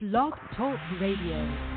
Blog Talk Radio.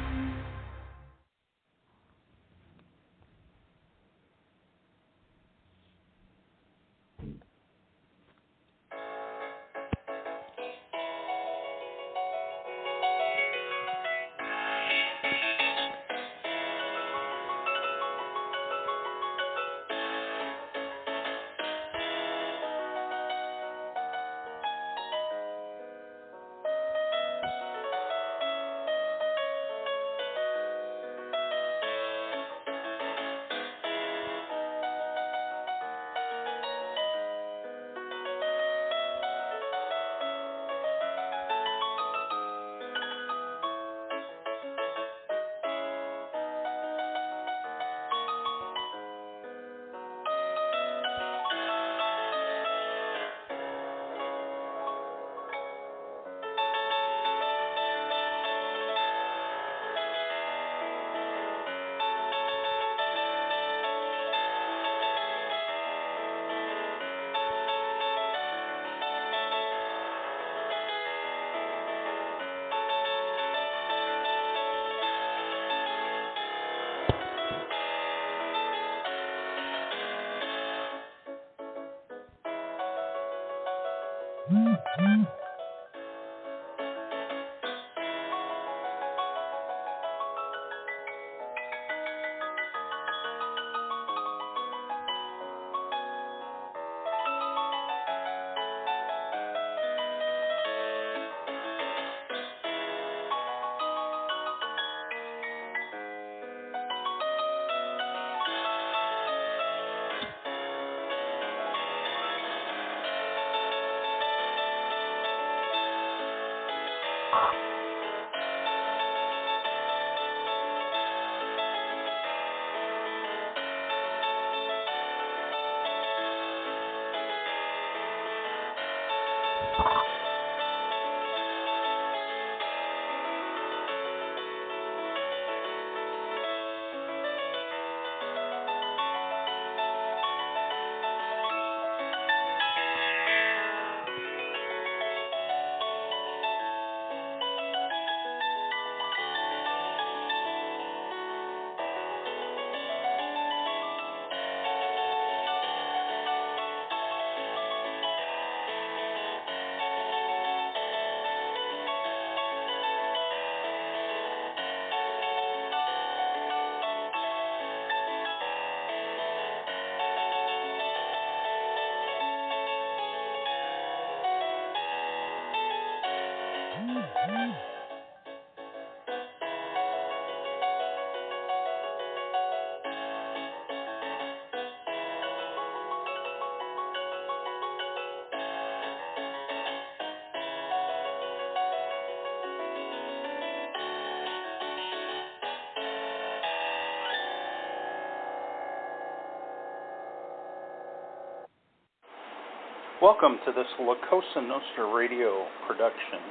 Welcome to this La Cosa Nostra Radio production.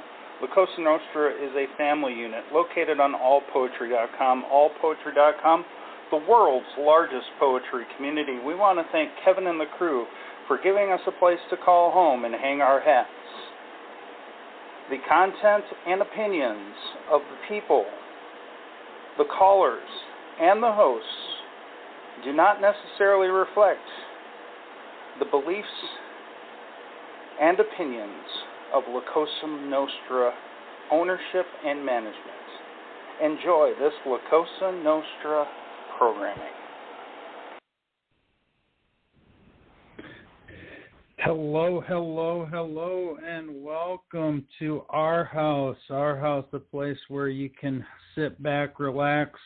La Cosa Nostra is a family unit located on allpoetry.com. Allpoetry.com, the world's largest poetry community. We want to thank Kevin and the crew for giving us a place to call home and hang our hats. The content and opinions of the people, the callers, and the hosts do not necessarily reflect the beliefs and opinions of La Cosa Nostra ownership and management. Enjoy this La Cosa Nostra programming. Hello, hello, hello, and welcome to our house. Our house, the place where you can sit back, relax,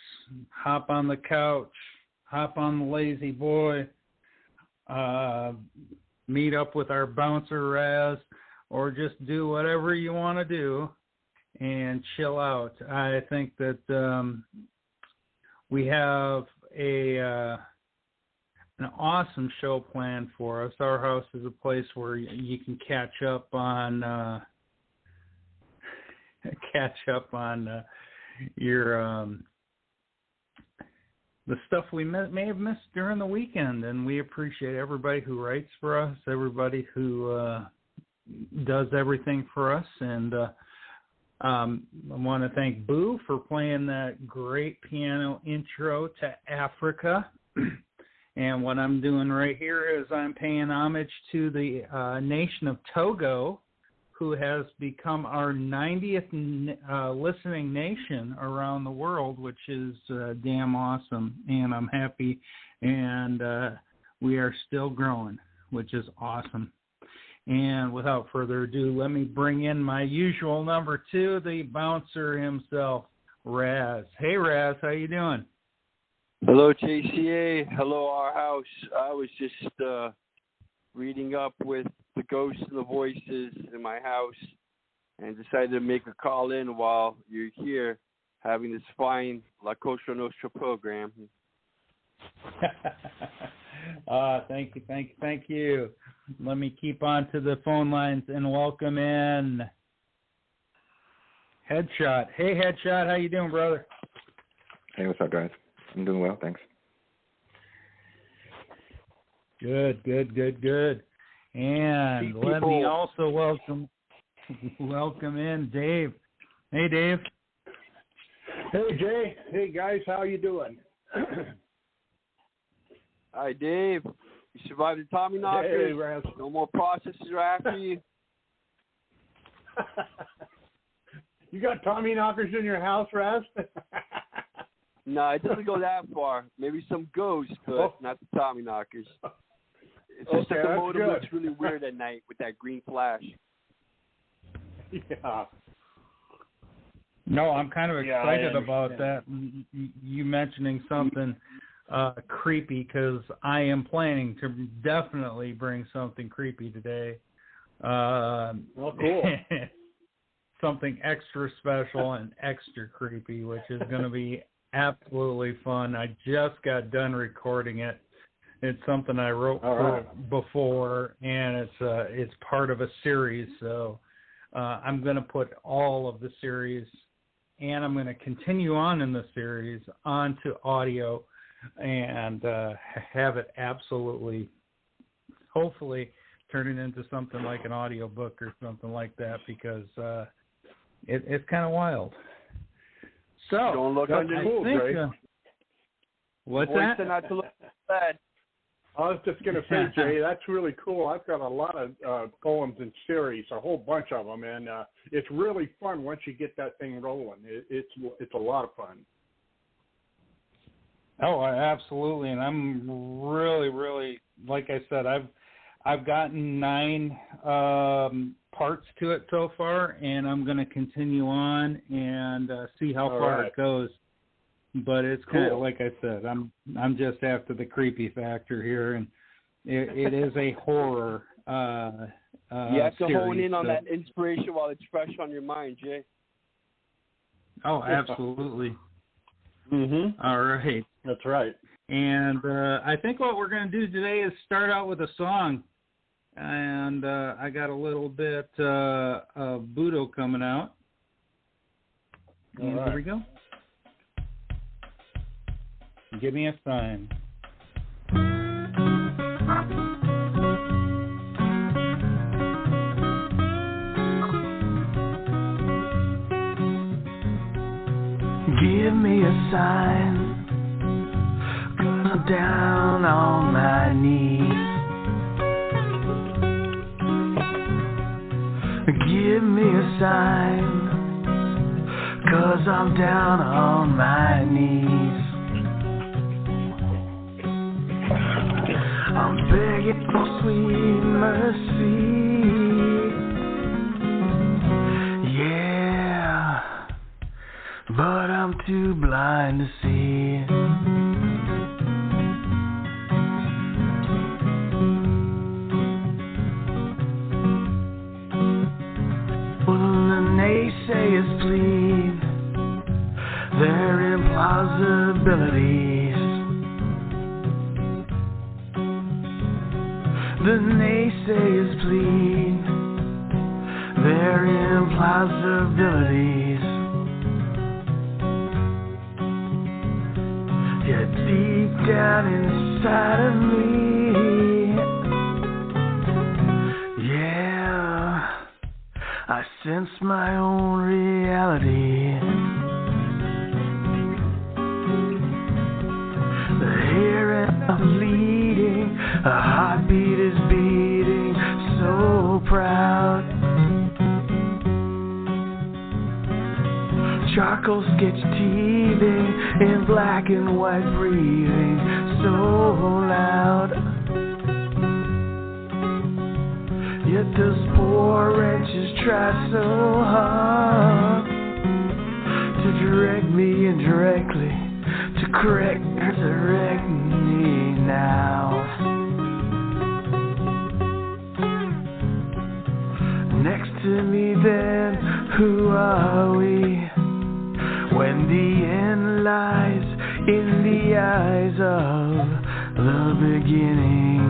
hop on the couch, hop on the lazy boy, meet up with our bouncer Raz, or just do whatever you want to do and chill out. I think that we have an awesome show planned for us. Our house is a place where you can catch up on your the stuff we may have missed during the weekend, and we appreciate everybody who writes for us, everybody who does everything for us, and I want to thank Boo for playing that great piano intro to Africa. And what I'm doing right here is I'm paying homage to the nation of Togo, who has become our 90th listening nation around the world, which is damn awesome. And I'm happy. And we are still growing, which is awesome. And without further ado, let me bring in my usual number 2, the bouncer himself, Raz. Hey, Raz, how you doing? Hello, JCA. Hello, our house. I was just reading up with the ghosts and the voices in my house and decided to make a call in while you're here having this fine La Cosa Nostra program. Thank you. Let me keep on to the phone lines and welcome in Headshot. Hey, Headshot, how you doing, brother? Hey, what's up, guys? I'm doing well, thanks. Good. And let me also welcome in Dave. Hey, Dave. Hey, Jay. Hey, guys, how you doing? Hi, Dave. You survived the Tommy knockers? Hey, Raz. No more processors after you? You got Tommy knockers in your house, Raz? No, it doesn't go that far. Maybe some ghosts, but not the Tommy knockers. It's just that the modem looks really weird at night with that green flash. Yeah. No, I'm kind of excited about that. You mentioning something creepy, because I am planning to definitely bring something creepy today. Cool. Something extra special and extra creepy, which is going to be absolutely fun. I just got done recording it. It's something I wrote before, and it's part of a series. So I'm going to put all of the series, and I'm going to continue on in the series onto audio, and have it absolutely, hopefully, turn it into something like an audio book or something like that, because it's kind of wild. So, don't look cool, what's that? Not to look bad. I was just going to say, Jay, that's really cool. I've got a lot of poems in series, a whole bunch of them, and it's really fun once you get that thing rolling. It's a lot of fun. Oh, absolutely, and I'm really, really, like I said, I've gotten 9 parts to it so far, and I'm going to continue on and see how far it goes. But it's kind of like I said, I'm just after the creepy factor here, and it is a horror. You have to hone in on that inspiration while it's fresh on your mind, Jay. Oh, absolutely. All right. That's right. And I think what we're going to do today is start out with a song. And I got a little bit of Budo coming out. And here we go. Give me a sign. Give me a sign, 'cause I'm down on my knees. Give me a sign, 'cause I'm down on my knees. I'm begging for sweet mercy. Yeah, but I'm too blind to see. When the naysayers plead their implausibilities, the naysayers plead their implausibilities. Yet deep down inside of me, yeah, I sense my own reality. body. The hair and I'm bleeding, a heartbeat is beating, so proud. Charcoal sketch teething in black and white breathing, so loud. Yet those poor wretches try so hard to direct me indirectly, to correct, resurrect me now. Next to me then, who are we? When the end lies in the eyes of the beginning.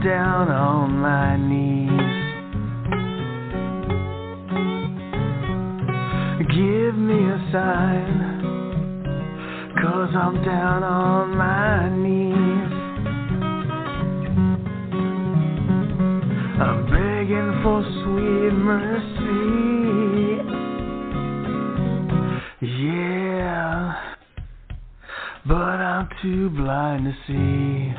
Down on my knees. Give me a sign, 'cause I'm down on my knees. I'm begging for sweet mercy. Yeah, but I'm too blind to see.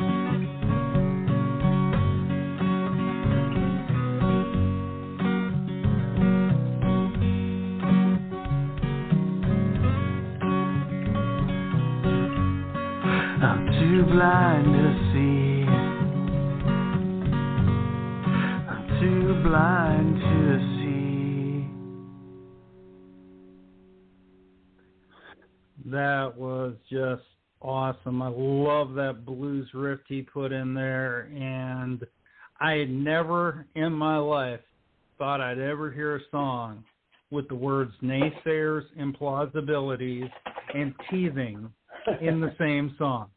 Too blind to see. I'm too blind to see. That was just awesome. I love that blues riff he put in there, and I had never in my life thought I'd ever hear a song with the words naysayers, implausibilities, and teething in the same song.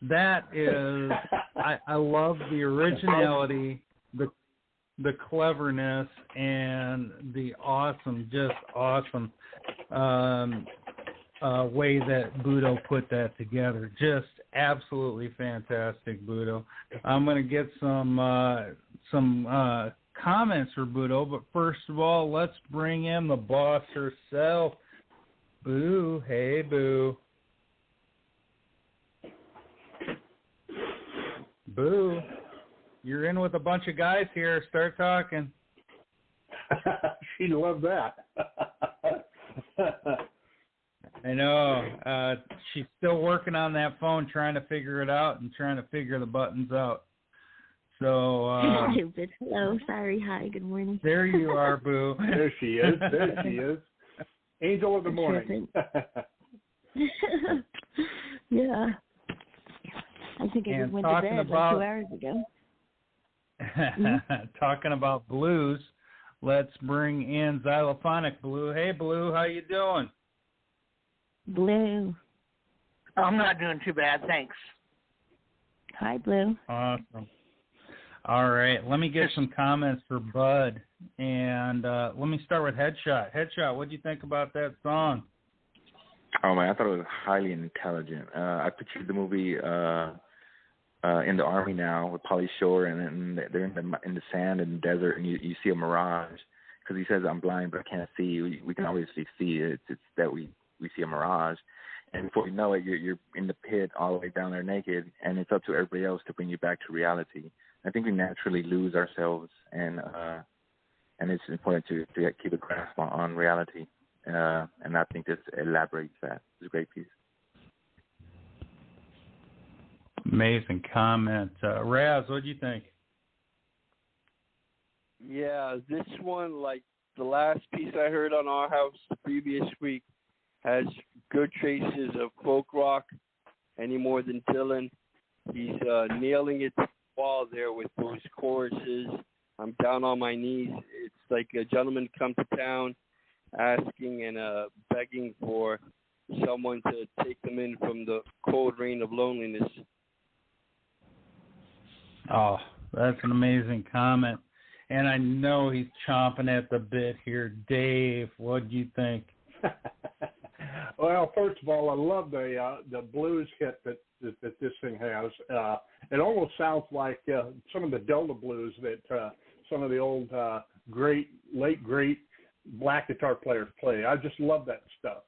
That is, I love the originality, the cleverness, and the awesome, just awesome way that Budo put that together. Just absolutely fantastic, Budo. I'm going to get some comments for Budo, but first of all, let's bring in the boss herself, Boo. Hey, Boo. Boo, you're in with a bunch of guys here. Start talking. She'd love that. I know. She's still working on that phone, trying to figure it out and trying to figure the buttons out. So. Stupid. Hello. Sorry. Hi. Good morning. There you are, Boo. There she is. There she is. Angel of the morning. Yeah. I think I just went to bed like 2 hours ago. Talking about blues, let's bring in Xylophonic Blue. Hey, Blue, how you doing? Blue. I'm not doing too bad, thanks. Hi, Blue. Awesome. All right, let me get some comments for Bud, and let me start with Headshot. Headshot, what do you think about that song? Oh man, I thought it was highly intelligent. I pictured the movie In the Army Now with Pauly Shore, and they're in the sand and the desert, and you see a mirage. Because he says, "I'm blind, but I can't see." We can obviously see it. It's that we see a mirage, and before you know it, you're in the pit all the way down there naked, and it's up to everybody else to bring you back to reality. I think we naturally lose ourselves, and it's important to keep a grasp on reality. And I think this elaborates that. It's a great piece. Amazing comment. Raz, what do you think? Yeah, this one, like the last piece I heard on Our House the previous week, has good traces of folk rock any more than Dylan. He's nailing it to the wall there with those choruses. I'm down on my knees. It's like a gentleman come to town asking and begging for someone to take them in from the cold rain of loneliness. Oh, that's an amazing comment. And I know he's chomping at the bit here. Dave, what do you think? Well, first of all, I love the blues hit that this thing has. It almost sounds like some of the Delta blues that some of the old late great black guitar players play. I just love that stuff.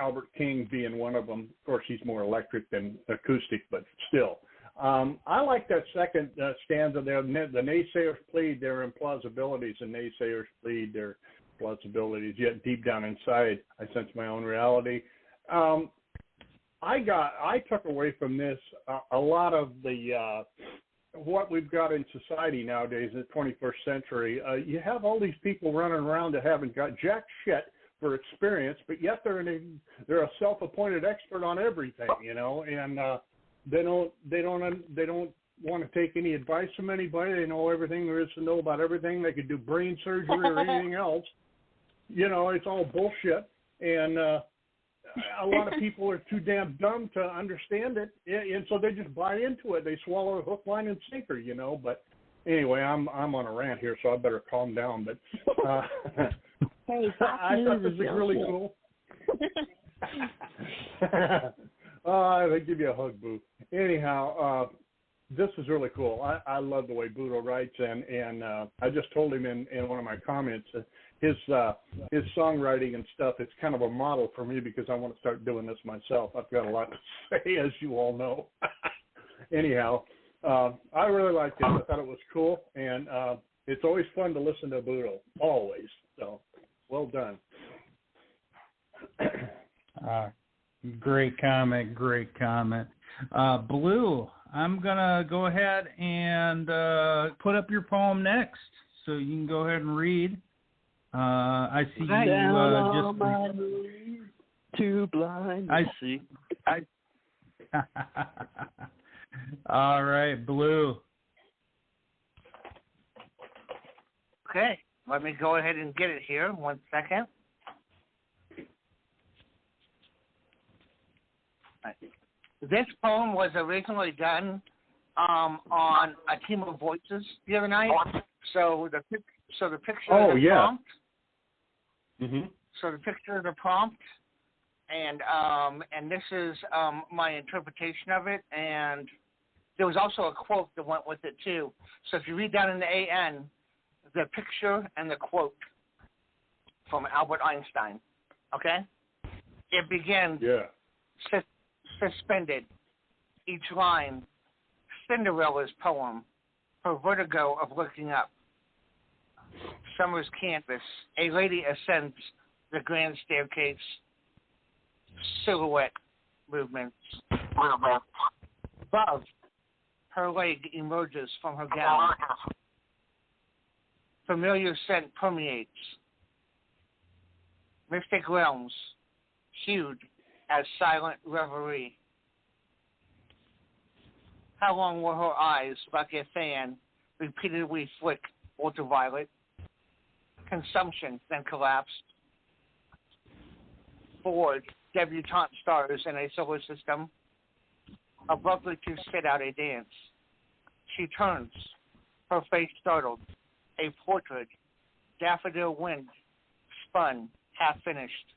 Albert King being one of them. Of course, he's more electric than acoustic, but still. I like that second stanza there. The naysayers plead their implausibilities, and naysayers plead their plausibilities. Yet deep down inside, I sense my own reality. I took away from this a lot of the what we've got in society nowadays in the 21st century. You have all these people running around that haven't got jack shit for experience, but yet they're a self-appointed expert on everything, and they don't want to take any advice from anybody. They know everything there is to know about everything. They could do brain surgery or anything else. It's all bullshit, and a lot of people are too damn dumb to understand it, and so they just buy into it. They swallow it hook, line, and sinker, But anyway, I'm on a rant here, so I better calm down. But hey, I thought this was really cool. They give you a hug, Boo. Anyhow, this is really cool. I love the way Budo writes, and I just told him in one of my comments his songwriting and stuff. It's kind of a model for me because I want to start doing this myself. I've got a lot to say, as you all know. Anyhow, I really liked it. I thought it was cool, and it's always fun to listen to Budo. Always. So, well done. Great comment. Blue, I'm going to go ahead and put up your poem next, so you can go ahead and read. I see you just... too blind to see. All right, Blue. Okay, let me go ahead and get it here. 1 second. This poem was originally done on a team of voices the other night. So the picture of the prompt. Mm-hmm. So the picture of the prompt, and this is my interpretation of it. And there was also a quote that went with it too. So if you read down in the AN, the picture and the quote from Albert Einstein. Okay, it begins. Yeah. Suspended, each line, Cinderella's poem, her vertigo of looking up. Summer's canvas, a lady ascends the grand staircase, silhouette movements. Above, her leg emerges from her gown. Familiar scent permeates. Mystic realms, hued as silent reverie. How long will her eyes, like a fan, repeatedly flick ultraviolet? Consumption, then collapsed. Forward, debutante stars in a solar system, abruptly to sit out a dance. She turns, her face startled, a portrait, daffodil wind, spun, half finished.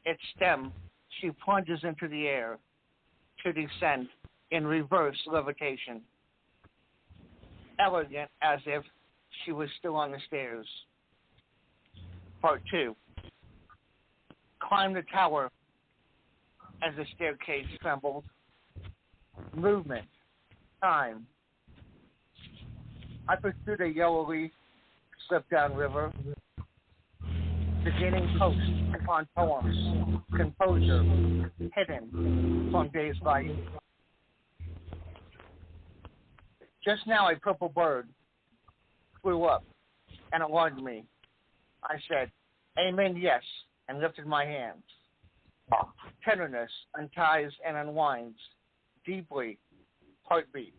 Its stem, she plunges into the air, to descend in reverse levitation. Elegant as if she was still on the stairs. Part 2. Climb the tower as the staircase trembled. Movement. Time. I pursued a yellow leaf, slipped down river. Beginning post upon poems, composure, hidden from day's light. Just now a purple bird flew up and alarmed me. I said, "Amen, yes," and lifted my hands. Tenderness unties and unwinds deeply, heartbeat,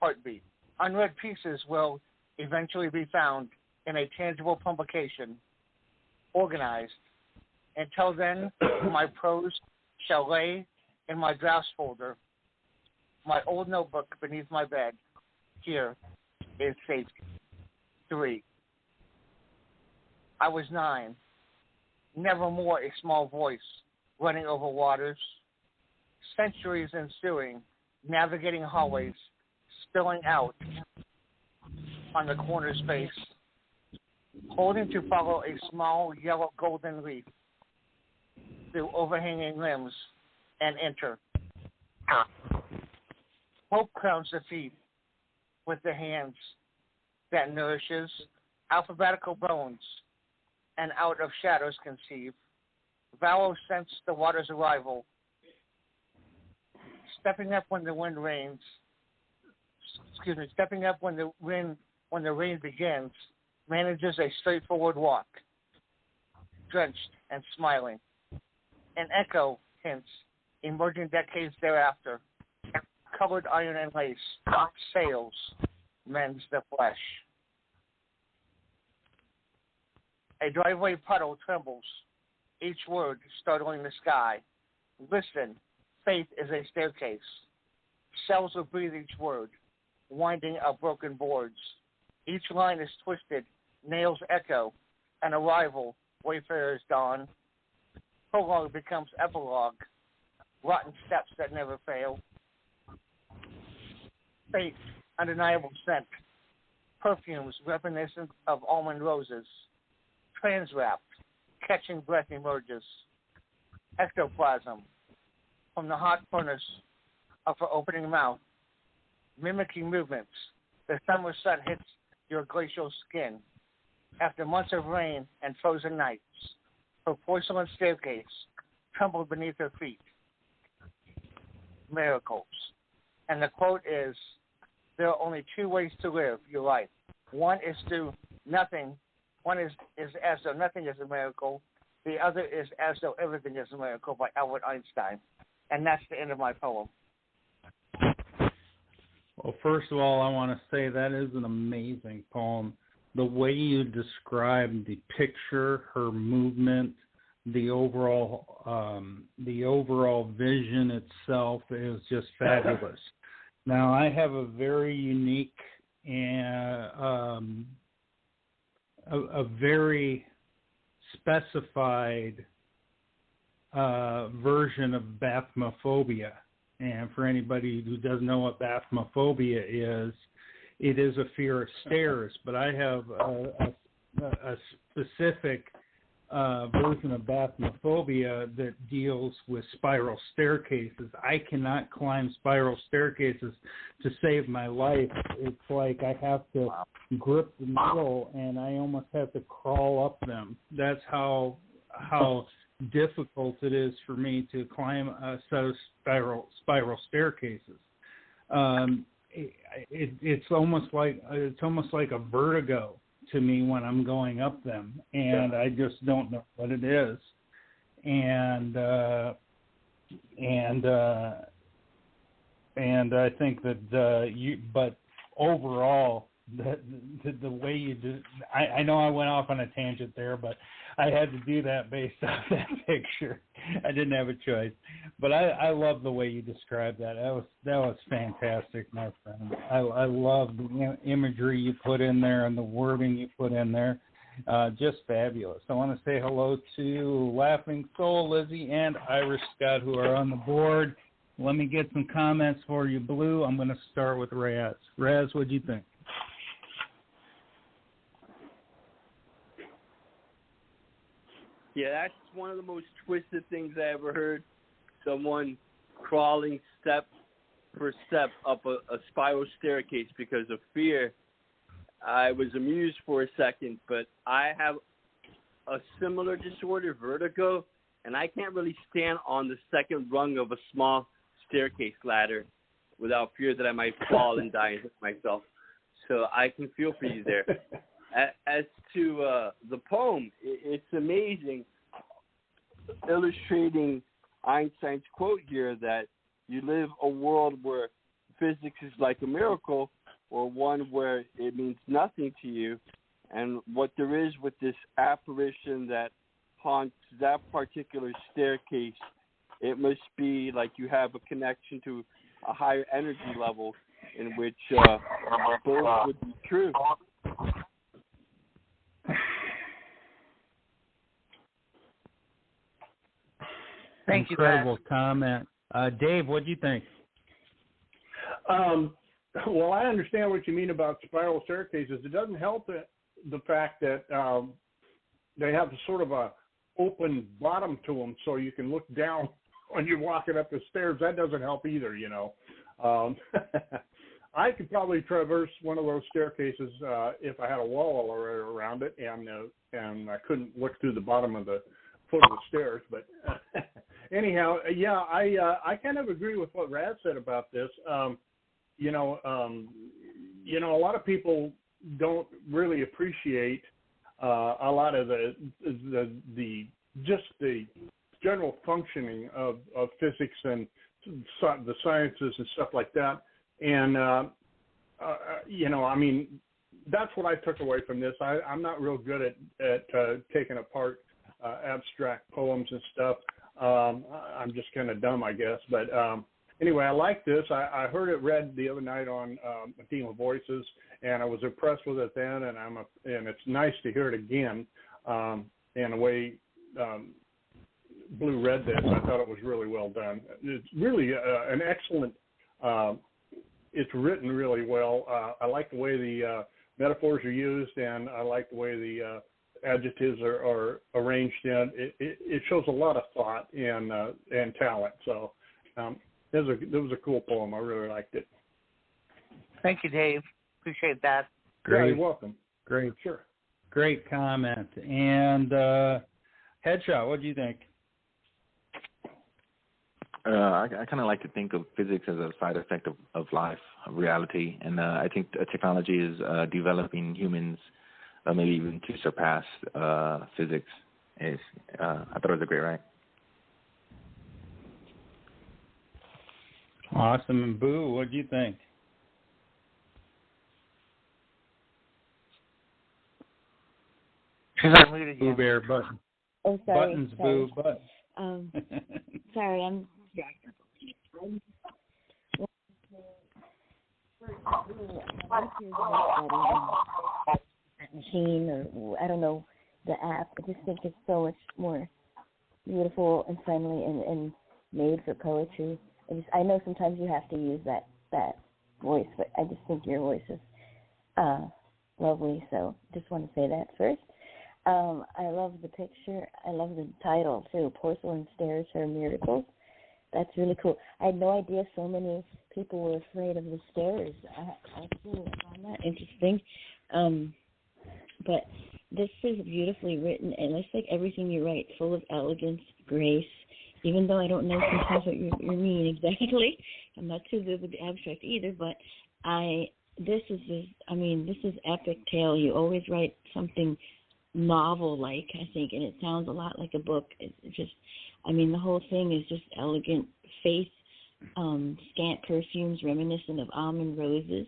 heartbeat. Unread pieces will eventually be found in a tangible publication, organized. Until then, my prose shall lay in my drafts folder, my old notebook beneath my bed. Here is safety. 3. I was 9. Nevermore a small voice running over waters. Centuries ensuing, navigating hallways, spilling out on the corner space, holding to follow a small yellow golden leaf through overhanging limbs and enter. Hope crowns the feet with the hands that nourishes alphabetical bones, and out of shadows conceive. Vallow sense the water's arrival, stepping up when the wind rains. Stepping up when the rain begins, manages a straightforward walk, drenched and smiling. An echo hints, emerging decades thereafter. Colored iron and lace, sails, mends the flesh. A driveway puddle trembles, each word startling the sky. Listen, faith is a staircase. Cells will breathe each word, winding up broken boards. Each line is twisted, nails echo, an arrival, wayfarers dawn. Prologue becomes epilogue, rotten steps that never fail. Faith, undeniable scent, perfumes reminiscent of almond roses. Transwrapped, catching breath emerges. Ectoplasm, from the hot furnace of her opening mouth, mimicking movements. The summer sun hits your glacial skin. After months of rain and frozen nights, her porcelain staircase trembled beneath her feet. Miracles. And the quote is, there are only 2 ways to live your life. One is to nothing. One is as though nothing is a miracle. The other is as though everything is a miracle by Albert Einstein. And that's the end of my poem. Well, first of all, I want to say that is an amazing poem. The way you describe the picture, her movement, the overall vision itself is just fabulous. Now, I have a very unique and a very specified version of bathmophobia. And for anybody who doesn't know what bathmophobia is, it is a fear of stairs. But I have a specific version of bathmophobia that deals with spiral staircases. I cannot climb spiral staircases to save my life. It's like I have to grip the middle and I almost have to crawl up them. That's how difficult it is for me to climb a set of spiral staircases. It's almost like a vertigo to me when I'm going up them, and I just don't know what it is. And I think that but overall, the way you do, I know I went off on a tangent there, but I had to do that based on that picture. I didn't have a choice, but I love the way you described that. That was fantastic, my friend. I love the imagery you put in there and the wording you put in there. Just fabulous. I want to say hello to Laughing Soul, Lizzie, and Irish Scott, who are on the board. Let me get some comments for you, Blue. I'm going to start with Raz. Raz, what do you think? Yeah, that's one of the most twisted things I ever heard. Someone crawling step for step up a spiral staircase because of fear. I was amused for a second, but I have a similar disorder, vertigo, and I can't really stand on the second rung of a small staircase ladder. without fear that I might fall and die and hit myself. So I can feel for you there. As to the poem, it's amazing, illustrating Einstein's quote here that you live a world where physics is like a miracle, or one where it means nothing to you. And what there is with this apparition that haunts that particular staircase, it must be like you have a connection to a higher energy level in which both would be true. Thank you. Incredible comment. Dave, what do you think? Well, I understand what you mean about spiral staircases. It doesn't help the fact that they have sort of a open bottom to them, so you can look down when you're walking up the stairs. That doesn't help either, you know. I could probably traverse one of those staircases if I had a wall around it, and I couldn't look through the bottom of the foot of the stairs. But anyhow, yeah, I kind of agree with what Rad said about this. You know, a lot of people don't really appreciate a lot of the general functioning of physics and the sciences and stuff like that. And you know, I mean, that's what I took away from this. I'm not real good at taking apart abstract poems and stuff. I'm just kind of dumb, I guess. But anyway, I like this. I heard it read the other night on A Team of Voices, and I was impressed with it then. And it's nice to hear it again. And the way Blue read this, I thought it was really well done. It's really an excellent. It's written really well. I like the way the metaphors are used, and I like the way the adjectives are arranged in. It shows a lot of thought and talent. So it was a cool poem. I really liked it. Thank you, Dave. Appreciate that. Great. Yeah, you're welcome. Great. Sure. Great comment. And Headshot, what do you think? I kind of like to think of physics as a side effect of life, of reality, and I think technology is developing humans maybe even to surpass physics. I thought it was a great write. Awesome. And Boo, what do you think? She's unmuted. Boo Bear button. Oh, sorry. Buttons, sorry. Boo, buttons. Sorry, I'm that machine, or I don't know, the app. I just think it's so much more beautiful and friendly and made for poetry. I know sometimes you have to use that voice, but I just think your voice is lovely. So just want to say that first. I love the picture. I love the title too. Porcelain Stairs Are Miracles. That's really cool. I had no idea so many people were afraid of the stairs. I really found that interesting. But this is beautifully written, and it's like everything you write, full of elegance, grace. Even though I don't know sometimes what you mean exactly, I'm not too good with the abstract either. But this is epic tale. You always write something novel-like, I think, and it sounds a lot like a book. It's just, the whole thing is just elegant faith, scant perfumes reminiscent of almond roses.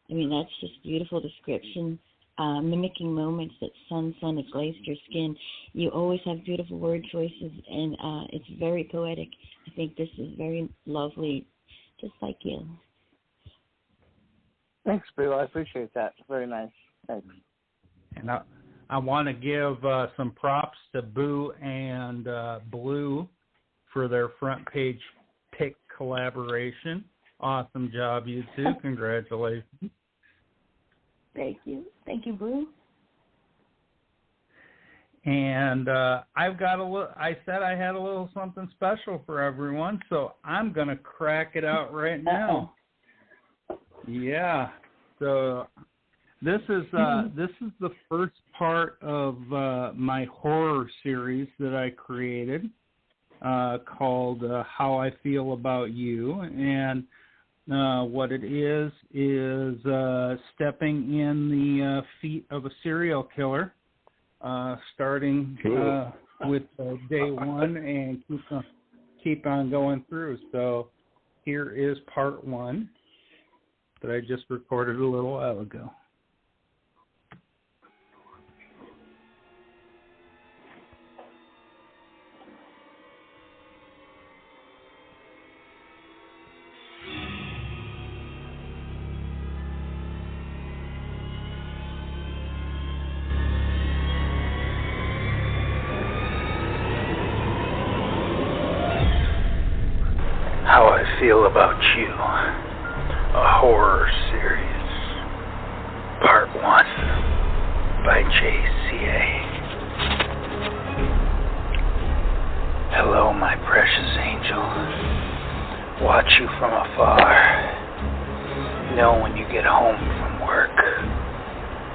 That's just beautiful description, mimicking moments that sun has glazed your skin. You always have beautiful word choices, and it's very poetic. I think this is very lovely, just like you. Thanks, Bill. I appreciate that. Very nice. Thanks. And I want to give some props to Boo and Blue for their front page pick collaboration. Awesome job, you two. Congratulations. Thank you. Thank you, Boo. And I've got I said I had a little something special for everyone, so I'm going to crack it out right now. Yeah. So this is the first part of my horror series that I created called How I Feel About You. And What it is stepping in the feet of a serial killer, starting with day one and keep on going through. So here is part one that I just recorded a little while ago. How I Feel About You, a horror series, part 1 by JCA. Hello, my precious angel. Watch you from afar. Know when you get home from work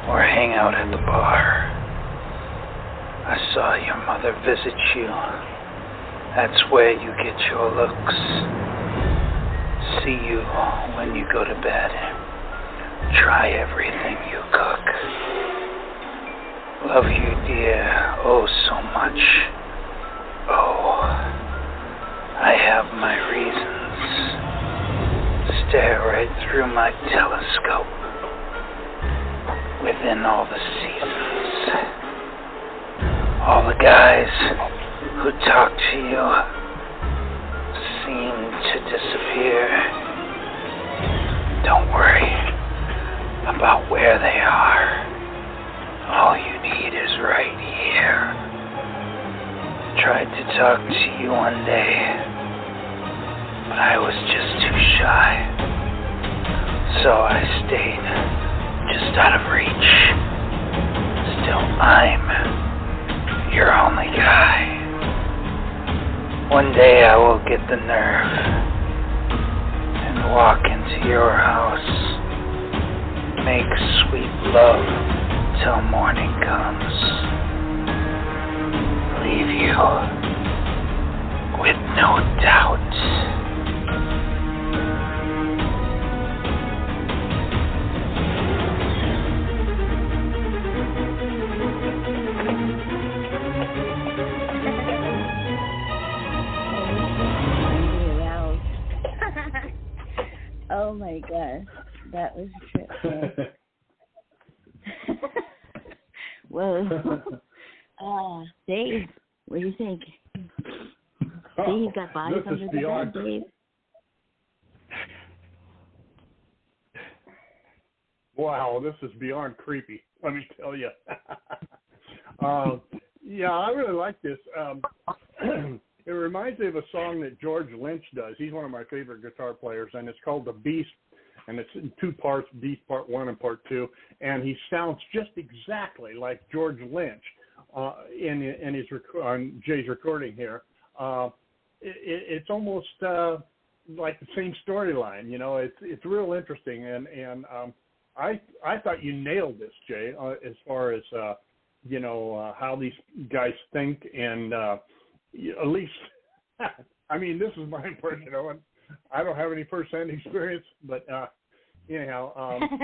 or hang out at the bar. I saw your mother visit you. That's where you get your looks. See you when you go to bed. Try everything you cook. Love you, dear, oh so much. Oh, I have my reasons. Stare right through my telescope. Within all the seasons. All the guys who talk to you seem to disappear. Don't worry about where they are. All you need is right here. Tried to talk to you one day, but I was just too shy. So I stayed just out of reach. Still, I'm your only guy. One day I will get the nerve and walk into your house, make sweet love till morning comes, leave you with no doubt. Oh my gosh, that was a trip. Whoa. Dave, what do you think? Dave got bodies under the bed, Dave. Wow, this is beyond creepy, let me tell you. Yeah, I really like this. It reminds me of a song that George Lynch does. He's one of my favorite guitar players, and it's called The Beast, and it's in 2 parts, Beast Part 1 and Part 2, and he sounds just exactly like George Lynch in his on Jay's recording here. It's almost like the same storyline, you know. It's real interesting, and I thought you nailed this, Jay, as far as you know, how these guys think, and at least, I mean, this is my impression of it. I don't have any first-hand experience, but anyhow,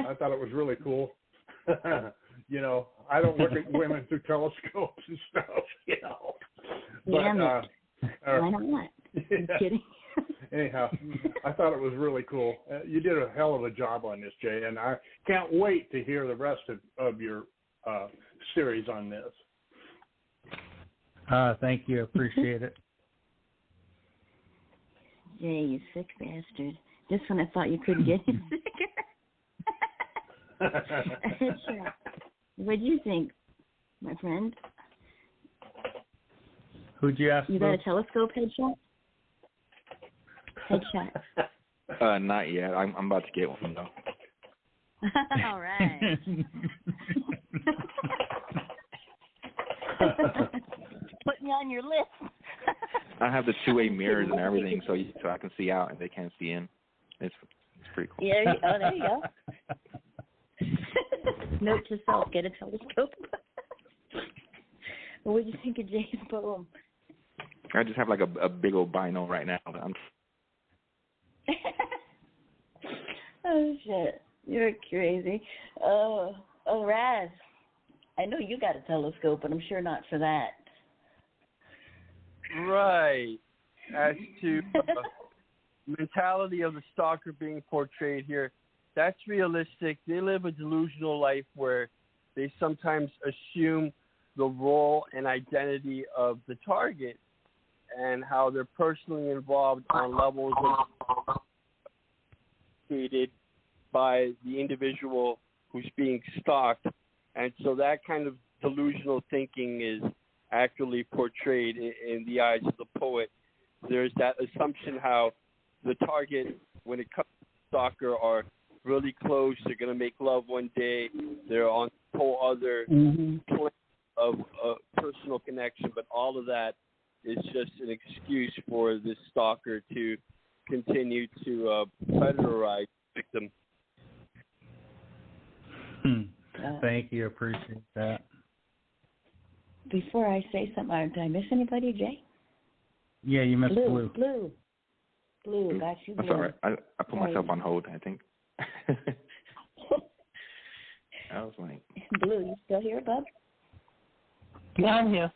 I thought it was really cool. You know, I don't look at women through telescopes and stuff, you know. But, why not? I'm kidding. Anyhow, I thought it was really cool. You did a hell of a job on this, Jay, and I can't wait to hear the rest of your series on this. Thank you. Appreciate it. Jay, you sick bastard. Just when I thought you couldn't get any sicker. What do you think, my friend? Who'd you ask? You got a telescope headshot? Headshot. Not yet. I'm about to get one, though. All right. Put me on your list. I have the 2-way mirrors and everything, so I can see out and they can't see in. It's pretty cool. Yeah. Oh, there you go. Note to self: get a telescope. What do you think of Jay's poem? I just have like a big old bino right now. Oh, shit. You're crazy. Oh, Raz, I know you got a telescope, but I'm sure not for that. Right. As to mentality of the stalker being portrayed here, that's realistic. They live a delusional life where they sometimes assume the role and identity of the target and how they're personally involved on levels of created by the individual who's being stalked. And so that kind of delusional thinking is actually portrayed in the eyes of the poet. There's that assumption how the target, when it comes to the stalker, are really close. They're going to make love one day. They're on a whole other plane of personal connection. But all of that is just an excuse for this stalker to continue to predatorize the victim. Thank you. Appreciate that. Before I say something, did I miss anybody, Jay? Yeah, you missed Blue. Blue, got you, Blue. I'm sorry. I put myself on hold, I think. I was like... Blue, you still here, bub? Yeah, I'm here.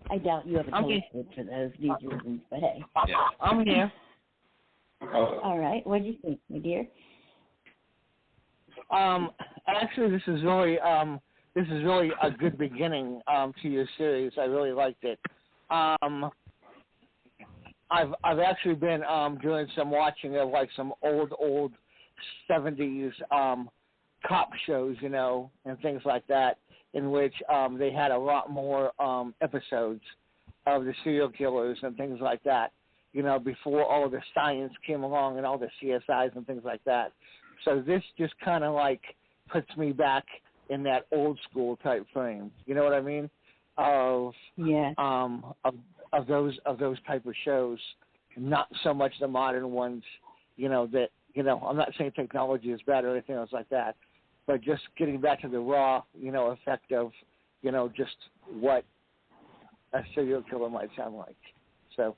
I doubt you have a telescope for those reasons, but hey. Yeah, I'm here. All right. What do you think, my dear? Actually, this is really a good beginning to your series. I really liked it. I've actually been doing some watching of like some old 70s cop shows, you know, and things like that, in which they had a lot more episodes of the serial killers and things like that, you know, before all of the science came along and all the CSIs and things like that. So this just kind of like puts me back in that old school type frame. You know what I mean? Of those type of shows, not so much the modern ones. You know that, you know, I'm not saying technology is bad or anything else like that, but just getting back to the raw, you know, effect of, you know, just what a serial killer might sound like. So,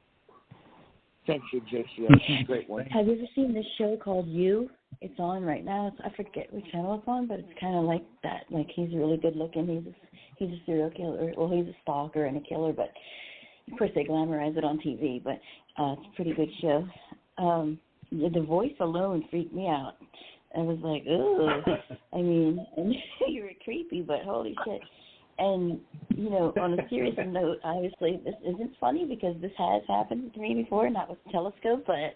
thank you, JC. Great one. Have you ever seen this show called You? It's on right now. I forget which channel it's on, but it's kind of like that. Like, he's really good looking. He's a serial killer. Well, he's a stalker and a killer, but of course they glamorize it on TV. But it's a pretty good show. The voice alone freaked me out. I was like, ugh. I mean, and you were creepy, but holy shit. And, you know, on a serious note, obviously this isn't funny because this has happened to me before, not with a telescope, but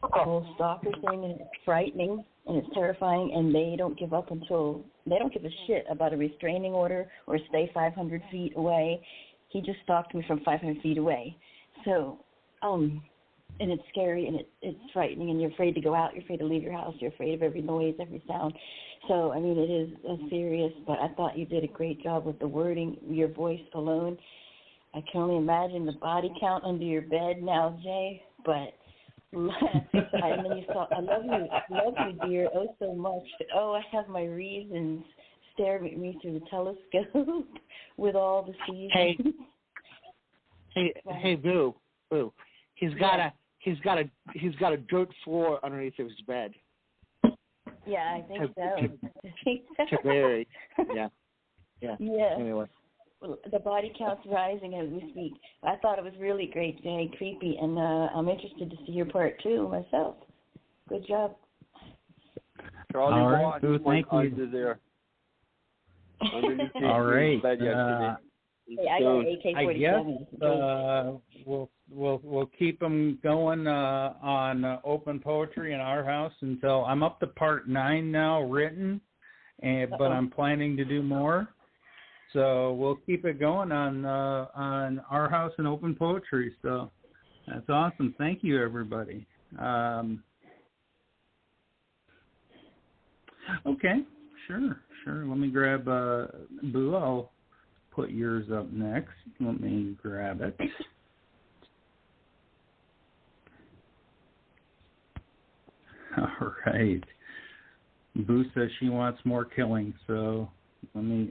the whole stalker thing, and it's frightening and it's terrifying, and they don't give up until they don't give a shit about a restraining order or stay 500 feet away. He just stalked me from 500 feet away. So, and it's scary and it's frightening, and you're afraid to go out, you're afraid to leave your house, you're afraid of every noise, every sound. So, I mean, it is serious, but I thought you did a great job with the wording, your voice alone. I can only imagine the body count under your bed now, Jay, but and then you saw, I love you, dear, oh so much. Oh, I have my reasons staring at me through the telescope with all the seasons. Hey, Boo. He's got a dirt floor underneath his bed. Yeah, I think so. Very. Yeah. Anyway. Well, the body count's rising as we speak. I thought it was really great, Jay, creepy, and I'm interested to see your part two myself. Good job. Charlie, all right, Boo, thank you. Under there. Underneath all right. I got AK-47. I guess we'll keep them going on open poetry in our house until I'm up to part 9 now written, but I'm planning to do more. So we'll keep it going on our house and open poetry. So that's awesome. Thank you, everybody. Okay, sure. Let me grab Boo. I'll put yours up next. Let me grab it. All right. Boo says she wants more killing, so let me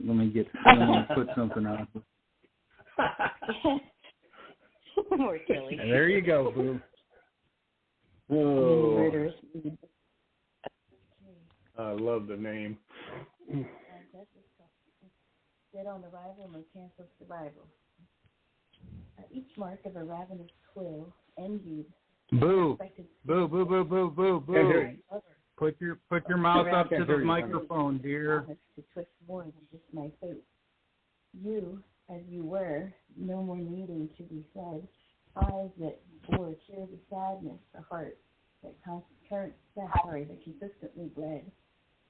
put something on. More killing. There you go, Boo. Oh, murderous. I love the name. Dead on arrival, no chance of survival. Each mark of a ravenous quill, envied. Boo. Boo, boo, boo, boo, boo, boo. Put your mouth up to the microphone, dear. To twist more than just my fate. You, as you were, no more needing to be said. Eyes that bore tears of sadness, a heart that consistently bled.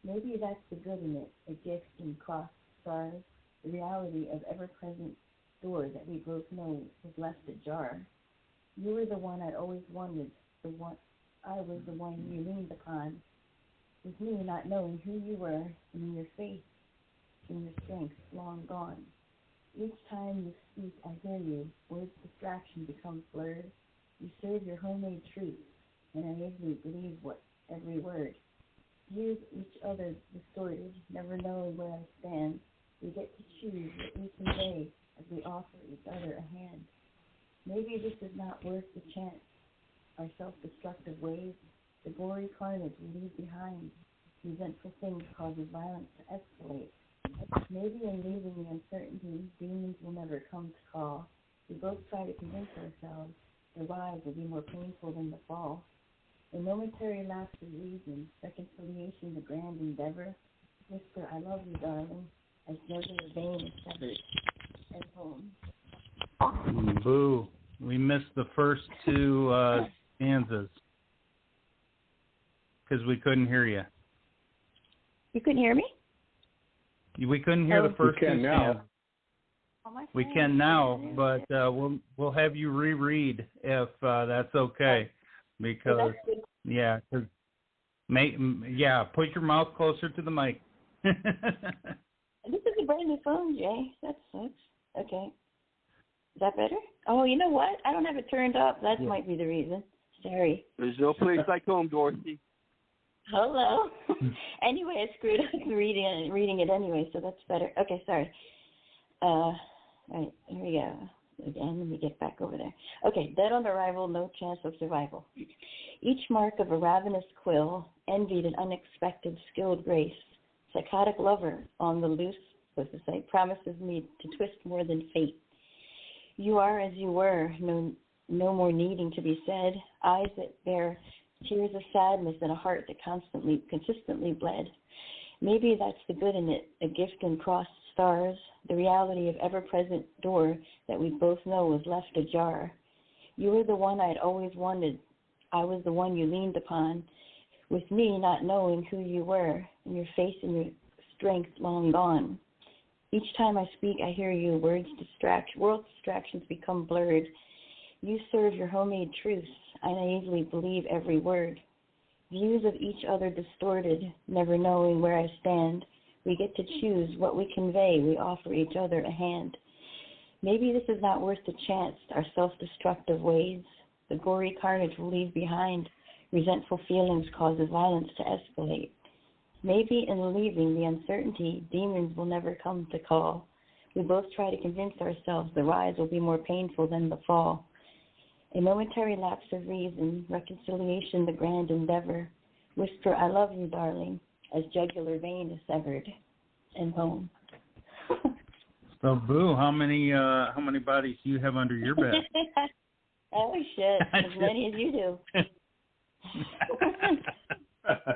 Maybe that's the good in it, a gift in crossed stars, the reality of ever-present door that we both know was left ajar. You were the one I'd always wanted, I was the one you leaned upon, with me not knowing who you were, in your faith, in your strength, long gone. Each time you speak, I hear you, words distraction becomes blurred. You serve your homemade truth, and I naively believe every word. Views each other distorted, never knowing where I stand. We get to choose what we convey as we offer each other a hand. Maybe this is not worth the chance. Our self-destructive ways, the gory carnage we leave behind. Resentful things causes violence to escalate. Maybe in leaving the uncertainty, demons will never come to call. We both try to convince ourselves the rise will be more painful than the fall. A momentary lapse of reason, reconciliation, the grand endeavor. Whisper, I love you, darling, as jugular vein is severed. And home. Boo. We missed the first two stanzas because we couldn't hear you. You couldn't hear me? We couldn't hear the first two stanzas. We can now, but we'll have you reread if that's okay. Because put your mouth closer to the mic. This is a brand new phone, Jay. That sucks. Okay. Is that better? Oh, you know what? I don't have it turned up. That might be the reason. Sorry. There's no place like home, Dorothy. Hello. Anyway, I screwed up reading it anyway, so that's better. Okay, sorry. All right, here we go. Again, let me get back over there. Okay, dead on arrival, no chance of survival. Each mark of a ravenous quill, envied an unexpected skilled grace. Psychotic lover on the loose, so to say, promises me to twist more than fate. You are as you were, no more needing to be said. Eyes that bear tears of sadness and a heart that consistently bled. Maybe that's the good in it, a gift in crossed stars, the reality of ever-present door that we both know was left ajar. You were the one I'd always wanted. I was the one you leaned upon, with me not knowing who you were, and your face and your strength long gone. Each time I speak, I hear you, world distractions become blurred. You serve your homemade truths. I naively believe every word. Views of each other distorted, never knowing where I stand. We get to choose what we convey. We offer each other a hand. Maybe this is not worth the chance, our self-destructive ways. The gory carnage we'll leave behind. Resentful feelings causes violence to escalate. Maybe in leaving the uncertainty, demons will never come to call. We both try to convince ourselves the rise will be more painful than the fall. A momentary lapse of reason, reconciliation, the grand endeavor. Whisper, I love you, darling, as jugular vein is severed. And home. So, Boo, how many bodies do you have under your bed? Oh, shit. As many as you do.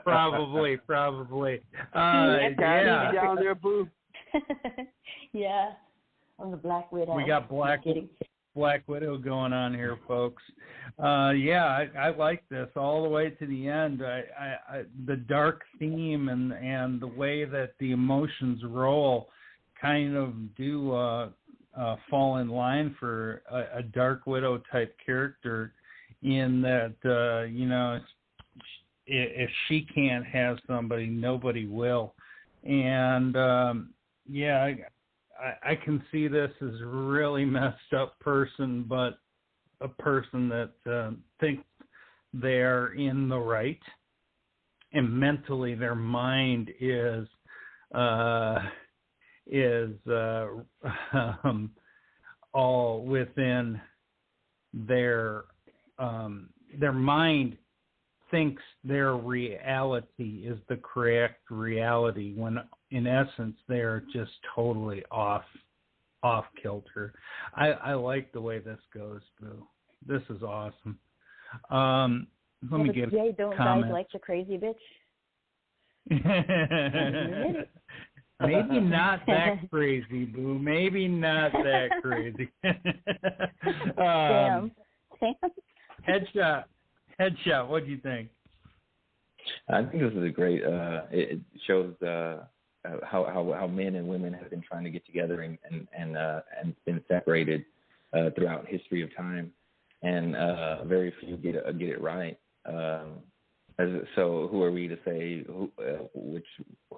Probably. Yeah. Down there, Boo. Yeah. I'm the Black Widow. We got Black Widow going on here, folks. I like this all the way to the end. The dark theme and the way that the emotions roll kind of do fall in line for a Dark Widow type character, in that if she can't have somebody, nobody will. And I can see this as a really messed up person, but a person that thinks they're in the right, and mentally their mind is all within their mind thinks their reality is the correct reality when in essence they're just totally off kilter. I like the way this goes, Boo. This is awesome. Let me get Jay, don't guys like the crazy bitch? Maybe not that crazy, Boo. Maybe not that crazy. Damn. Headshot. What do you think? I think this is a great. It shows how men and women have been trying to get together and been separated throughout history of time, and very few get it right. So who are we to say who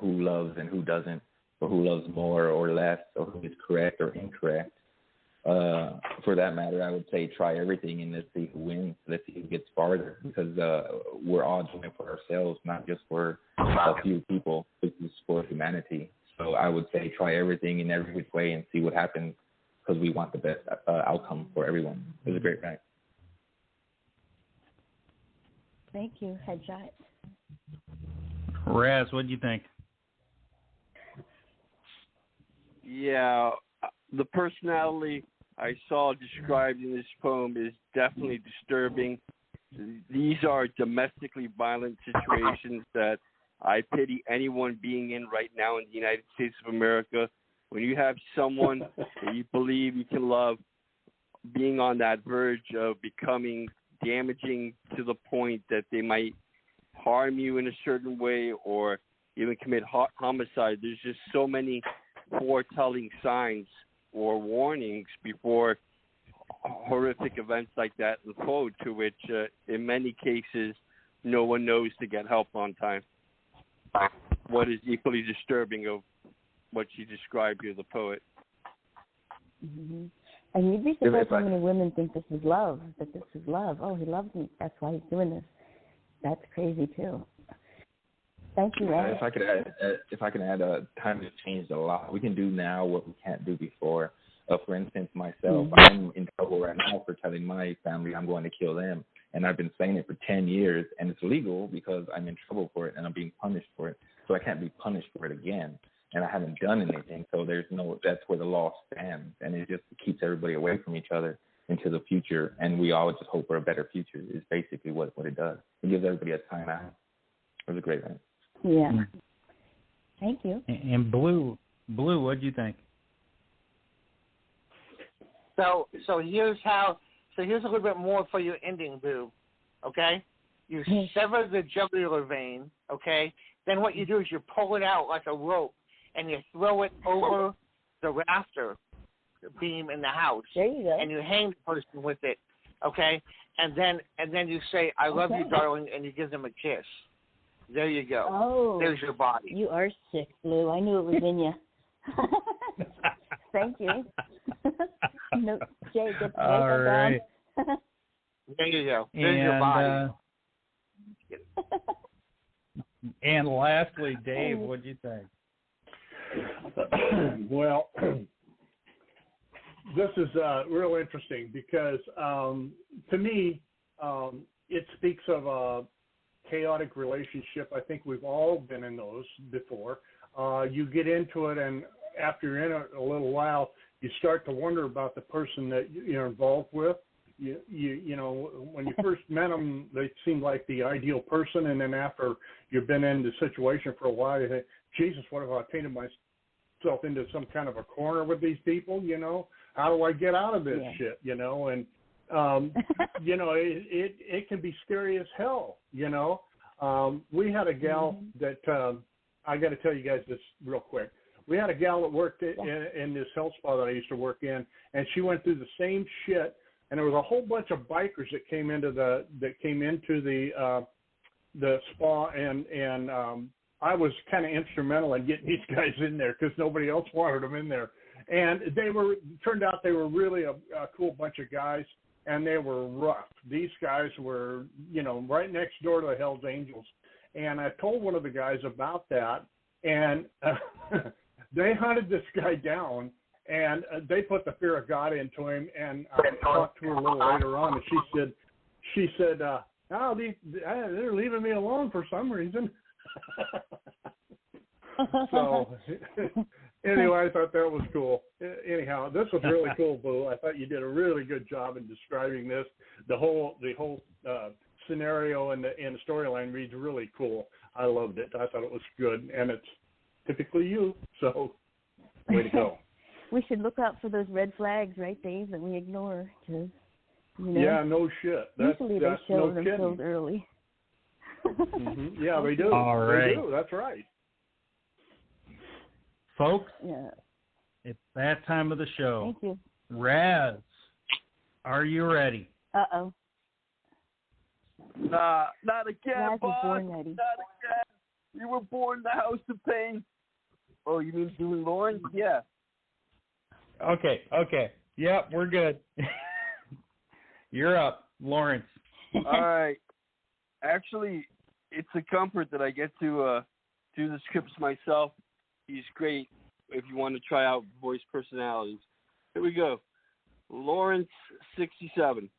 loves and who doesn't, or who loves more or less, or who is correct or incorrect? For that matter, I would say try everything and let's see who wins. Let's see who gets farther, because we're all doing it for ourselves, not just for a few people. This is for humanity. So I would say try everything in every which way and see what happens, because we want the best outcome for everyone. It was a great night. Thank you, Headshot. Raz, what do you think? Yeah, the personality I saw described in this poem is definitely disturbing. These are domestically violent situations that I pity anyone being in right now in the United States of America. When you have someone that you believe you can love being on that verge of becoming damaging to the point that they might harm you in a certain way or even commit homicide, there's just so many foretelling signs or warnings before horrific events like that unfold, to which in many cases no one knows to get help on time. What is equally disturbing of what she described here, the poet. Mm-hmm. And you'd be surprised how many women think this is love, that this is love. Oh, he loves me. That's why he's doing this. That's crazy, too. Thank you, Ed. If I can add, time has changed a lot. We can do now what we can't do before. For instance, myself, I'm in trouble right now for telling my family I'm going to kill them. And I've been saying it for 10 years, and it's legal because I'm in trouble for it and I'm being punished for it. So I can't be punished for it again. And I haven't done anything, so that's where the law stands. And it just keeps everybody away from each other into the future. And we all just hope for a better future is basically what it does. It gives everybody a time out. It was a great night. Yeah. Thank you. And Blue, what do you think? So here's a little bit more for your ending, Boo. Okay? You sever the jugular vein, okay? Then what you do is you pull it out like a rope and you throw it over the rafter beam in the house. There you go. And you hang the person with it, okay? And then you say, I love you, darling, and you give them a kiss. There you go. Oh. There's your body. You are sick, Blue. I knew it was in you. Thank you. No, Jay, get the all right. down. There you go. There's your body. And lastly, Dave, what do you think? Well, this is real interesting because to me, it speaks of a chaotic relationship. I think we've all been in those before. You get into it, and after you're in it a little while, you start to wonder about the person that you're involved with. You know, when you first met them, they seemed like the ideal person, and then after you've been in the situation for a while, you think, Jesus, what if I painted myself into some kind of a corner with these people? You know, how do I get out of this shit? You know, and you know, it can be scary as hell. You know, we had a gal that I got to tell you guys this real quick. We had a gal that worked in this health spa that I used to work in, and she went through the same shit. And there was a whole bunch of bikers that came into the spa, and I was kind of instrumental in getting these guys in there because nobody else wanted them in there. And turned out they were really a cool bunch of guys, and they were rough. These guys were, you know, right next door to the Hells Angels. And I told one of the guys about that, and they hunted this guy down. And they put the fear of God into him, and I talked to her a little later on, and she said, Oh, they're leaving me alone for some reason. So, anyway, I thought that was cool. Anyhow, this was really cool, Boo. I thought you did a really good job in describing this. The whole scenario and the storyline reads really cool. I loved it. I thought it was good, and it's typically you. So, way to go. We should look out for those red flags, right, Dave, that we ignore. Cause, yeah, no shit. Usually they show no themselves kidding. early. Mm-hmm. Yeah, they do. All right. They do. That's right. Folks, Yeah. it's that time of the show. Thank you. Raz, are you ready? Uh-oh. Nah, not again, Raz was boss. born ready. Not again. You were born in the house of pain. Oh, you mean doing Lauren? Yeah. Okay. Yep, we're good. You're up, Lawrence. All right. Actually, it's a comfort that I get to do the scripts myself. He's great if you want to try out voice personalities. Here we go. Lawrence, 67.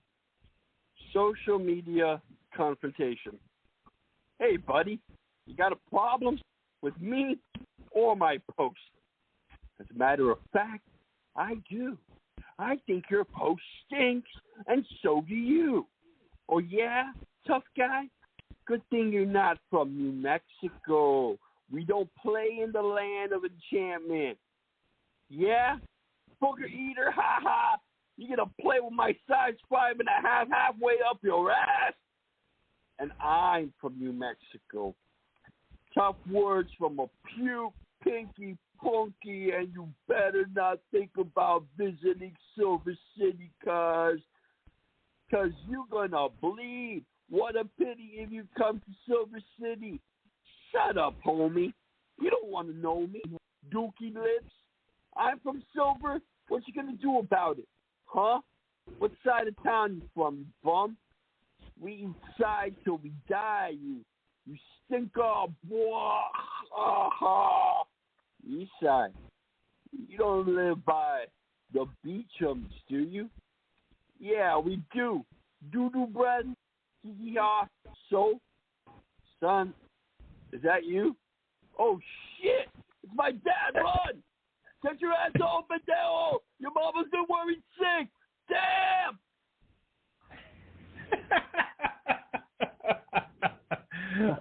Social media confrontation. Hey, buddy, you got a problem with me or my post? As a matter of fact, I do. I think your post stinks, and so do you. Oh, yeah, tough guy? Good thing you're not from New Mexico. We don't play in the land of enchantment. Yeah? Booger eater, ha-ha. You gonna play with my size 5.5 halfway up your ass? And I'm from New Mexico. Tough words from a puke, pinky, punky, and you better not think about visiting Silver City, cause you're gonna bleed. What a pity if you come to Silver City. Shut up, homie. You don't want to know me. Dookie lips. I'm from Silver. What you gonna do about it? Huh? What side of town you from, you bum? We inside till we die, you stinker, boy. East side. You don't live by the Beachums, do you? Yeah, we do. Doo-doo bread. Yeah. So, son, is that you? Oh, shit. It's my dad. Run. Get your ass home, Mateo. Your mama's been worried sick. Damn.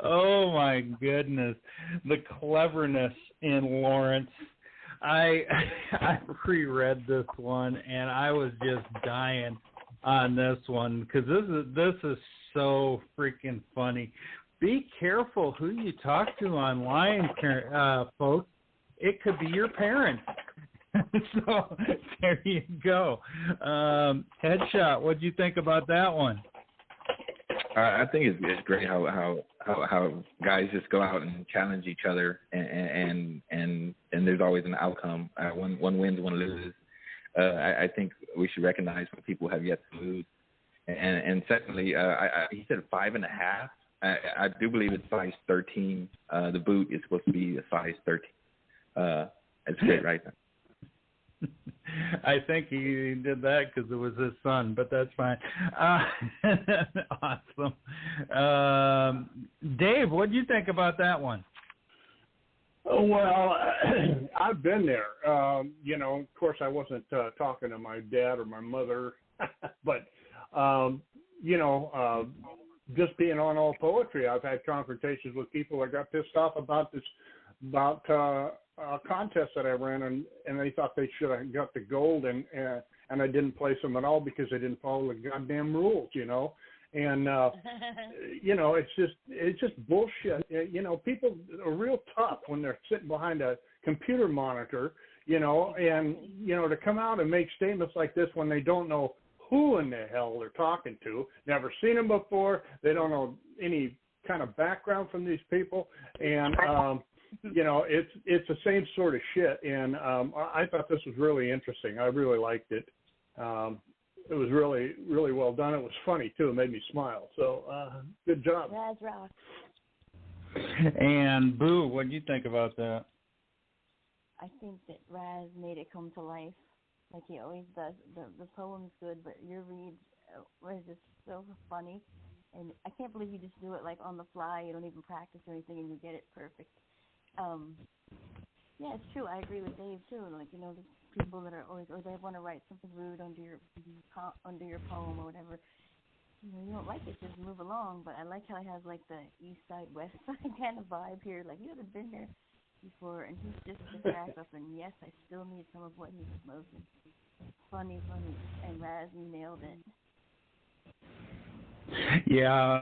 Oh my goodness, the cleverness in Lawrence. I reread this one and I was just dying on this one because this is so freaking funny. Be careful who you talk to online, folks. It could be your parents. So there you go. Headshot, what'd you think about that one? I think it's great how guys just go out and challenge each other, and there's always an outcome. One wins, one loses. I think we should recognize when people have yet to lose. And secondly, he said 5.5. I do believe it's size 13. The boot is supposed to be a size 13. It's great, right? I think he did that because it was his son, but that's fine. Awesome. Dave, what do you think about that one? Well, I've been there. Of course, I wasn't talking to my dad or my mother, but, just being on All Poetry, I've had confrontations with people that got pissed off about a contest that I ran, and they thought they should have got the gold, and I didn't place them at all because they didn't follow the goddamn rules, And it's just bullshit. People are real tough when they're sitting behind a computer monitor, and to come out and make statements like this when they don't know who in the hell they're talking to, never seen them before, they don't know any kind of background from these people, and it's the same sort of shit. And I thought this was really interesting. I really liked it. It was really, really well done. It was funny too. It made me smile. So good job. Raz rock. And Boo, what do you think about that? I think that Raz made it come to life, like he always does. The poem's good, but your reads were just so funny. And I can't believe you just do it like on the fly. You don't even practice or anything, and you get it perfect. Yeah, it's true. I agree with Dave too. Like, you know, the people that are always, or they want to write something rude under your poem or whatever. You know, you don't like it, just move along. But I like how it has like the east side, west side kind of vibe here. Like, you haven't been there before, and he's just the crack up. And yes, I still need some of what he's smoking. Funny, and Raz, you nailed it. Yeah,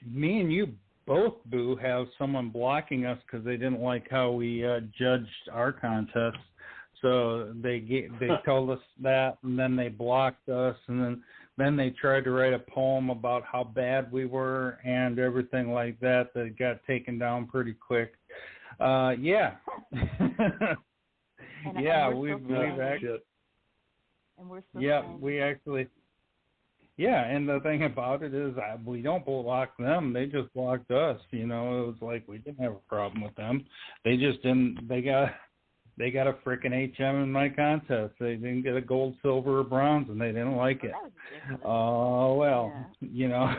me and you both, Boo, have someone blocking us because they didn't like how we judged our contest. So they told us that, and then they blocked us, and then they tried to write a poem about how bad we were and everything like that. That got taken down pretty quick. Yeah. Yeah, we've actually. And we're still we actually. Yeah, and the thing about it is we don't block them. They just blocked us. You know, it was like we didn't have a problem with them. They just didn't. They got a frickin' HM in my contest. They didn't get a gold, silver, or bronze, and they didn't like it. Oh, well, yeah. You know,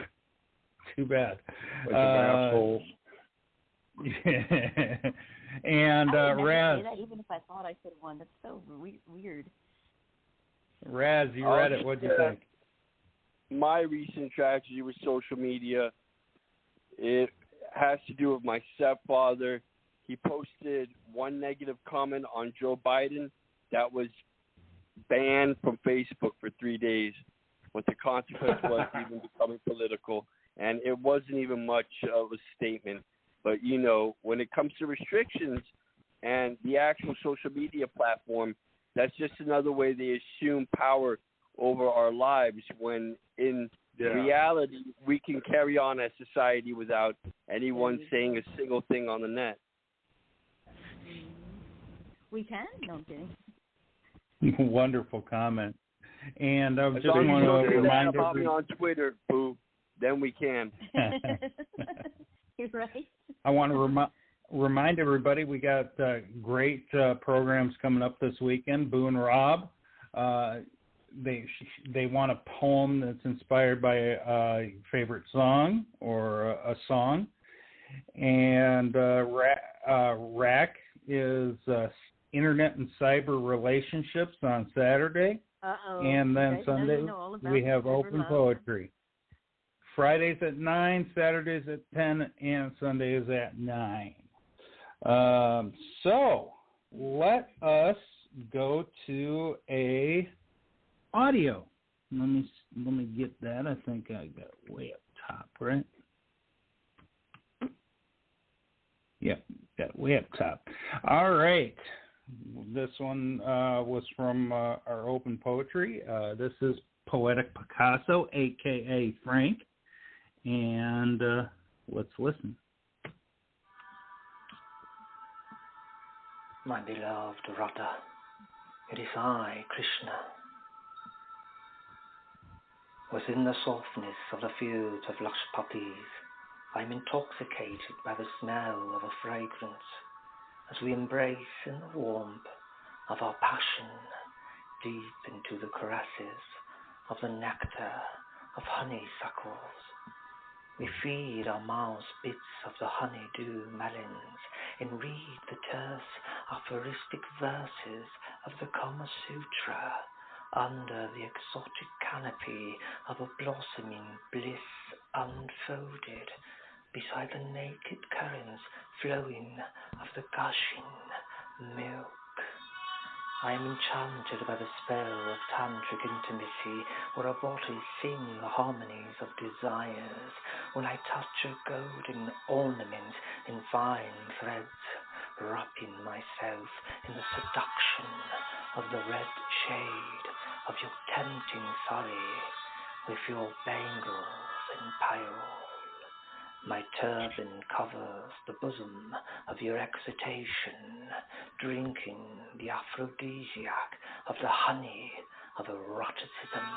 too bad. Like an asshole. Yeah. And I would Raz. say that even if I thought I could have won. That's so weird. Raz, you read it. What'd you think? My recent tragedy with social media, it has to do with my stepfather. He posted one negative comment on Joe Biden that was banned from Facebook for 3 days. What the consequence was even becoming political. And it wasn't even much of a statement. But, you know, when it comes to restrictions and the actual social media platform, that's just another way they assume power over our lives when in reality we can carry on as society without anyone saying a single thing on the net. We can? No, I'm kidding. Wonderful comment. And I just want to remind about me on Twitter, Boo, then we can. You're right. I want to remind everybody we got great programs coming up this weekend. Boo and Rob, they want a poem that's inspired by a favorite song or a song. And Rack is Internet and Cyber Relationships on Saturday. And then Sunday we have open poetry. Fridays at 9, Saturdays at 10, and Sundays at 9. So let us go to a audio. Let me get that. I think I got it way up top, right? Yeah, got it way up top. All right. This one was from our open poetry. This is Poetic Picasso, a.k.a. Frank. And let's listen. My beloved Radha, it is I, Krishna. Within the softness of the fields of lush poppies, I am intoxicated by the smell of a fragrance as we embrace in the warmth of our passion deep into the caresses of the nectar of honeysuckles. We feed our mouths bits of the honeydew melons and read the terse aphoristic verses of the Kama Sutra under the exotic canopy of a blossoming bliss unfolded beside the naked currents flowing of the gushing milk. I am enchanted by the spell of tantric intimacy, where our bodies sing the harmonies of desires, when I touch a golden ornament in fine threads, wrapping myself in the seduction of the red shade of your tempting sari, with your bangles and pale. My turban covers the bosom of your excitation, drinking the aphrodisiac of the honey of eroticism,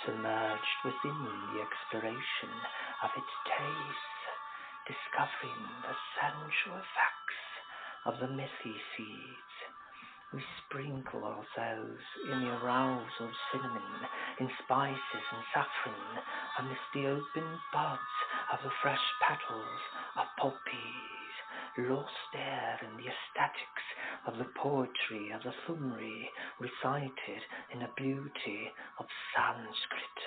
submerged within the exploration of its taste, discovering the sensual effects of the mithy seeds, We sprinkle ourselves in the arousal of cinnamon, in spices and saffron, amidst the open buds of the fresh petals of poppies, lost there in the aesthetics of the poetry of the Thumri, recited in the beauty of Sanskrit,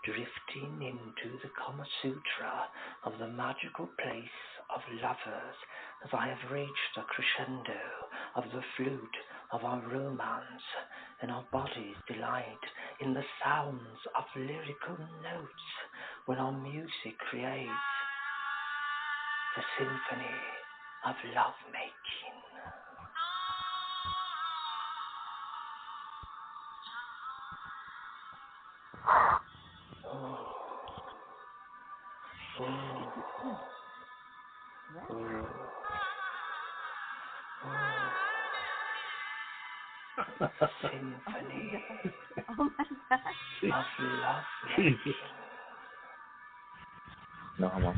drifting into the Kama Sutra of the magical place of lovers, as I have reached the crescendo of the flute of our romance, and our bodies delight in the sounds of lyrical notes, when our music creates the symphony of lovemaking. Symphony Oh my gosh. of lovemaking. No homo.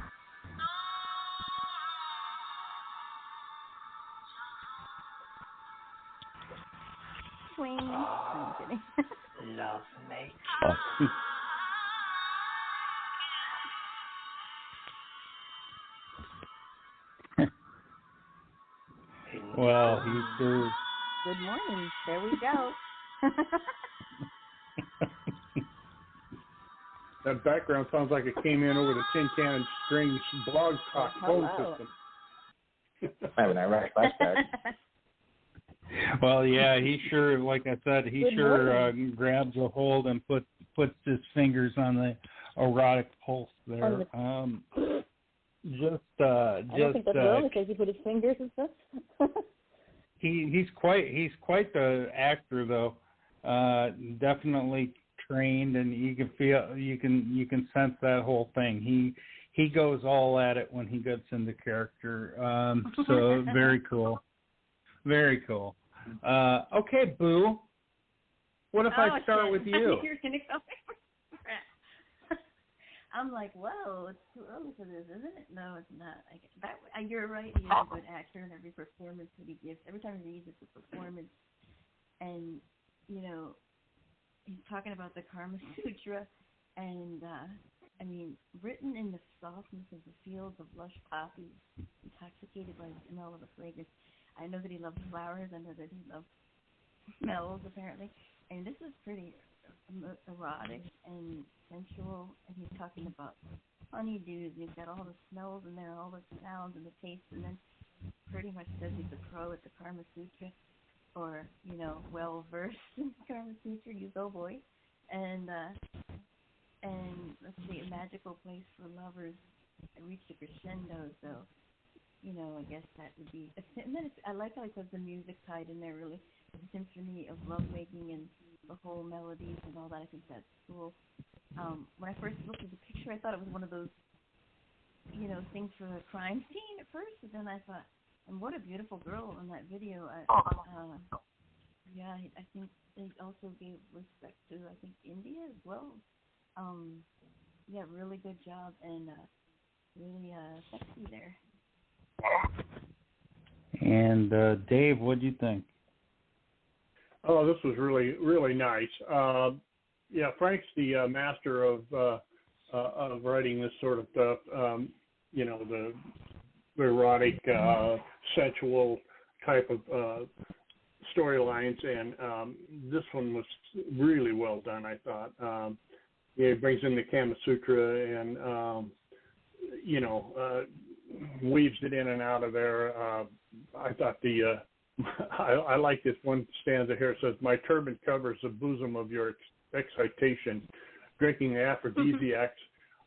Swing. I'm kidding. Lovemaking. Well, he sure. Good morning. There we go. That background sounds like it came in over the Tin Can Strings blog talk phone system. I have an Iraq flashback. Well, yeah, he sure, like I said, he Good sure grabs a hold and puts his fingers on the erotic pulse there. I don't think that's wrong because he put his fingers and stuff. He's quite the actor though. Definitely trained, and you can sense that whole thing. He goes all at it when he gets into character. So very cool. Very cool. Okay, Boo. What if I start with you? You're gonna go. I'm like, whoa, it's too early for this, isn't it? No, it's not. You're right. He's a good actor in every performance that he gives. Every time he reads, it's a performance. And, you know, he's talking about the Karma Sutra. And, I mean, written in the softness of the fields of lush poppies, intoxicated by the smell of the fragrance. I know that he loves flowers. I know that he loves smells, apparently. And this is pretty erotic and sensual, and he's talking about honeydews. He's got all the smells in there, all the sounds and the tastes, and then pretty much says he's a pro at the Karma Sutra, or, you know, well versed in the Karma Sutra. You go, boy. And let's see, a magical place for lovers. I reached a crescendo, so, you know, I guess that would be. And then I like how he puts the music tied in there, really. The symphony of lovemaking and the whole melodies and all that. I think that's cool. When I first looked at the picture, I thought it was one of those, you know, things for a crime scene at first. But then I thought, and what a beautiful girl in that video. Yeah, I think they also gave respect to, I think, India as well. Yeah, really good job and really sexy there. And Dave, what do you think? Oh, this was really, really nice. Yeah, Frank's the master of writing this sort of stuff. You know, the erotic, sensual type of storylines, and this one was really well done, I thought. Yeah, it brings in the Kama Sutra and, you know, weaves it in and out of there. I thought I like this one stanza here. It says, "My turban covers the bosom of your excitation, drinking the aphrodisiacs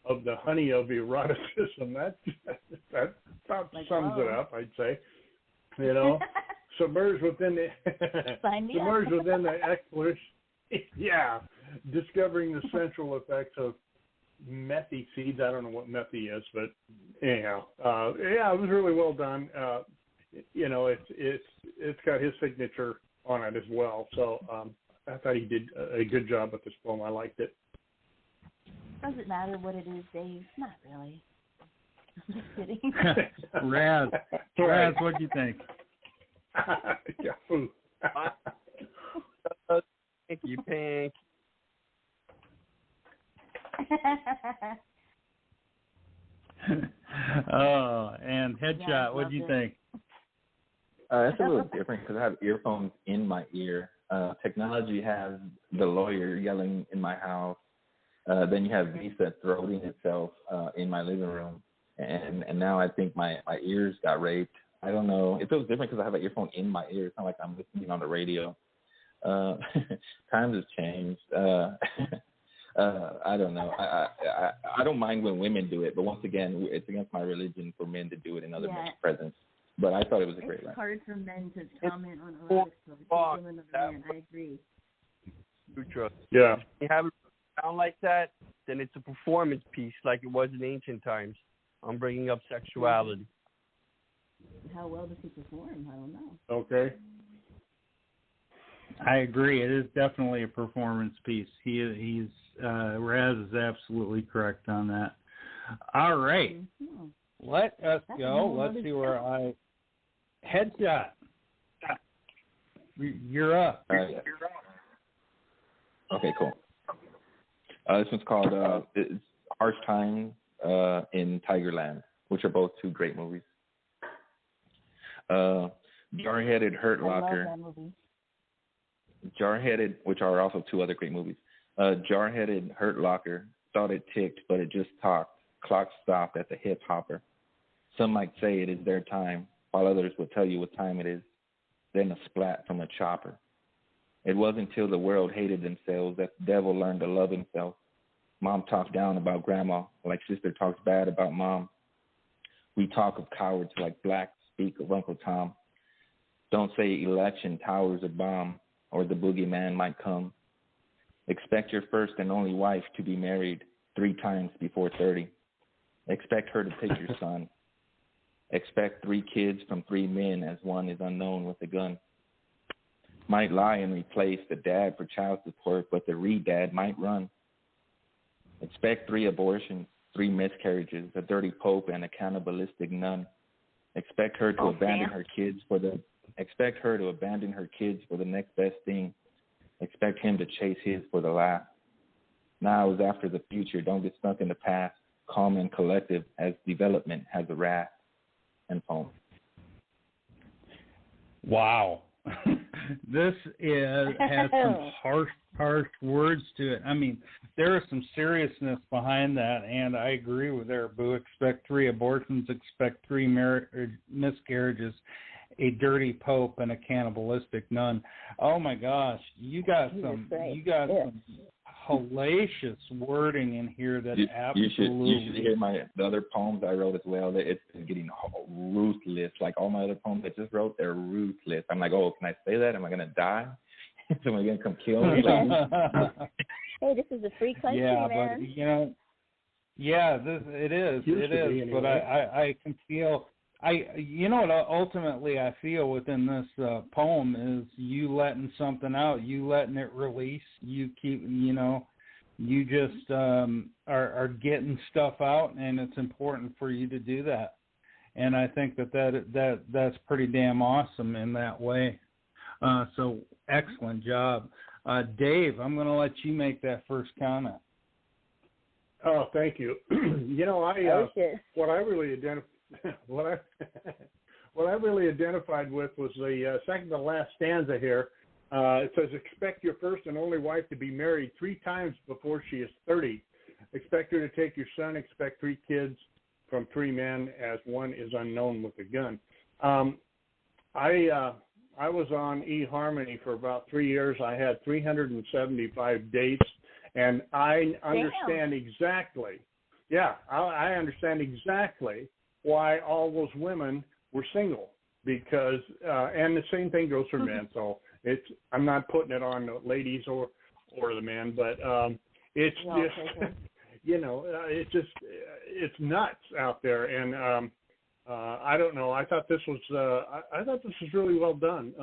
of the honey of eroticism." That about sums it up, I'd say. You know, submerged within the exploration. Yeah, discovering the central effects of methy seeds. I don't know what methy is, but anyhow, yeah, it was really well done. You know, it's got his signature on it as well. So I thought he did a good job with this poem. I liked it. Does it matter what it is, Dave? Not really. I'm just kidding. Raz, what do you think? Yeah. Thank you, Pink. Oh, and Headshot, what do you think? It's a little different because I have earphones in my ear. Technology has the lawyer yelling in my house. Then you have Visa throating itself in my living room. And now I think my ears got raped. I don't know. It feels different because I have an earphone in my ear. It's not like I'm listening on the radio. Times have changed. I don't know. I don't mind when women do it, but once again, it's against my religion for men to do it in other men's presence. But I thought it was a great line. It's hard for men to comment on erotic stuff. I agree. Yeah. If you have it sound like that, then it's a performance piece like it was in ancient times. I'm bringing up sexuality. How well does he perform? I don't know. Okay. I agree. It is definitely a performance piece. He's Raz is absolutely correct on that. All right. Mm-hmm. Let us go. Let's see where Headshot. You're up. Okay, cool. This one's called it's Harsh Times in Tigerland, which are both two great movies. Jar-Headed Hurt Locker. I love that movie. Jar-Headed, which are also two other great movies. Jar-Headed Hurt Locker thought it ticked, but it just talked. Clock stopped at the hip hopper. Some might say it is their time, while others will tell you what time it is. Then a splat from a chopper. It wasn't until the world hated themselves that the devil learned to love himself. Mom talked down about grandma like sister talks bad about mom. We talk of cowards like blacks speak of Uncle Tom. Don't say election towers a bomb or the boogeyman might come. Expect your first and only wife to be married 3 times before 30. Expect her to take your son. Expect 3 kids from 3 men as one is unknown with a gun. Might lie and replace the dad for child support, but the re-dad might run. Expect 3 abortions, 3 miscarriages, a dirty pope, and a cannibalistic nun. Expect her to abandon her kids for the next best thing. Expect him to chase his for the last. Now is after the future. Don't get stuck in the past. Calm and collective as development has a wrath. And poem. Wow. This has some harsh words to it. I mean, there is some seriousness behind that, and I agree with Boo. Expect 3 abortions, expect 3 miscarriages, a dirty pope, and a cannibalistic nun. Oh my gosh, you got some hellacious wording in here that absolutely. You should hear the other poems I wrote as well. It's getting ruthless. Like all my other poems I just wrote, they're ruthless. I'm like, oh, can I say that? Am I gonna die? Is someone gonna come kill me? Hey, this is a free country, man. But it is. It is. Anyway. But I can feel. What ultimately I feel within this poem is you letting something out, you letting it release, you keep, you just are getting stuff out, and it's important for you to do that. And I think that's pretty damn awesome in that way. So excellent job. Dave, I'm going to let you make that first comment. Oh, thank you. What I really identified with was the second to last stanza here. It says, expect your first and only wife to be married 3 times before she is 30. Expect her to take your son. Expect 3 kids from 3 men as one is unknown with a gun. I was on eHarmony for about 3 years. I had 375 dates, and I understand exactly. Yeah, I understand exactly why all those women were single, because and the same thing goes for men. So I'm not putting it on the ladies or the men, but it's it's nuts out there, and I don't know. I thought this was really well done.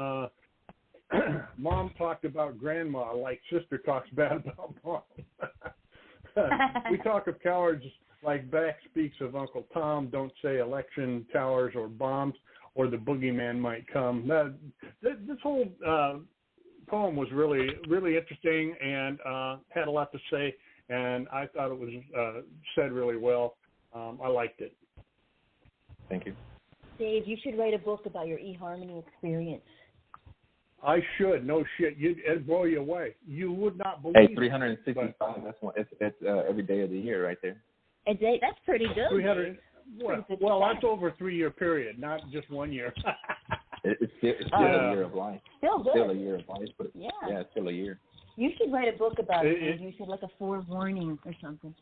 Mom talked about grandma like sister talks bad about mom. We talk of cowards like Beck speaks of Uncle Tom. Don't say election towers or bombs. or the boogeyman might come. This whole poem was really, really interesting and had a lot to say, and I thought it was said really well. I liked it. Thank you. Dave, you should write a book about your eHarmony experience. I should. No shit. It'd blow you away. You would not believe. Hey, 365. That's one. It's every day of the year right there. A day. That's pretty good. 300. Well, that's over a 3-year period, not just 1 year. It's still a year of life. Still good. Still a year of life. But yeah, it's still a year. You should write a book about it. You should like a forewarning or something.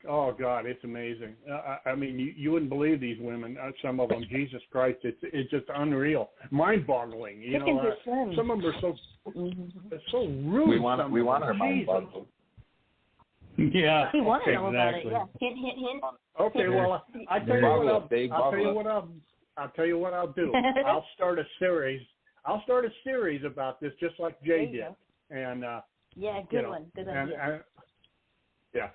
Oh God, it's amazing. I mean, you wouldn't believe these women. Some of them, Jesus Christ, it's just unreal, mind-boggling. You know, some of them are so rude. We want our mind-boggling. Yeah, we want to know about it. Yeah, hint, hint, hint. Okay, well, I'll tell you what I'll do. I'll start a series. About this, just like Jay did. And yeah, good one. Good idea. Yeah.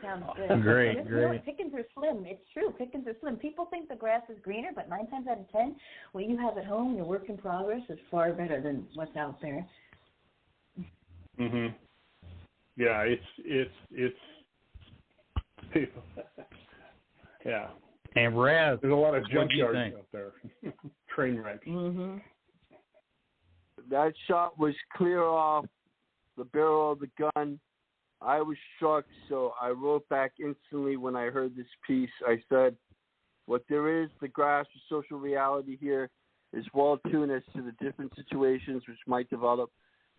Sounds good. Great. Pickings are slim. It's true. Pickings are slim. People think the grass is greener, but 9 times out of 10, what you have at home, your work in progress, is far better than what's out there. Mhm. Yeah, it's people. Yeah. And Raz, there's a lot of junkyards out there. Train wrecks. Mm-hmm. That shot was clear off the barrel of the gun. I was struck, so I wrote back instantly when I heard this piece. I said, what there is, the grasp of social reality here is well tuned as to the different situations which might develop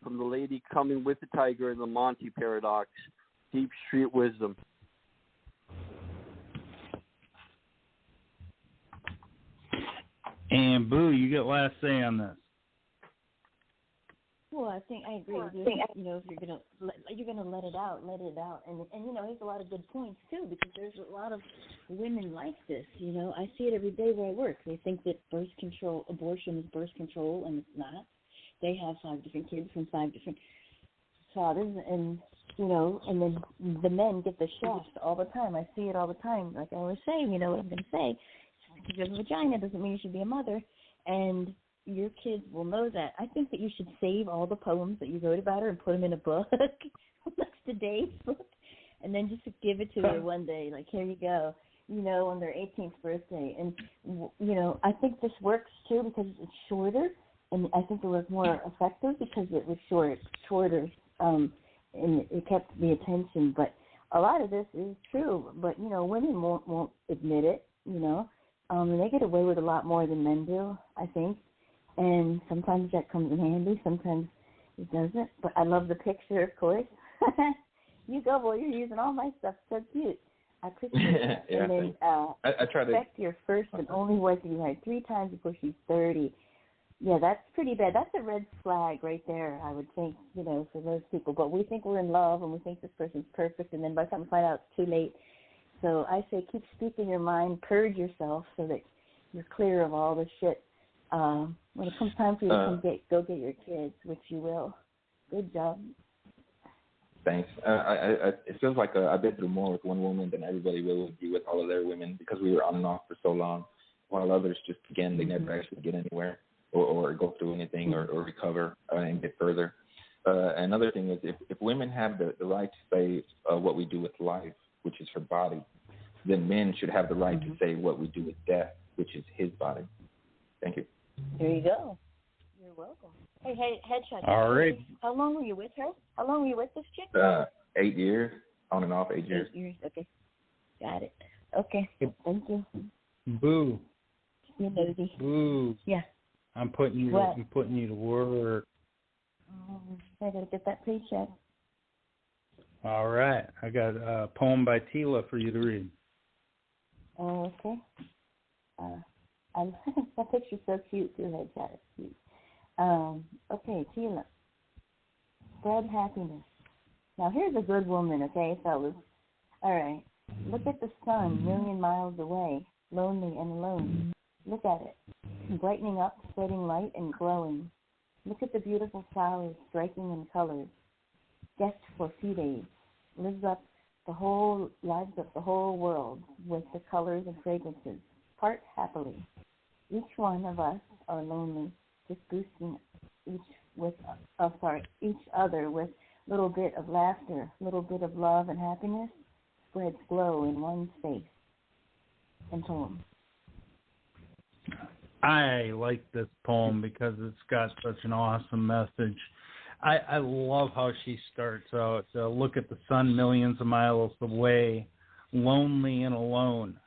from the lady coming with the tiger and the Monty paradox, deep street wisdom. And Boo, you get last say on this. Well, I think I agree with you. You know, if you're gonna let it out, and you know, there's a lot of good points too, because there's a lot of women like this. You know, I see it every day where I work. They think that abortion is birth control, and it's not. They have 5 different kids from 5 different fathers, and you know, and then the men get the shaft all the time. I see it all the time. Like I always say, you know what I'm gonna say. Just because you have a vagina doesn't mean you should be a mother, and your kids will know that. I think that you should save all the poems that you wrote about her and put them in a book next to Dave's book, and then just give it to her one day. Like, here you go, you know, on their 18th birthday. And, you know, I think this works, too, because it's shorter, and I think it was more effective because it was shorter, and it kept the attention. But a lot of this is true, but, you know, women won't admit it, you know. They get away with a lot more than men do, I think. And sometimes that comes in handy, sometimes it doesn't. But I love the picture, of course. You go, boy, you're using all my stuff. So cute. I appreciate it. Yeah, and then I try to expect your first and only wife to be married 3 times before she's 30. Yeah, that's pretty bad. That's a red flag right there, I would think, you know, for most people. But we think we're in love and we think this person's perfect, and then by the time we find out, it's too late. So I say keep speaking your mind, purge yourself so that you're clear of all the shit. When it comes time for you to go get your kids, which you will. Good job. Thanks. It feels like I've been through more with one woman than everybody will be with all of their women, because we were on and off for so long, while others just, again, they never actually get anywhere or go through anything or recover and get further. Another thing is if women have the right to say what we do with life, which is her body, then men should have the right to say what we do with death, which is his body. Thank you. There you go. You're welcome. Hey, Headshot. All right. How long were you with her? How long were you with this chick? 8 years, on and off 8 years. 8 years, okay. Got it. Okay, thank you. Boo. You're nosy. Boo. Yeah. I'm putting you to work. I gotta get that paycheck. All right. I got a poem by Tila for you to read. Oh, okay. That picture's so cute too, Headshot. It's cute. Okay, Tila. Spread happiness. Now here's a good woman, okay, fellas. All right. Look at the sun, 1,000,000 miles away, lonely and alone. Look at it, brightening up, spreading light and glowing. Look at the beautiful flowers, striking in colors. Guest for a few days, lives up the whole world with the colors and fragrances, part happily. Each one of us are lonely, just boosting each other with little bit of laughter, little bit of love and happiness spreads glow in one space. And poem. I like this poem because it's got such an awesome message. I love how she starts out. Look at the sun millions of miles away, lonely and alone.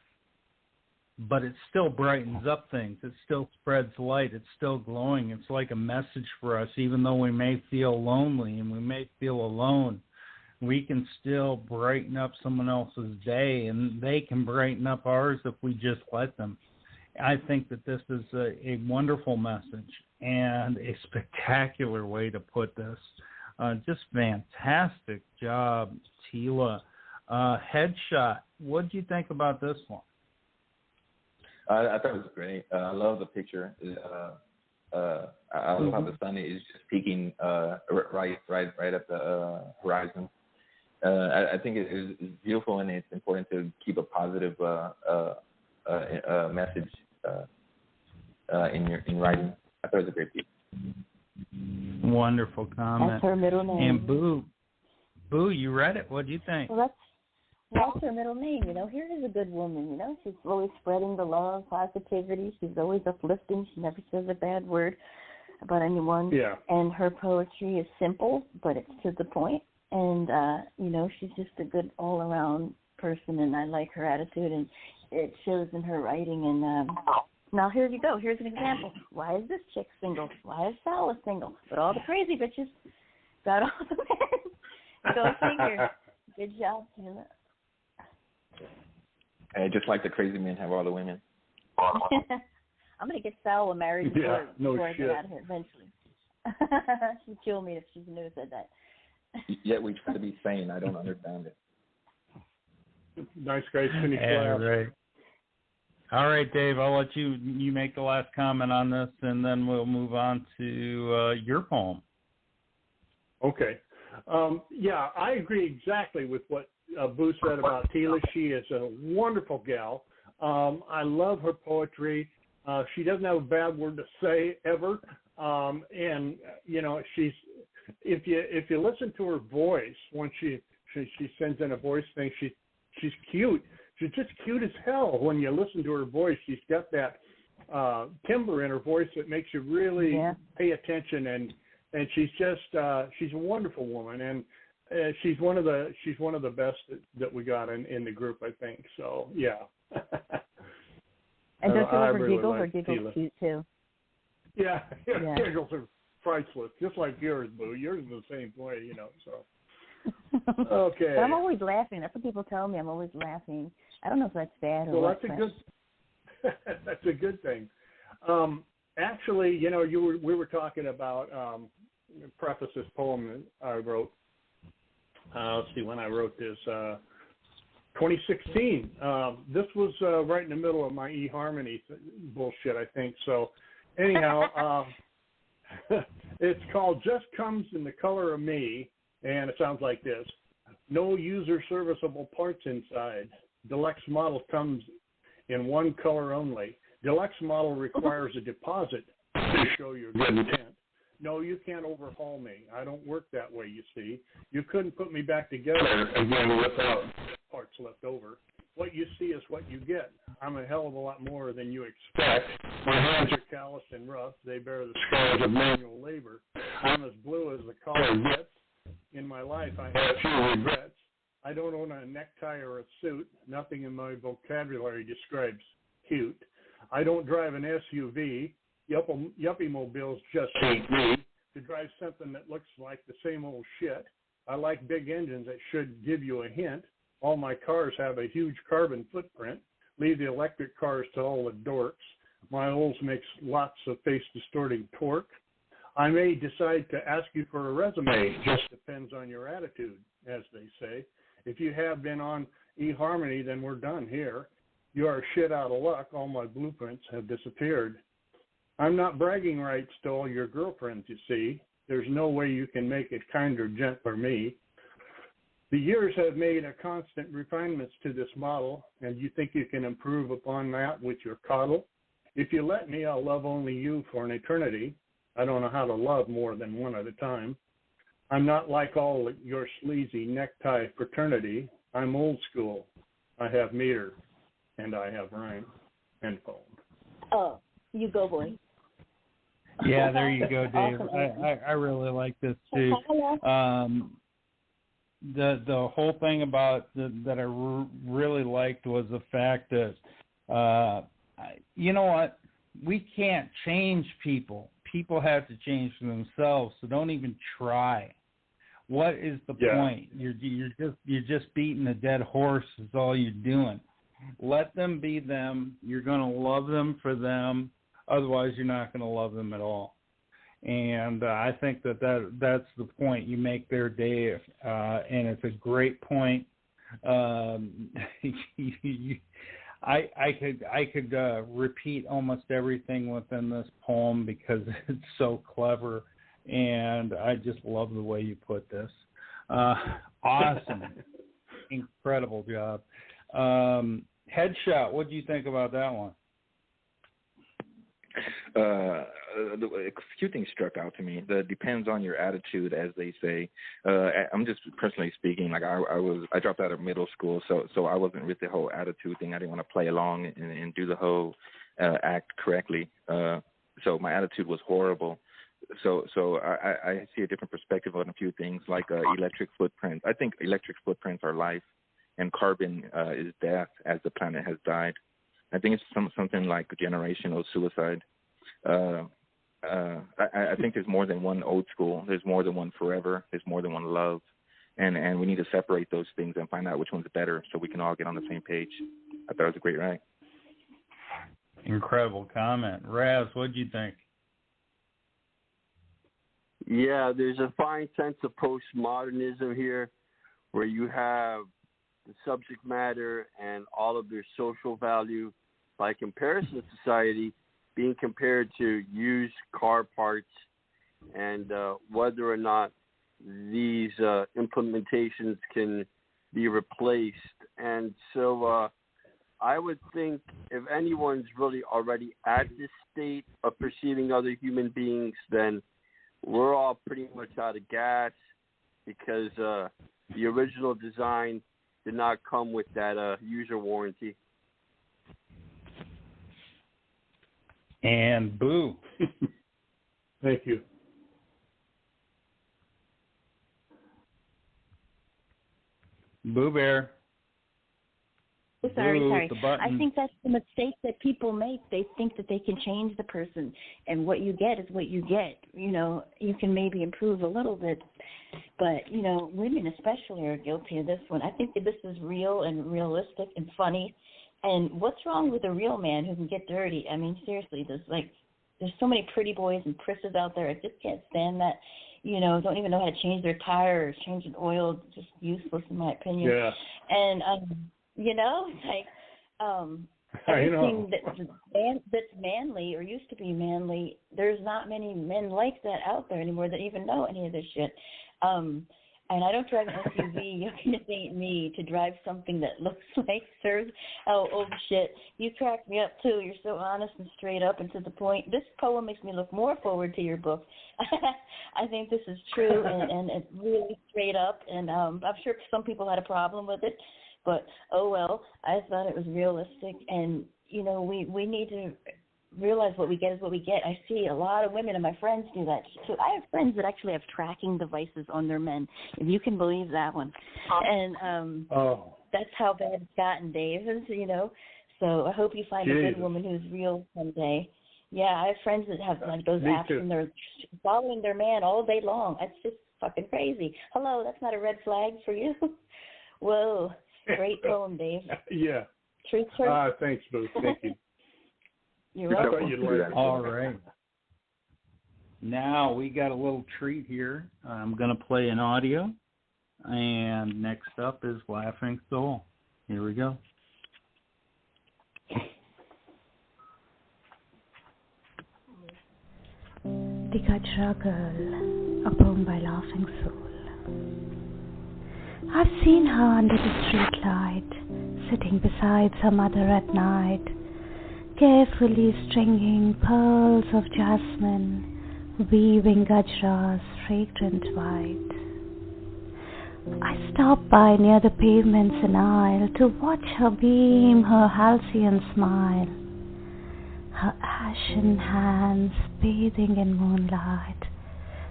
But it still brightens up things. It still spreads light. It's still glowing. It's like a message for us, even though we may feel lonely and we may feel alone. We can still brighten up someone else's day, and they can brighten up ours if we just let them. I think that this is a wonderful message and a spectacular way to put this. Just fantastic job, Tila. Headshot, what did you think about this one? I thought it was great. I love the picture. I love how the sun is just peeking right at the horizon. I think it is beautiful, and it's important to keep a positive message in writing. I thought it was a great piece. Wonderful comment. That's her middle name. And Boo, you read it. What do you think? Well, that's her middle name. Here is a good woman. She's always spreading the love, positivity. She's always uplifting. She never says a bad word about anyone. Yeah. And her poetry is simple, but it's to the point. And, she's just a good all-around person, and I like her attitude, and it shows in her writing. And now here you go. Here's an example. Why is this chick single? Why is Sal single? But all the crazy bitches got all the men. Go figure. Good job, Tina. Hey, just like the crazy men have all the women. I'm going to get Sal married before I shit. get out of here eventually. She'd kill me if she knew I said that. Yet we try to be sane. I don't understand it. Nice guys finish last. Right. All right, Dave, I'll let you make the last comment on this, and then we'll move on to your poem. Okay. I agree exactly with what Boo said about Tila. She is a wonderful gal. I love her poetry. She doesn't have a bad word to say ever. She's if you listen to her voice when she sends in a voice thing, she's cute. She's just cute as hell when you listen to her voice. She's got that timbre in her voice that makes you really pay attention, and she's just she's a wonderful woman, and she's one of the best that we got in the group, I think. So yeah. And don't you love her giggle? Like Her giggle's cute too. Yeah, giggles are priceless, just like yours, Boo. Yours is the same way, so. Okay. But I'm always laughing. That's what people tell me. I'm always laughing. I don't know if that's bad or what. That's a good thing. Actually, we were talking about preface this poem that I wrote. Let's see when I wrote this. 2016. This was right in the middle of my eHarmony bullshit, I think. So, anyhow. It's called Just Comes in the Color of Me, and it sounds like this. No user serviceable parts inside. Deluxe model comes in one color only. Deluxe model requires a deposit to show your good intent. No, you can't overhaul me. I don't work that way, you see. You couldn't put me back together again without parts left over. What you see is what you get. I'm a hell of a lot more than you expect. My hands are calloused and rough. They bear the scars of manual labor. I'm as blue as the collar gets. In my life, I have few regrets. I don't own a necktie or a suit. Nothing in my vocabulary describes cute. I don't drive an SUV. Yuppie mobiles just hate me. To drive something that looks like the same old shit. I like big engines that should give you a hint. All my cars have a huge carbon footprint. Leave the electric cars to all the dorks. My Olds makes lots of face-distorting torque. I may decide to ask you for a resume. Just depends on your attitude, as they say. If you have been on eHarmony, then we're done here. You are shit out of luck. All my blueprints have disappeared. I'm not bragging rights to all your girlfriends, you see. There's no way you can make it kinder, gentler me. The years have made a constant refinements to this model, and you think you can improve upon that with your coddle? If you let me, I'll love only you for an eternity. I don't know how to love more than one at a time. I'm not like all your sleazy necktie fraternity. I'm old school. I have meter, and I have rhyme. End poem. Oh, you go, boy. Yeah, there you go, Dave. Awesome. I really like this too. The whole thing about that I really liked was the fact that you know what, we can't change people. People have to change for themselves. So don't even try. What is the point? You're just beating a dead horse. Is all you're doing. Let them be them. You're going to love them for them. Otherwise, you're not going to love them at all. And I think that's the point. You make their day, and it's a great point. I could repeat almost everything within this poem because it's so clever, and I just love the way you put this. Awesome. Incredible job. Headshot, what do you think about that one? A few things struck out to me. That depends on your attitude, as they say. I'm just personally speaking. Like I dropped out of middle school, so I wasn't with the whole attitude thing. I didn't want to play along and do the whole act correctly. So my attitude was horrible. So I see a different perspective on a few things, like electric footprints. I think electric footprints are life, and carbon is death, as the planet has died. I think it's something like generational suicide. I think there's more than one old school. There's more than one forever. There's more than one love. And we need to separate those things and find out which one's better so we can all get on the same page. I thought it was a great write. Incredible comment. Raz, what do you think? Yeah, there's a fine sense of postmodernism here where you have the subject matter and all of their social value by comparison of society being compared to used car parts and whether or not these implementations can be replaced. And so I would think if anyone's really already at this state of perceiving other human beings, then we're all pretty much out of gas because the original design did not come with that user warranty. And Boo. Thank you. Boo Bear. Sorry. I think that's the mistake that people make. They think that they can change the person, and what you get is what you get. You know, you can maybe improve a little bit, but, you know, women especially are guilty of this one. I think that this is real and realistic and funny. And what's wrong with a real man who can get dirty? I mean, seriously, there's so many pretty boys and prisses out there. I just can't stand that. You know, don't even know how to change their tires, change an oil. Just useless, in my opinion. Yeah. And you know, it's like everything that's manly or used to be manly, there's not many men like that out there anymore that even know any of this shit. And I don't drive an SUV. It ain't me to drive something that looks like serves. Oh, shit. You crack me up, too. You're so honest and straight up and to the point. This poem makes me look more forward to your book. I think this is true, and it's really straight up. And I'm sure some people had a problem with it. But, oh, well, I thought it was realistic. And, you know, we need to realize what we get is what we get. I see a lot of women and my friends do that. So I have friends that actually have tracking devices on their men, if you can believe that one. And that's how bad it's gotten, Dave, you know. So I hope you find a good woman who's real someday. Yeah, I have friends that have like those apps and they're following their man all day long. That's just fucking crazy. Hello, that's not a red flag for you? Whoa. Great poem, Dave. Yeah. Truth. Thanks, Boo. Thank you. You're welcome. All right. Now we got a little treat here. I'm going to play an audio. And next up is Laughing Soul. Here we go. The Gajra Girl, a poem by Laughing Soul. I've seen her under the streetlight, sitting beside her mother at night, carefully stringing pearls of jasmine, weaving gajra's fragrant white. I stop by near the pavement's an aisle to watch her beam her halcyon smile, her ashen hands bathing in moonlight,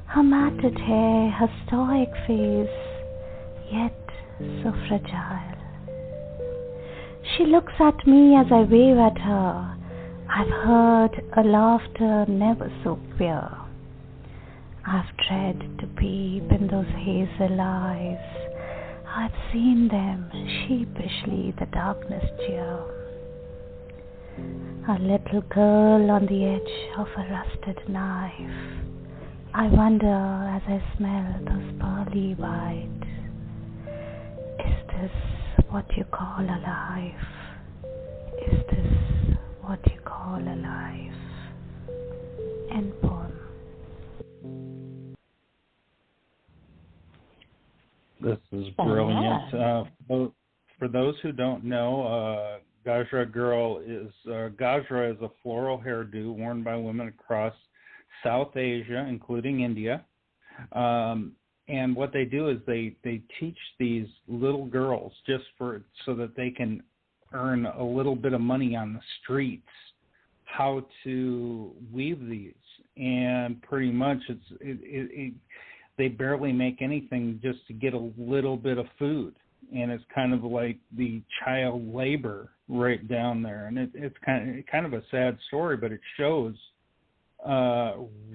her matted hair, her stoic face, yet so fragile. She looks at me as I wave at her. I've heard a laughter never so pure. I've dread to peep in those hazel eyes. I've seen them sheepishly the darkness cheer. A little girl on the edge of a rusted knife. I wonder as I smell those pearly white. Is this what you call a life? Is this what you call a life? End poem. This is brilliant. For those who don't know, Gajra Girl is Gajra is a floral hairdo worn by women across South Asia, including India. And what they do is they teach these little girls just so that they can earn a little bit of money on the streets how to weave these. And pretty much they barely make anything just to get a little bit of food. And it's kind of like the child labor right down there. And it's kind of a sad story, but it shows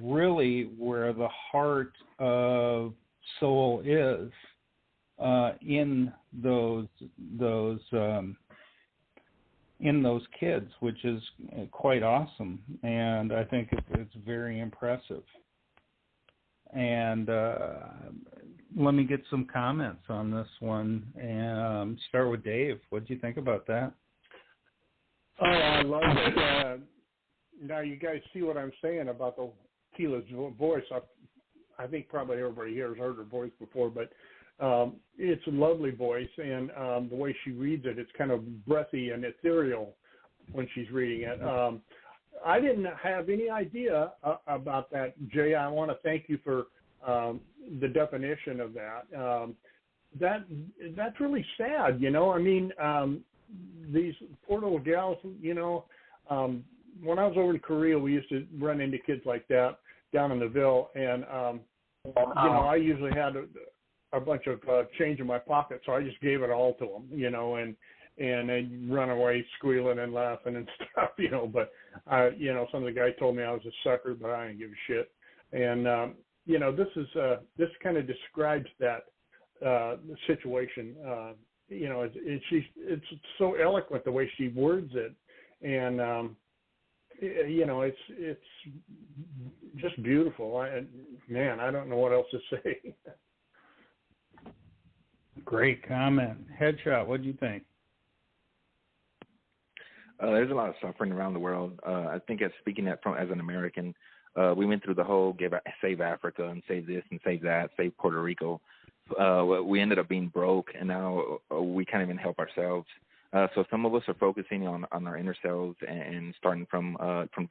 really where the heart of soul is in those kids, which is quite awesome. And I think it's very impressive. And let me get some comments on this one. And start with Dave. What do you think about that? Oh, I love it. Now you guys see what I'm saying about the Tila's voice. I think probably everybody here has heard her voice before, but it's a lovely voice, and the way she reads it, it's kind of breathy and ethereal when she's reading it. I didn't have any idea about that, Jay. I want to thank you for the definition of that. That's really sad, you know. I mean, these poor little gals, you know. When I was over in Korea, we used to run into kids like that down in the Ville, and you know, I usually had a bunch of change in my pocket, so I just gave it all to them, you know, and they'd run away squealing and laughing and stuff, you know. But you know, some of the guys told me I was a sucker, but I didn't give a shit. And you know, this kind of describes that situation. You know, it's so eloquent the way she words it, and you know, it's just beautiful. Man, I don't know what else to say. Great comment. Headshot, what do you think? There's a lot of suffering around the world. I think as an American, we went through the whole save Africa and save this and save that, save Puerto Rico. We ended up being broke, and now we can't even help ourselves. So some of us are focusing on our inner selves and starting from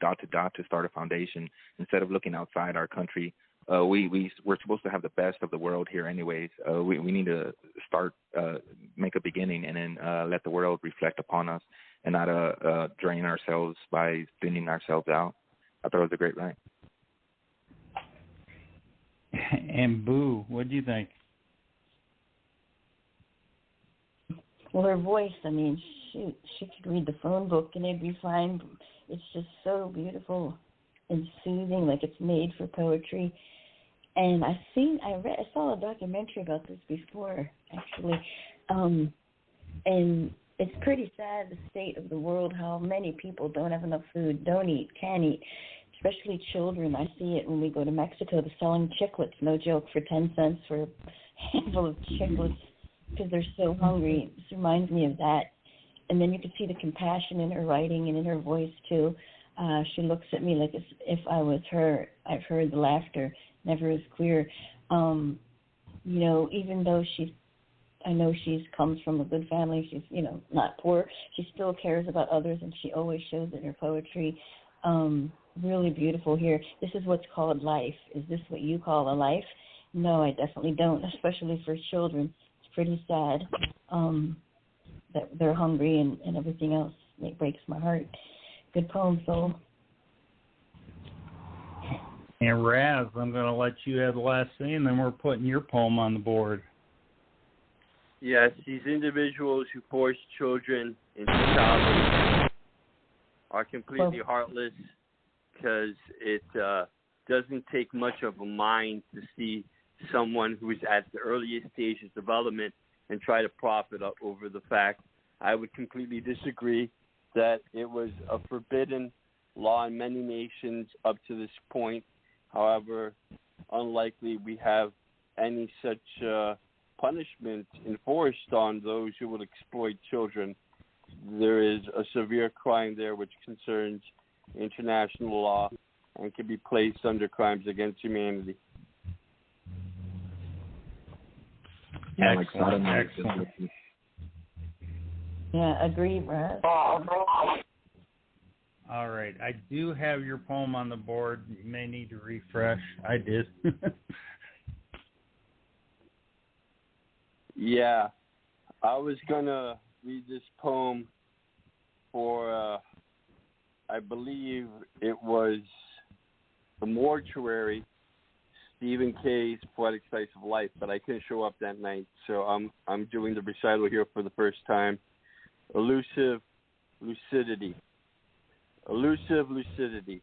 dot to dot to start a foundation instead of looking outside our country. We're supposed to have the best of the world here anyways. We need to start, make a beginning, and then let the world reflect upon us and not drain ourselves by thinning ourselves out. I thought it was a great line. And Boo, what do you think? Well, her voice, I mean, she could read the phone book and it'd be fine. It's just so beautiful and soothing, like it's made for poetry. And I saw a documentary about this before, actually. And it's pretty sad, the state of the world, how many people don't have enough food, don't eat, can't eat, especially children. I see it when we go to Mexico. They're selling chiclets, no joke, for 10 cents for a handful of chiclets because they're so hungry. This reminds me of that. And then you can see the compassion in her writing and in her voice, too. She looks at me like as if I was her. I've heard the laughter, never as clear. You know, even though she's I know she comes from a good family. She's, not poor. She still cares about others, and she always shows it in her poetry. Really beautiful here. This is what's called life. Is this what you call a life? No, I definitely don't, especially for children. It's pretty sad that they're hungry and everything else. It breaks my heart. Good poem, Soul. And Raz, I'm going to let you have the last say, and then we're putting your poem on the board. Yes, these individuals who force children into childhood are completely heartless, because it doesn't take much of a mind to see someone who's at the earliest stage of development and try to profit over the fact. I would completely disagree that it was a forbidden law in many nations up to this point. However, unlikely we have any such punishment enforced on those who will exploit children. There is a severe crime there which concerns international law and can be placed under crimes against humanity. Excellent. Yeah, agree, Brad. All right. I do have your poem on the board. You may need to refresh. I did. Yeah. I was going to read this poem for, I believe it was The Mortuary, Stephen K's Poetic Slice of Life, but I couldn't show up that night, so I'm doing the recital here for the first time. Elusive lucidity. Elusive lucidity.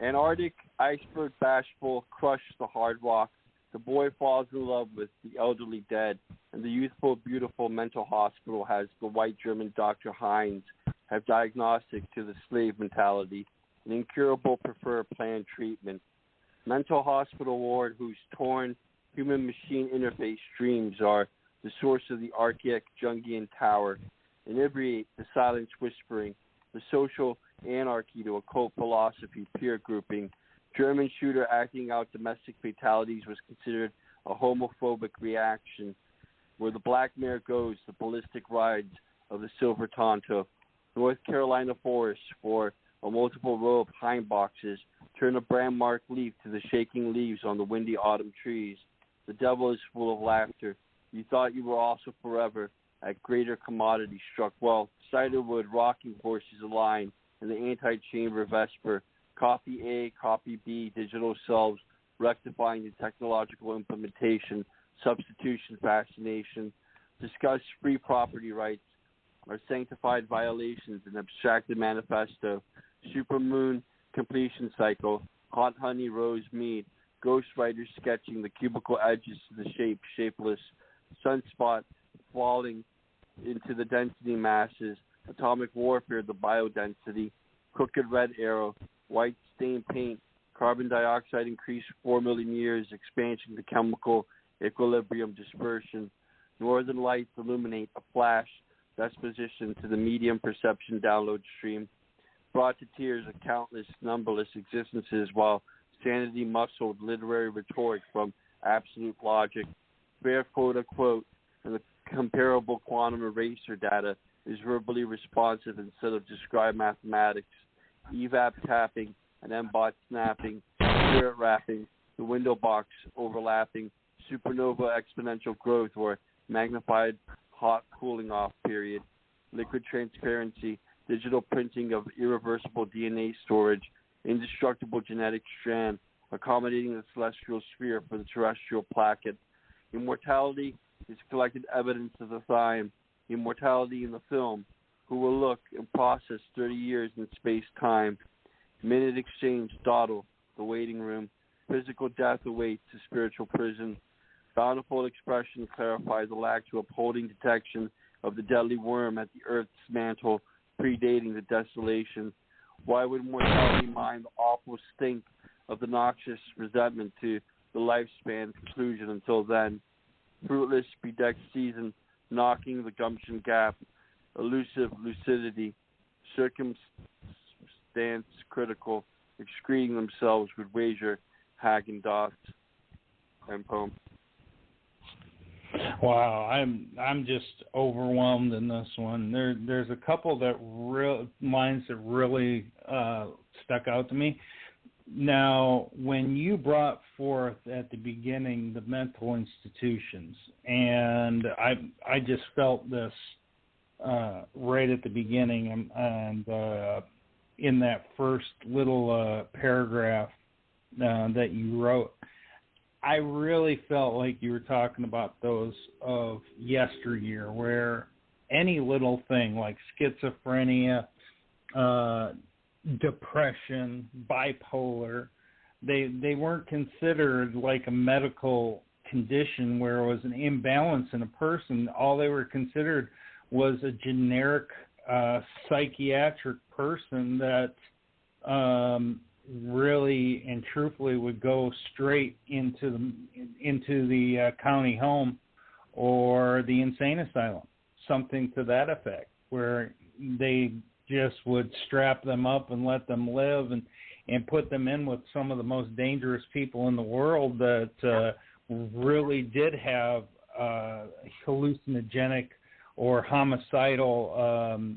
Antarctic iceberg bashful crushed the hard rock. The boy falls in love with the elderly dead, and the youthful, beautiful mental hospital has the white German Dr. Heinz have diagnostic to the slave mentality, an incurable prefer planned treatment. Mental hospital ward whose torn human-machine interface dreams are the source of the archaic Jungian tower, inebriate the silence whispering, the social anarchy to occult philosophy, peer grouping. German shooter acting out domestic fatalities was considered a homophobic reaction. Where the black mare goes, the ballistic rides of the silver Tonto. North Carolina forest for a multiple row of pine boxes turn a brand-marked leaf to the shaking leaves on the windy autumn trees. The devil is full of laughter. You thought you were also forever. At greater commodity struck wealth. Ciderwood rocking horses align in the anti-chamber vesper. Copy A, copy B, digital selves, rectifying the technological implementation, substitution fascination. Discuss free property rights, our sanctified violations, and abstracted manifesto. Supermoon completion cycle, hot honey rose mead, ghostwriters sketching the cubical edges to the shape, shapeless, sunspot falling into the density masses, atomic warfare, the biodensity, crooked red arrow, white stained paint, carbon dioxide increased 4 million years, expansion to chemical equilibrium dispersion, northern lights illuminate a flash, disposition to the medium perception download stream, brought to tears of countless numberless existences while sanity muscled literary rhetoric from absolute logic, fair quote-unquote, and the comparable quantum eraser data is verbally responsive instead of described mathematics, evap tapping, and mbot snapping, spirit wrapping, the window box overlapping, supernova exponential growth or magnified hot cooling off period, liquid transparency, digital printing of irreversible DNA storage, indestructible genetic strand, accommodating the celestial sphere for the terrestrial placket. Immortality is collected evidence of the time. Immortality in the film, who will look and process 30 years in space-time. Minute exchange, dawdle, the waiting room. Physical death awaits a spiritual prison. Bountiful expression clarifies the lack to upholding detection of the deadly worm at the Earth's mantle, predating the desolation. Why would mortality mind the awful stink of the noxious resentment to the lifespan conclusion until then? Fruitless, bedecked season, knocking the gumption gap, elusive lucidity, circumstance critical, excreting themselves with wager, Haagen-Dazs. End poem. Wow, I'm just overwhelmed in this one. There's a couple lines that really stuck out to me. Now, when you brought forth at the beginning the mental institutions, and I just felt this right at the beginning, and in that first little paragraph that you wrote, I really felt like you were talking about those of yesteryear, where any little thing like schizophrenia, depression, bipolar, they weren't considered like a medical condition where it was an imbalance in a person. All they were considered was a generic psychiatric person that really and truthfully would go straight into the county home or the insane asylum, something to that effect, where they just would strap them up and let them live and put them in with some of the most dangerous people in the world that really did have hallucinogenic or homicidal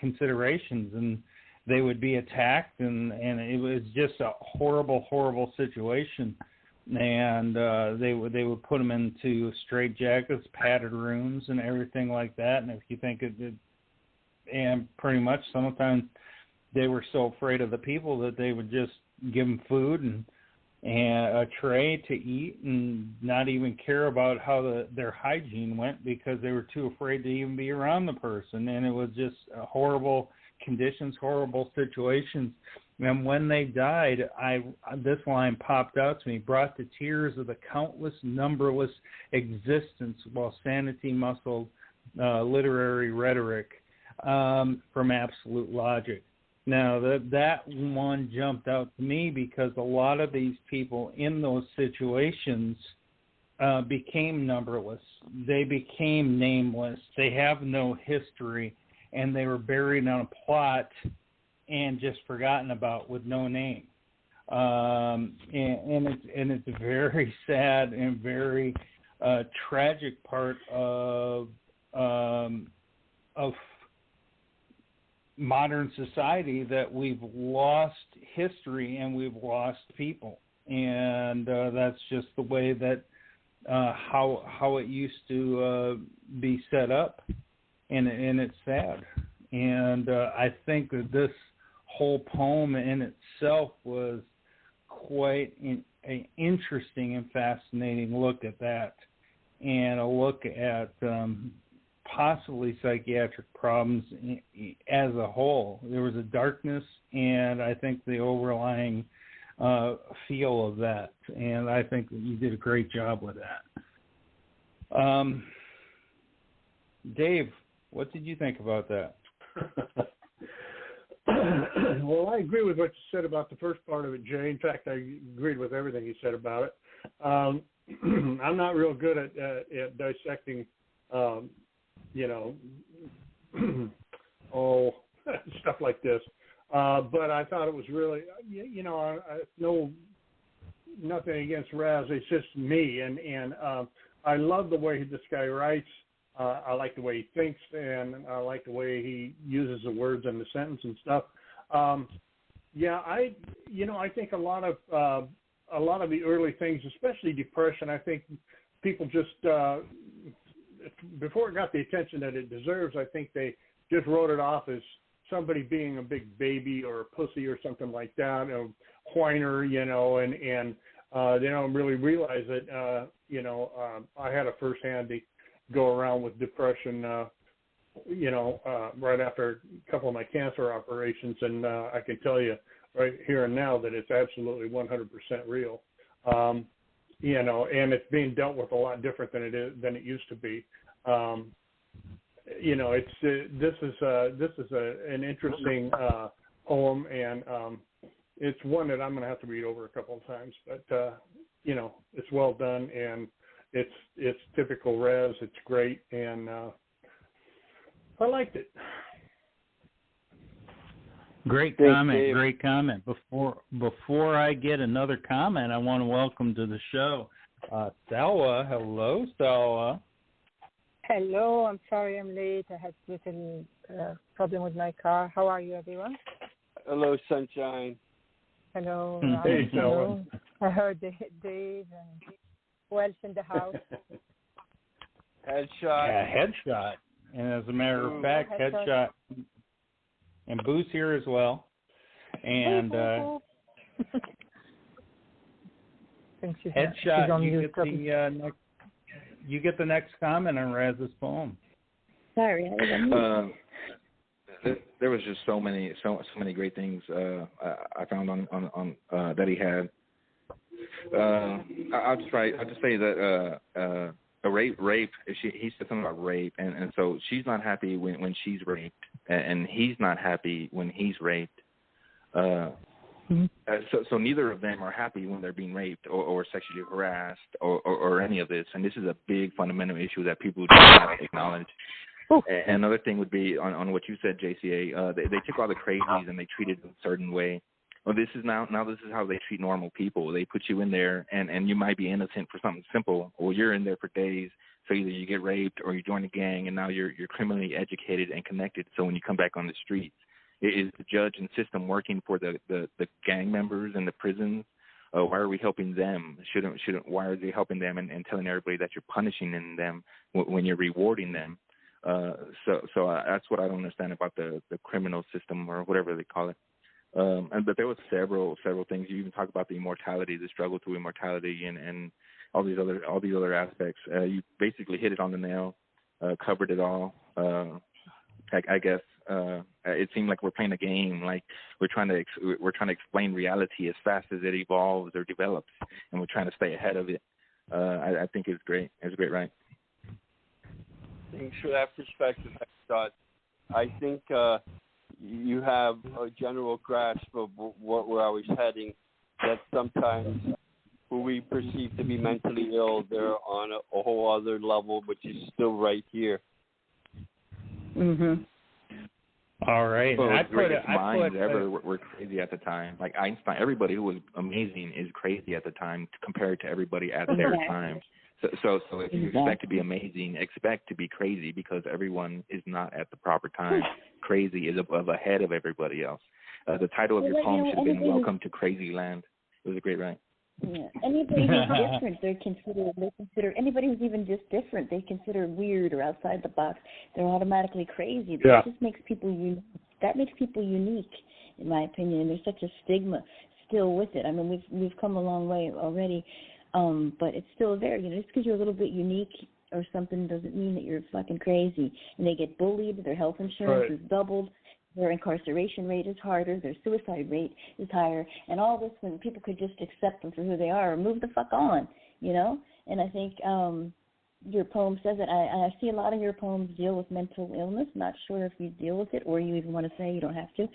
considerations, and they would be attacked, and it was just a horrible, horrible situation. And they would put them into straitjackets, padded rooms, and everything like that. And if you think and pretty much sometimes they were so afraid of the people that they would just give them food and a tray to eat and not even care about how their hygiene went, because they were too afraid to even be around the person. And it was just horrible conditions, horrible situations. And when they died, this line popped out to me: brought the tears of the countless, numberless existence while sanity muscled literary rhetoric from absolute logic. Now, that one jumped out to me because a lot of these people in those situations became numberless. They became nameless. They have no history, and they were buried on a plot and just forgotten about with no name. And it's a very sad and very tragic part of modern society, that we've lost history and we've lost people, and that's just the way that how it used to be set up, and it's sad. And I think that this whole poem in itself was quite an interesting and fascinating look at that, and a look at possibly psychiatric problems as a whole. There was a darkness, and I think the overlying feel of that, and I think that you did a great job with that. Dave, what did you think about that? Well, I agree with what you said about the first part of it, Jay. In fact, I agreed with everything you said about it. I'm not real good at dissecting stuff like this. But I thought it was really, nothing against Raz. It's just me. And I love the way this guy writes. I like the way he thinks, and I like the way he uses the words in the sentence and stuff. I think a lot of the early things, especially depression, I think people just, before it got the attention that it deserves, I think they just wrote it off as somebody being a big baby or a pussy or something like that, a whiner, and they don't really realize that, I had a firsthand go around with depression, right after a couple of my cancer operations, and I can tell you right here and now that it's absolutely 100% real. And it's being dealt with a lot different than it used to be. This is an interesting poem, and it's one that I'm going to have to read over a couple of times. But it's well done, and it's typical Raz. It's great, and I liked it. Great comment. Great comment. Before I get another comment, I want to welcome to the show Selwa. Hello, Selwa. Hello, I'm sorry I'm late. I had a little problem with my car. How are you, everyone? Hello, Sunshine. Hello. Hey, hello. I heard Dave and who else in the house? Headshot. Yeah, Headshot. And as a matter of fact, Headshot. And Boo's here as well. And Headshot, you get the next comment on Raz's poem. Sorry, I was on there was just so many great things I found on that he had. I'll just say that a rape. He said something about rape, and so she's not happy when she's raped, and he's not happy when he's raped. So neither of them are happy when they're being raped or sexually harassed or any of this, and this is a big fundamental issue that people do not acknowledge. And another thing would be on what you said, JCA. They took all the crazies and they treated it a certain way. Well, this is now this is how they treat normal people. They put you in there, and you might be innocent for something simple, or you're in there for days. So either you get raped or you join a gang, and now you're criminally educated and connected. So when you come back on the streets, is the judge and system working for the gang members in the prisons? Why are we helping them? Shouldn't why are they helping them and telling everybody that you're punishing them when you're rewarding them? So that's what I don't understand about the criminal system or whatever they call it. But there was several things. You even talk about the immortality, the struggle to immortality, and all these other aspects. You basically hit it on the nail, covered it all. I guess it seemed like we're playing a game, like we're trying to explain reality as fast as it evolves or develops, and we're trying to stay ahead of it. I think it's great. It's a great write. Thanks for that perspective, Scott. I think you have a general grasp of where I was heading, that sometimes who we perceive to be mentally ill, they're on a whole other level, which is still right here. Mhm. All right. Well, the greatest minds ever were crazy at the time. Like Einstein, everybody who was amazing is crazy at the time compared to everybody at their time. So if you expect to be amazing, expect to be crazy, because everyone is not at the proper time. Crazy is ahead of everybody else. The title of your poem should have been "Welcome to Crazy Land." It was a great write. Yeah. Anybody who's different, they consider anybody who's even just different, they consider weird or outside the box. They're automatically crazy. That just makes people unique. That makes people unique, in my opinion. And there's such a stigma still with it. I mean, we've come a long way already, but it's still there. You know, just because you're a little bit unique or something doesn't mean that you're fucking crazy. And they get bullied. Their health insurance is doubled. Their incarceration rate is harder, their suicide rate is higher, and all this when people could just accept them for who they are or move the fuck on, you know? And I think your poem says it. I see a lot of your poems deal with mental illness. Not sure if you deal with it or you even want to say you don't have to.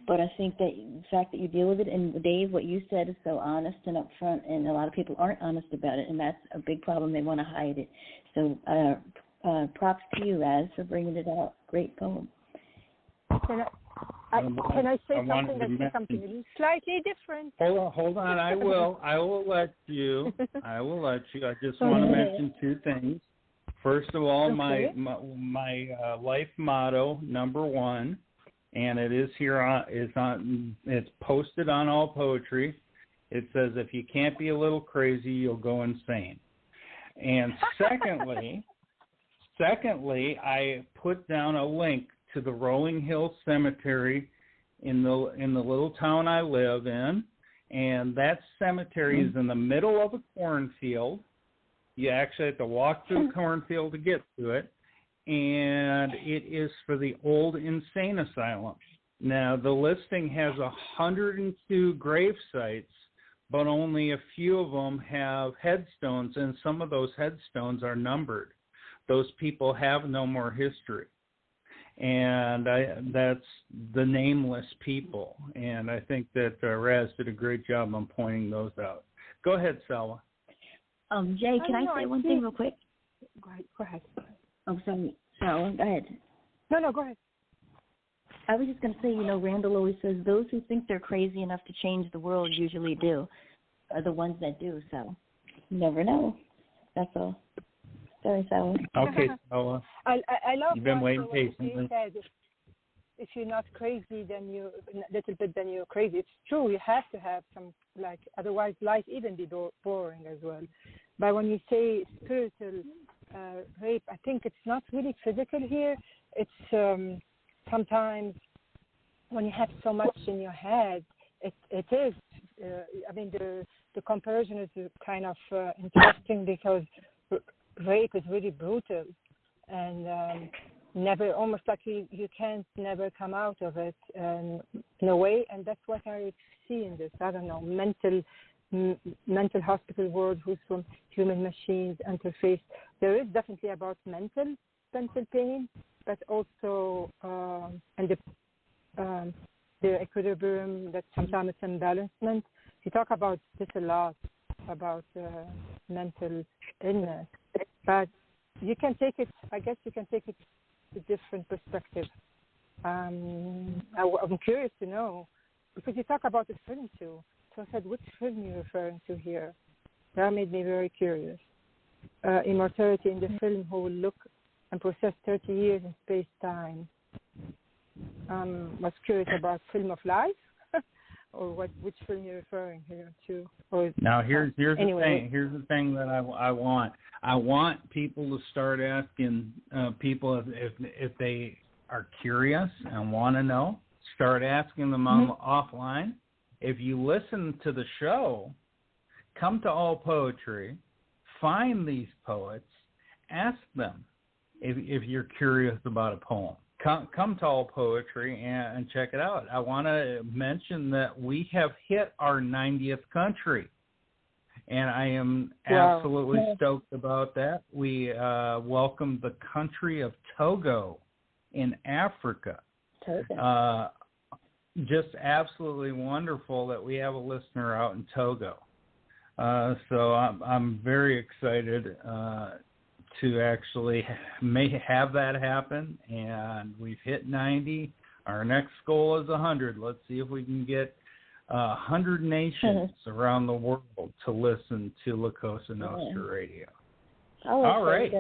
But I think that the fact that you deal with it, and Dave, what you said is so honest and upfront, and a lot of people aren't honest about it, and that's a big problem. They want to hide it. So props to you, Raz, for bringing it out. Great poem. Can I say something slightly different? Hold on. I will let you. I just want to mention two things. First of all, my life motto, number one, and it is here it's posted on All Poetry. It says, "If you can't be a little crazy, you'll go insane." And secondly, I put down a link to the Rolling Hill Cemetery in the little town I live in, and that cemetery is in the middle of a cornfield. You actually have to walk through the cornfield to get to it, and it is for the old insane asylum. Now, the listing has 102 grave sites, but only a few of them have headstones, and some of those headstones are numbered. Those people have no more history. And that's the nameless people. And I think that Raz did a great job on pointing those out. Go ahead, Selwa. Jay, can I say one thing real quick? Go ahead. Oh, sorry. Selwa, go ahead. No, go ahead. I was just going to say, Randall always says those who think they're crazy enough to change the world usually do, are the ones that do, so. never know. That's all. Sorry, Sawa. Okay, Sawa. I love You've been waiting what patiently. you said. If you're not crazy, then you're crazy. It's true. You have to have some, like, otherwise life even be boring as well. But when you say spiritual rape, I think it's not really physical here. It's sometimes when you have so much in your head, it is. I mean, the comparison is kind of interesting because rape is really brutal and never, almost like you can't never come out of it in a way, and that's what I see in this. I don't know, mental hospital world, who's from human machines interface. There is definitely about mental pain, but also and the equilibrium, that sometimes it's imbalancement. You talk about this a lot, about mental illness, but you can take it, I guess you can take it to different perspective. I'm curious to know, because you talk about the film too. So I said, which film are you referring to here? That made me very curious. Immortality in the film, who will look and process 30 years in space-time. Was curious about Film of Life, or which film you're referring here to. Or, now here's anyway. the thing. Here's the thing that I want. I want people to start asking people if they are curious and want to know. Start asking them offline. If you listen to the show, come to All Poetry, find these poets, ask them if you're curious about a poem. Come to All Poetry and check it out. I want to mention that we have hit our 90th country, and I am absolutely stoked about that. We welcomed the country of Togo in Africa. Just absolutely wonderful that we have a listener out in Togo. So I'm very excited to actually have that happen, and we've hit 90. Our next goal is 100. Let's see if we can get 100 nations around the world to listen to La Cosa Nostra Radio. All right.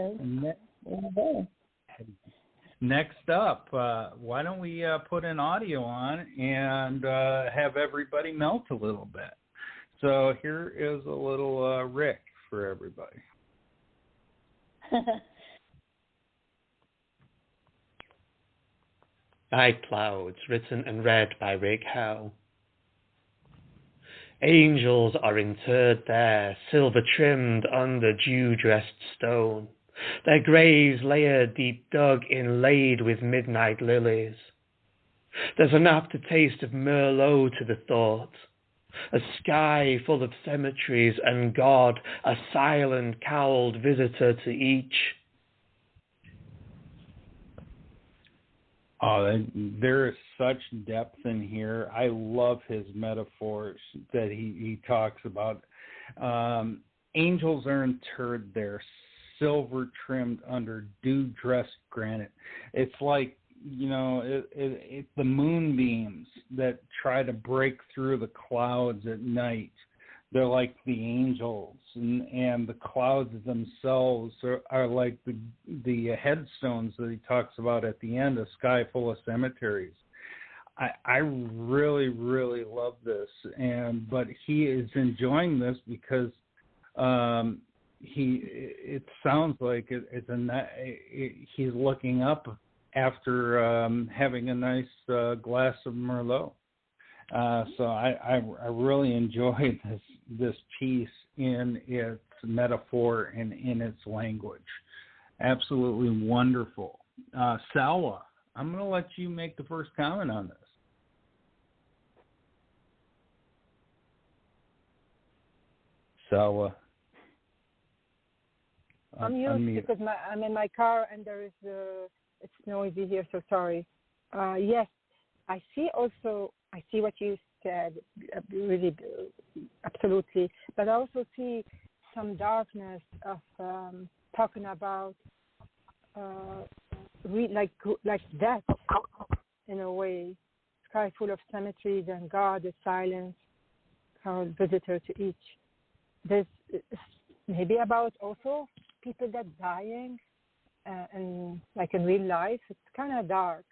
Next up, why don't we put an audio on and have everybody melt a little bit. So here is a little Rick for everybody. Night Clouds, written and read by Rick Howe. Angels are interred there, silver-trimmed under dew-dressed stone, their graves layered deep dug, inlaid with midnight lilies. There's an aftertaste of Merlot to the thought, a sky full of cemeteries, and God, a silent, cowled visitor to each. Oh, there is such depth in here. I love his metaphors that he talks about. Angels are interred there, silver-trimmed under dew-dressed granite. It's like, it's the moonbeams that try to break through the clouds at night. They're like the angels, and the clouds themselves are like the headstones that he talks about at the end, a sky full of cemeteries. I really, really love this, but he is enjoying this because it sounds like he's looking up after having a nice glass of Merlot. So I really enjoyed this piece in its metaphor and in its language. Absolutely wonderful. Salwa, I'm going to let you make the first comment on this. Salwa. I'm used because I'm in my car and it's noisy here, so sorry. Yes, I see what you said, really, absolutely. But I also see some darkness of talking about like death in a way. Sky full of cemeteries and God, the silence, our visitor to each. There's maybe about also people that dying, and like in real life, it's kind of dark.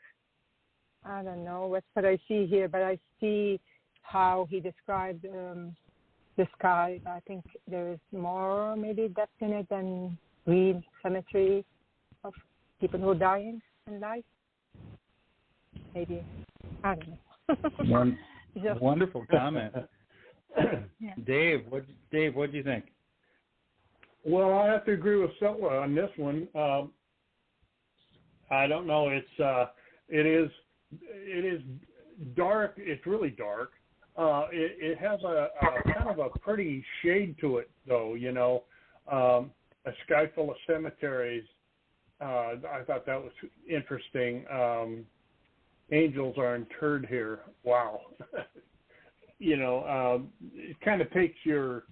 I don't know what's what I see here, but I see how he described the sky. I think there is more maybe depth in it than real symmetry of people who are dying in life. Maybe. I don't know. Wonderful comment. Yeah. Dave, what do you think? Well, I have to agree with Sella on this one. I don't know. It is dark. It's really dark. It has a kind of a pretty shade to it, though. You know, a sky full of cemeteries. I thought that was interesting. Angels are interred here. Wow. You know, it kind of takes your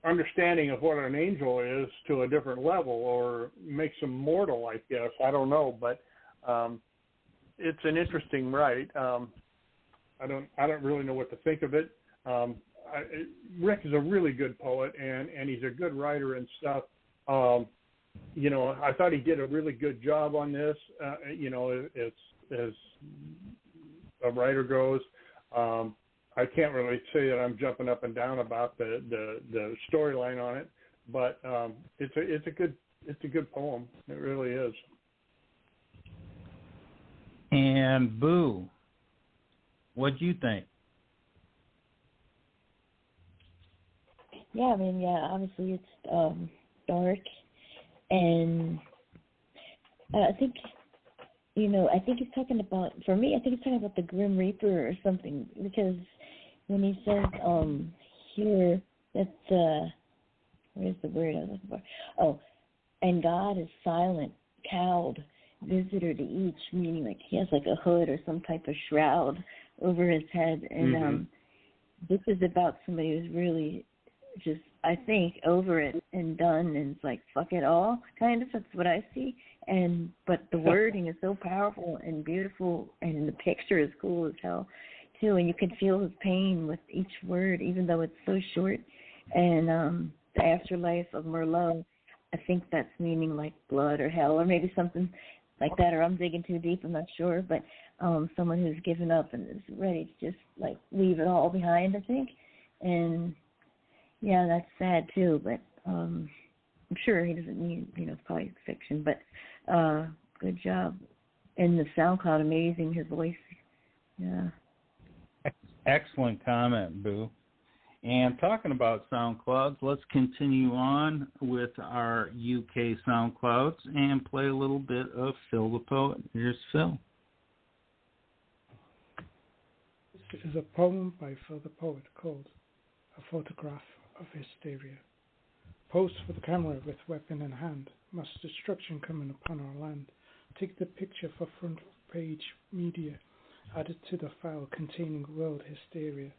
understanding of what an angel is to a different level, or makes them mortal, I guess. I don't know, but it's an interesting write. I don't really know what to think of it. Rick is a really good poet, and he's a good writer and stuff. You know, I thought he did a really good job on this. You know, as a writer goes. I can't really say that I'm jumping up and down about the storyline on it, but it's a good poem. It really is. And Boo, what'd you think? Yeah, I mean, obviously it's dark, and I think, you know, I think he's talking about, for me, I think he's talking about the Grim Reaper or something, because when he says here that, where's the word I was looking for? Oh, and God is silent, cowed, visitor to each, meaning like he has like a hood or some type of shroud over his head, and this is about somebody who's really just, I think, over it and done, and it's like, fuck it all, kind of. That's what I see. But the wording is so powerful and beautiful, and the picture is cool as hell, too. And you can feel his pain with each word, even though it's so short. And the afterlife of Mrslilboo, I think that's meaning like blood or hell, or maybe something like that. Or I'm digging too deep, I'm not sure. But someone who's given up and is ready to just like leave it all behind, I think. And yeah, that's sad too, but I'm sure he doesn't need, you know, probably fiction, but good job. And the SoundCloud, amazing, his voice. Yeah. Excellent comment, Boo. And talking about SoundClouds, let's continue on with our UK SoundClouds and play a little bit of Phil the Poet. Here's Phil. This is a poem by Phil the Poet called A Photograph of Hysteria. Posed for the camera with weapon in hand, mass destruction coming upon our land. Take the picture for front page media, add it to the file containing world hysteria.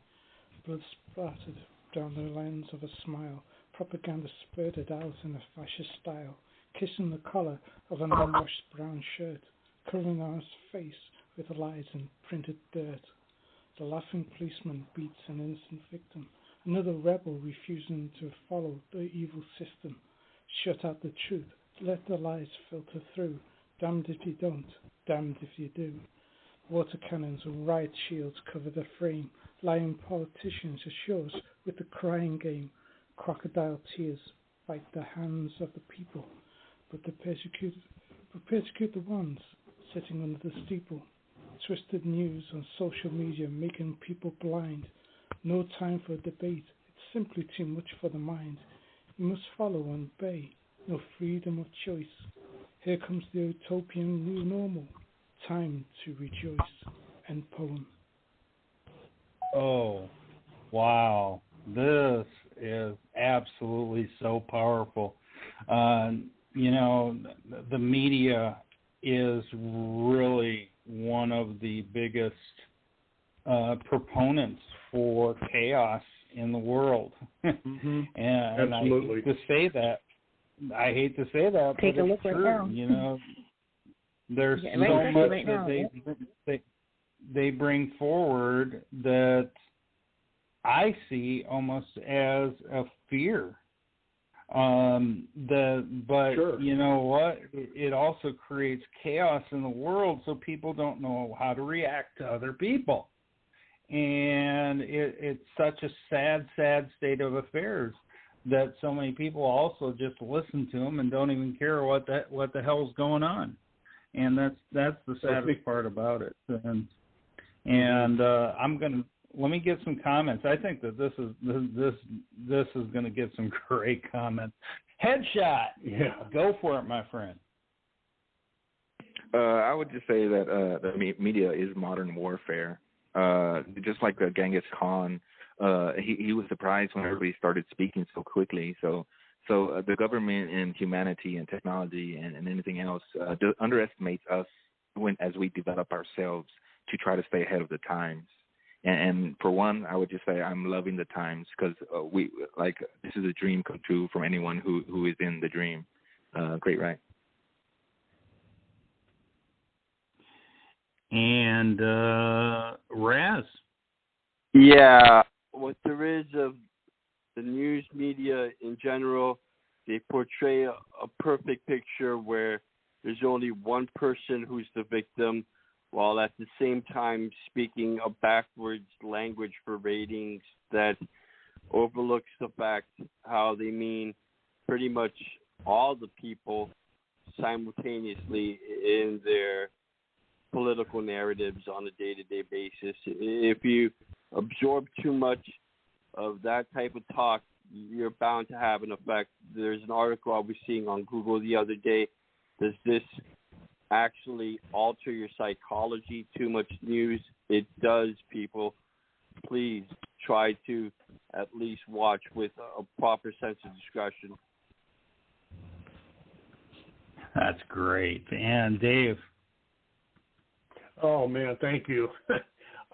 Blood splattered down the lens of a smile, propaganda spurted out in a fascist style, kissing the collar of an unwashed brown shirt, covering our face with lies and printed dirt. The laughing policeman beats an innocent victim. Another rebel refusing to follow the evil system. Shut out the truth, let the lies filter through. Damned if you don't, damned if you do. Water cannons and riot shields cover the frame. Lying politicians assure us with the crying game. Crocodile tears bite the hands of the people, but persecute the ones sitting under the steeple. Twisted news on social media making people blind. No time for debate, it's simply too much for the mind. You must follow and obey, no freedom of choice. Here comes the utopian new normal, time to rejoice. End poem. Oh, wow. This is absolutely so powerful. You know, the media is really one of the biggest proponents for chaos in the world. And absolutely. I hate to say that, Take but a it's look true. right now. You know, there's Yeah, so much right that now. they bring forward that I see almost as a fear. But sure. You know what? It also creates chaos in the world, so people don't know how to react to other people. And it's such a sad state of affairs that so many people also just listen to them and don't even care what the hell's going on. And that's the saddest part about it. And let me get some comments. I think that this is going to get some great comments. Headshot. Yeah. Go for it, my friend. I would just say that the media is modern warfare. Just like Genghis Khan, he was surprised when everybody started speaking so quickly. So the government and humanity and technology and anything else underestimates us as we develop ourselves to try to stay ahead of the times. And for one, I would just say I'm loving the times because this is a dream come true from anyone who is in the dream. Great, right? And Raz. Yeah, what there is of the news media in general, they portray a perfect picture where there's only one person who's the victim, while at the same time speaking a backwards language for ratings that overlooks the fact how they mean pretty much all the people simultaneously in their political narratives on a day-to-day basis. If you absorb too much of that type of talk, you're bound to have an effect. There's an article I was seeing on Google the other day. Does this actually alter your psychology? Too much news? It does, people. Please try to at least watch with a proper sense of discretion. That's great. And Dave. Oh man, thank you.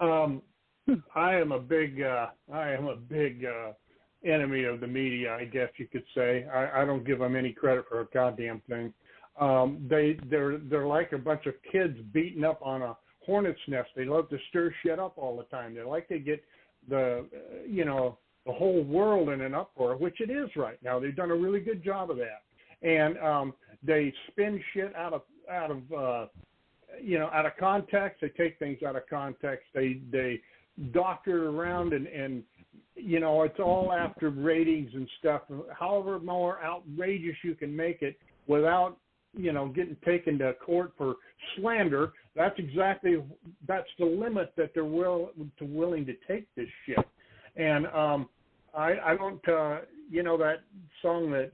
I am a big enemy of the media, I guess you could say. I don't give them any credit for a goddamn thing. They're like a bunch of kids beating up on a hornet's nest. They love to stir shit up all the time. They like to get the whole world in an uproar, which it is right now. They've done a really good job of that. And they spin shit out of context. They take things out of context. They doctor around and it's all after ratings and stuff. However more outrageous you can make it without getting taken to court for slander, that's the limit that they're willing to take this shit. And I don't that song that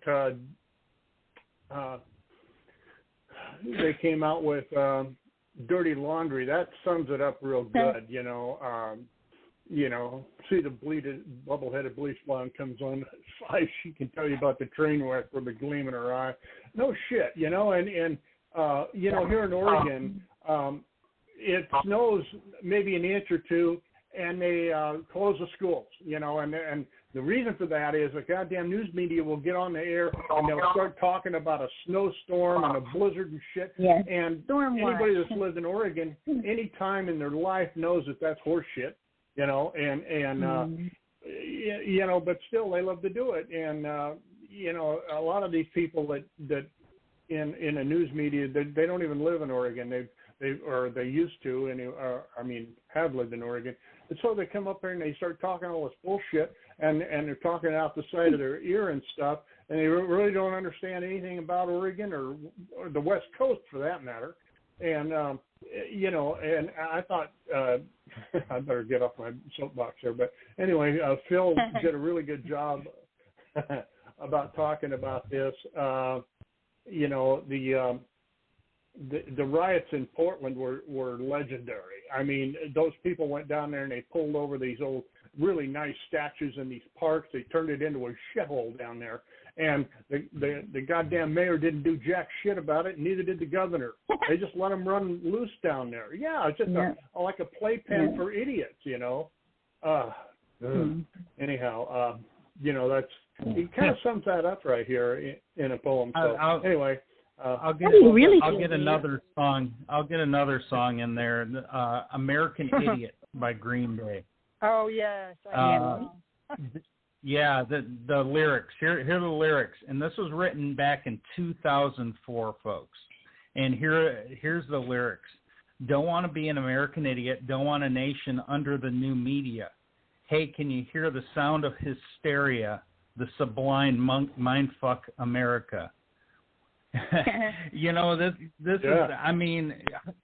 they came out with, Dirty Laundry, that sums it up real good. See the bubble-headed bleach blonde comes on side, she can tell you about the train wreck with the gleam in her eye. No shit, and here in Oregon, it snows maybe an inch or two, and they close the schools, and the reason for that is the goddamn news media will get on the air and they'll start talking about a snowstorm and a blizzard and shit. Yes. And anybody that's lived in Oregon any time in their life knows that that's horse shit, but still they love to do it. And, a lot of these people that in the news media, they don't even live in Oregon. They used to, and have lived in Oregon. And so they come up there and they start talking all this bullshit, and they're talking out the side of their ear and stuff, and they really don't understand anything about Oregon or the West Coast for that matter. And, and I thought, I better get off my soapbox here. But anyway, Phil did a really good job about talking about this. The riots in Portland were legendary. I mean, those people went down there and they pulled over these old, really nice statues in these parks. They turned it into a shithole down there. And the goddamn mayor didn't do jack shit about it, and neither did the governor. They just let them run loose down there. Yeah, it's just like a playpen for idiots, Anyhow, that's it. Kind of sums that up right here in a poem. So anyway. I'll get another song. I'll get another song in there. American Idiot by Green Day. Oh, yes. I know. Yeah, the lyrics. Here are the lyrics. And this was written back in 2004, folks. And here's the lyrics. Don't want to be an American idiot. Don't want a nation under the new media. Hey, can you hear the sound of hysteria? The sublime mindfuck America. You know, this is, I mean,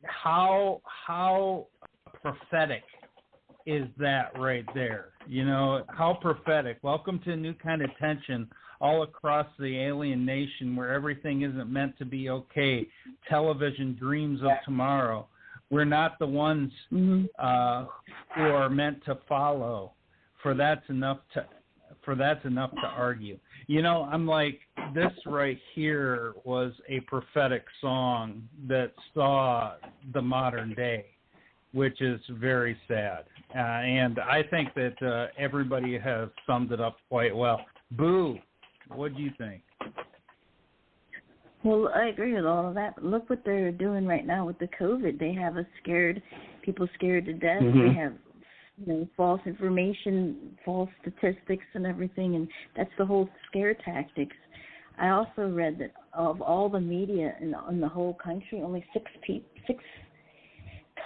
how prophetic is that right there? You know, how prophetic. Welcome to a new kind of tension all across the alien nation where everything isn't meant to be okay. Television dreams of tomorrow. We're not the ones who are meant to follow. For that's enough to argue. You know, I'm like, this right here was a prophetic song that saw the modern day, which is very sad. And I think that everybody has summed it up quite well. Boo, what do you think? Well, I agree with all of that. Look what they're doing right now with the COVID. They have us scared, people scared to death. They have, you know, false information, false statistics and everything, and that's the whole scare tactics. I also read that of all the media in the whole country, only six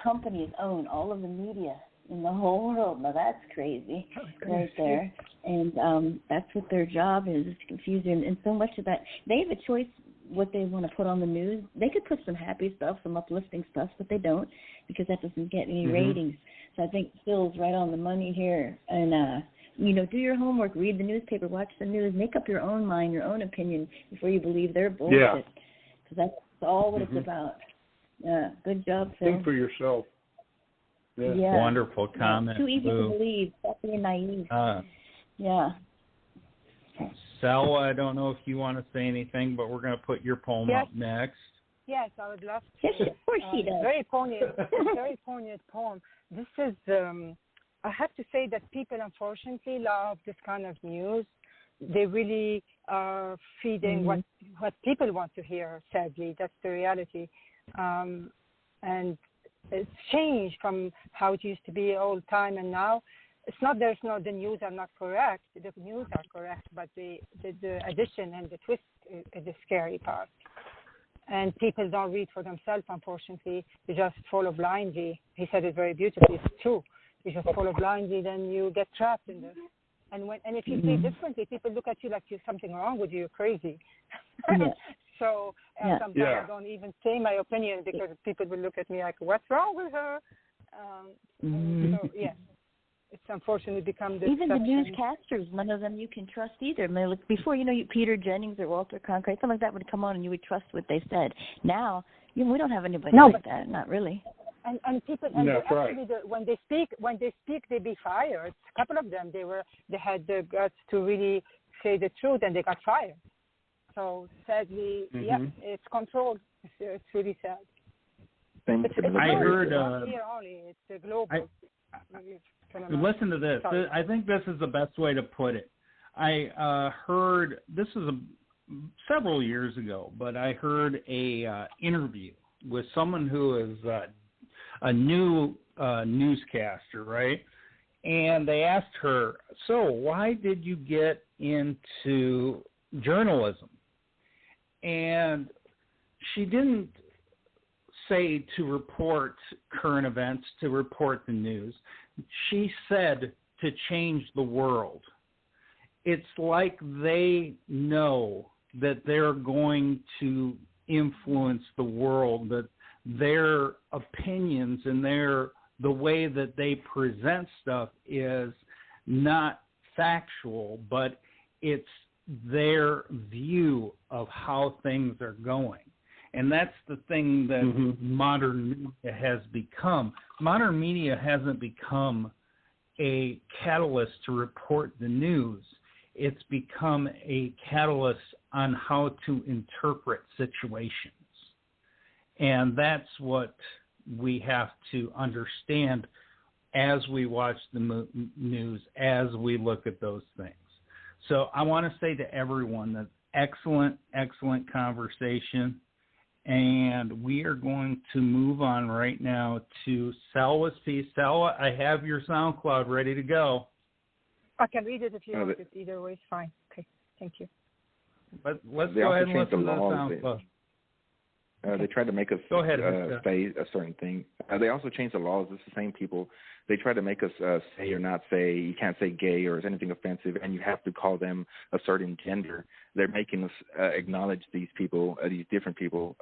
companies own all of the media in the whole world. Now that's crazy right there. And that's what their job is to confuse you. And so much of that, they have a choice what they want to put on the news. They could put some happy stuff, some uplifting stuff, but they don't because that doesn't get any ratings. So I think Phil's right on the money here. And, you know, do your homework, read the newspaper, watch the news, make up your own mind, your own opinion before you believe their bullshit. Yeah. Because that's all what it's about. Yeah, good job, Phil. Think for yourself. Yeah. Wonderful comment. Too easy to believe. Stop being naive. Yeah. Selwa, I don't know if you want to say anything, but we're going to put your poem up next. Yes, I would love to. Yes, of course she does. Very poignant poem. This is, I have to say that people unfortunately love this kind of news. They really are feeding what people want to hear, sadly. That's the reality. And it's changed from how it used to be all the time, and now it's not the news are not correct. The news are correct, but the addition and the twist is the scary part. And people don't read for themselves, unfortunately. They just follow blindly. He said it very beautifully. It's true. You just follow blindly, then you get trapped in this. And if you say differently, people look at you like there's something wrong with you. You're crazy. So sometimes I don't even say my opinion because people will look at me like, what's wrong with her? So, yes. It's unfortunately become this. Even the newscasters, none of them you can trust either. I mean, before, Peter Jennings or Walter Cronkite, something like that would come on and you would trust what they said. Now, we don't have anybody like that, not really. And people, and actually, when they speak, they be fired. A couple of them, they had the guts to really say the truth, and they got fired. So sadly, it's controlled. It's really sad. I heard. Here only, it's a global. Listen to this. I think this is the best way to put it. I heard, this is several years ago, but I heard a interview with someone who is a new newscaster, right? And they asked her, so why did you get into journalism? And she didn't say to report current events, to report the news. She said to change the world. It's like they know that they're going to influence the world, that their opinions and the way that they present stuff is not factual, but it's their view of how things are going. And that's the thing that modern media has become. Modern media hasn't become a catalyst to report the news. It's become a catalyst on how to interpret situations. And that's what we have to understand as we watch the news, as we look at those things. So I want to say to everyone that excellent conversation. And we are going to move on right now to Salwa's piece. Salwa, I have your SoundCloud ready to go. I can read it if you want it. Either way, it's fine. Okay, thank you. But let's go ahead and listen to the SoundCloud. They tried to make us say a certain thing. They also changed the laws. It's the same people. They tried to make us say or not say. You can't say gay or anything offensive, and you have to call them a certain gender. They're making us acknowledge these people, these different people,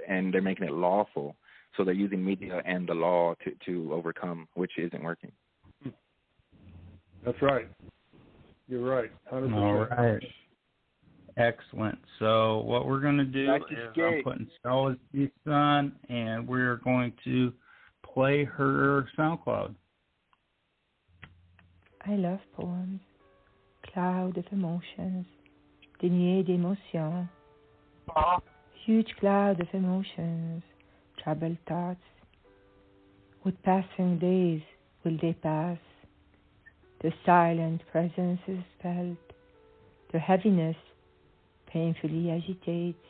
and they're making it lawful. So they're using media and the law to overcome, which isn't working. That's right. You're right. 100%. All right. Excellent. So what we're going to do is I'm putting Stella's piece on, and we're going to play her SoundCloud. I love poems, cloud of emotions, dénué d'émotions, huge cloud of emotions, troubled thoughts. With passing days will they pass? The silent presence is felt, the heaviness painfully agitates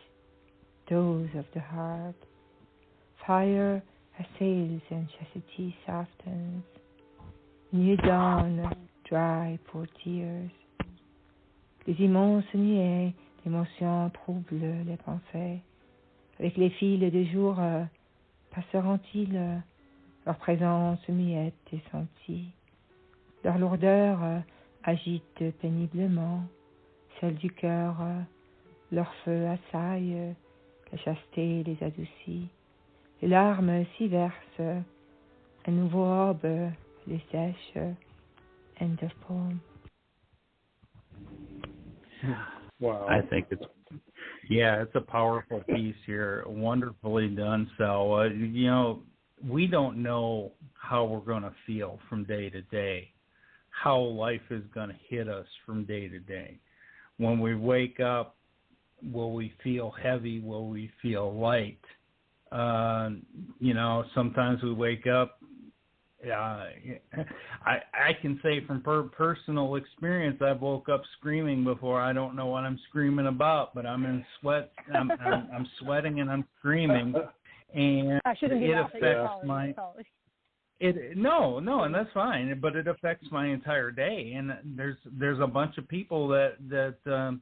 those of the heart. Fire assails and chastity softens. New dawn, dry pour tears. Les immenses nuées d'émotions troublent les pensées. Avec les fils de jour, passeront-ils leur présence muette et sentie? Leur lourdeur agite péniblement celle du cœur. Leur feu assaille, la chasteté les adoucit. Les larmes s'y versent, un nouveau orbe les sèche. End of poem. Wow. I think it's a powerful piece here. Wonderfully done, Salwa. You know, we don't know how we're going to feel from day to day, how life is going to hit us from day to day. When we wake up, will we feel heavy? Will we feel light? Sometimes we wake up. I can say from personal experience, I've woke up screaming before. I don't know what I'm screaming about, but I'm in sweat. I'm sweating and I'm screaming, and it affects my. No, and that's fine. But it affects my entire day, and there's a bunch of people that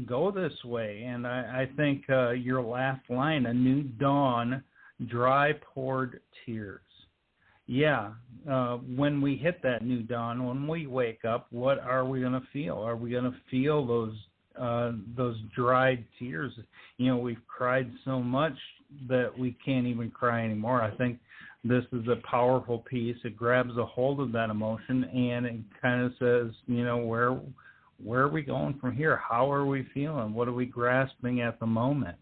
go this way, and I think your last line, a new dawn, dry poured tears. Yeah, when we hit that new dawn, when we wake up, what are we going to feel? Are we going to feel those dried tears? We've cried so much that we can't even cry anymore. I think this is a powerful piece. It grabs a hold of that emotion, and it kind of says, where are we going from here? How are we feeling? What are we grasping at the moment?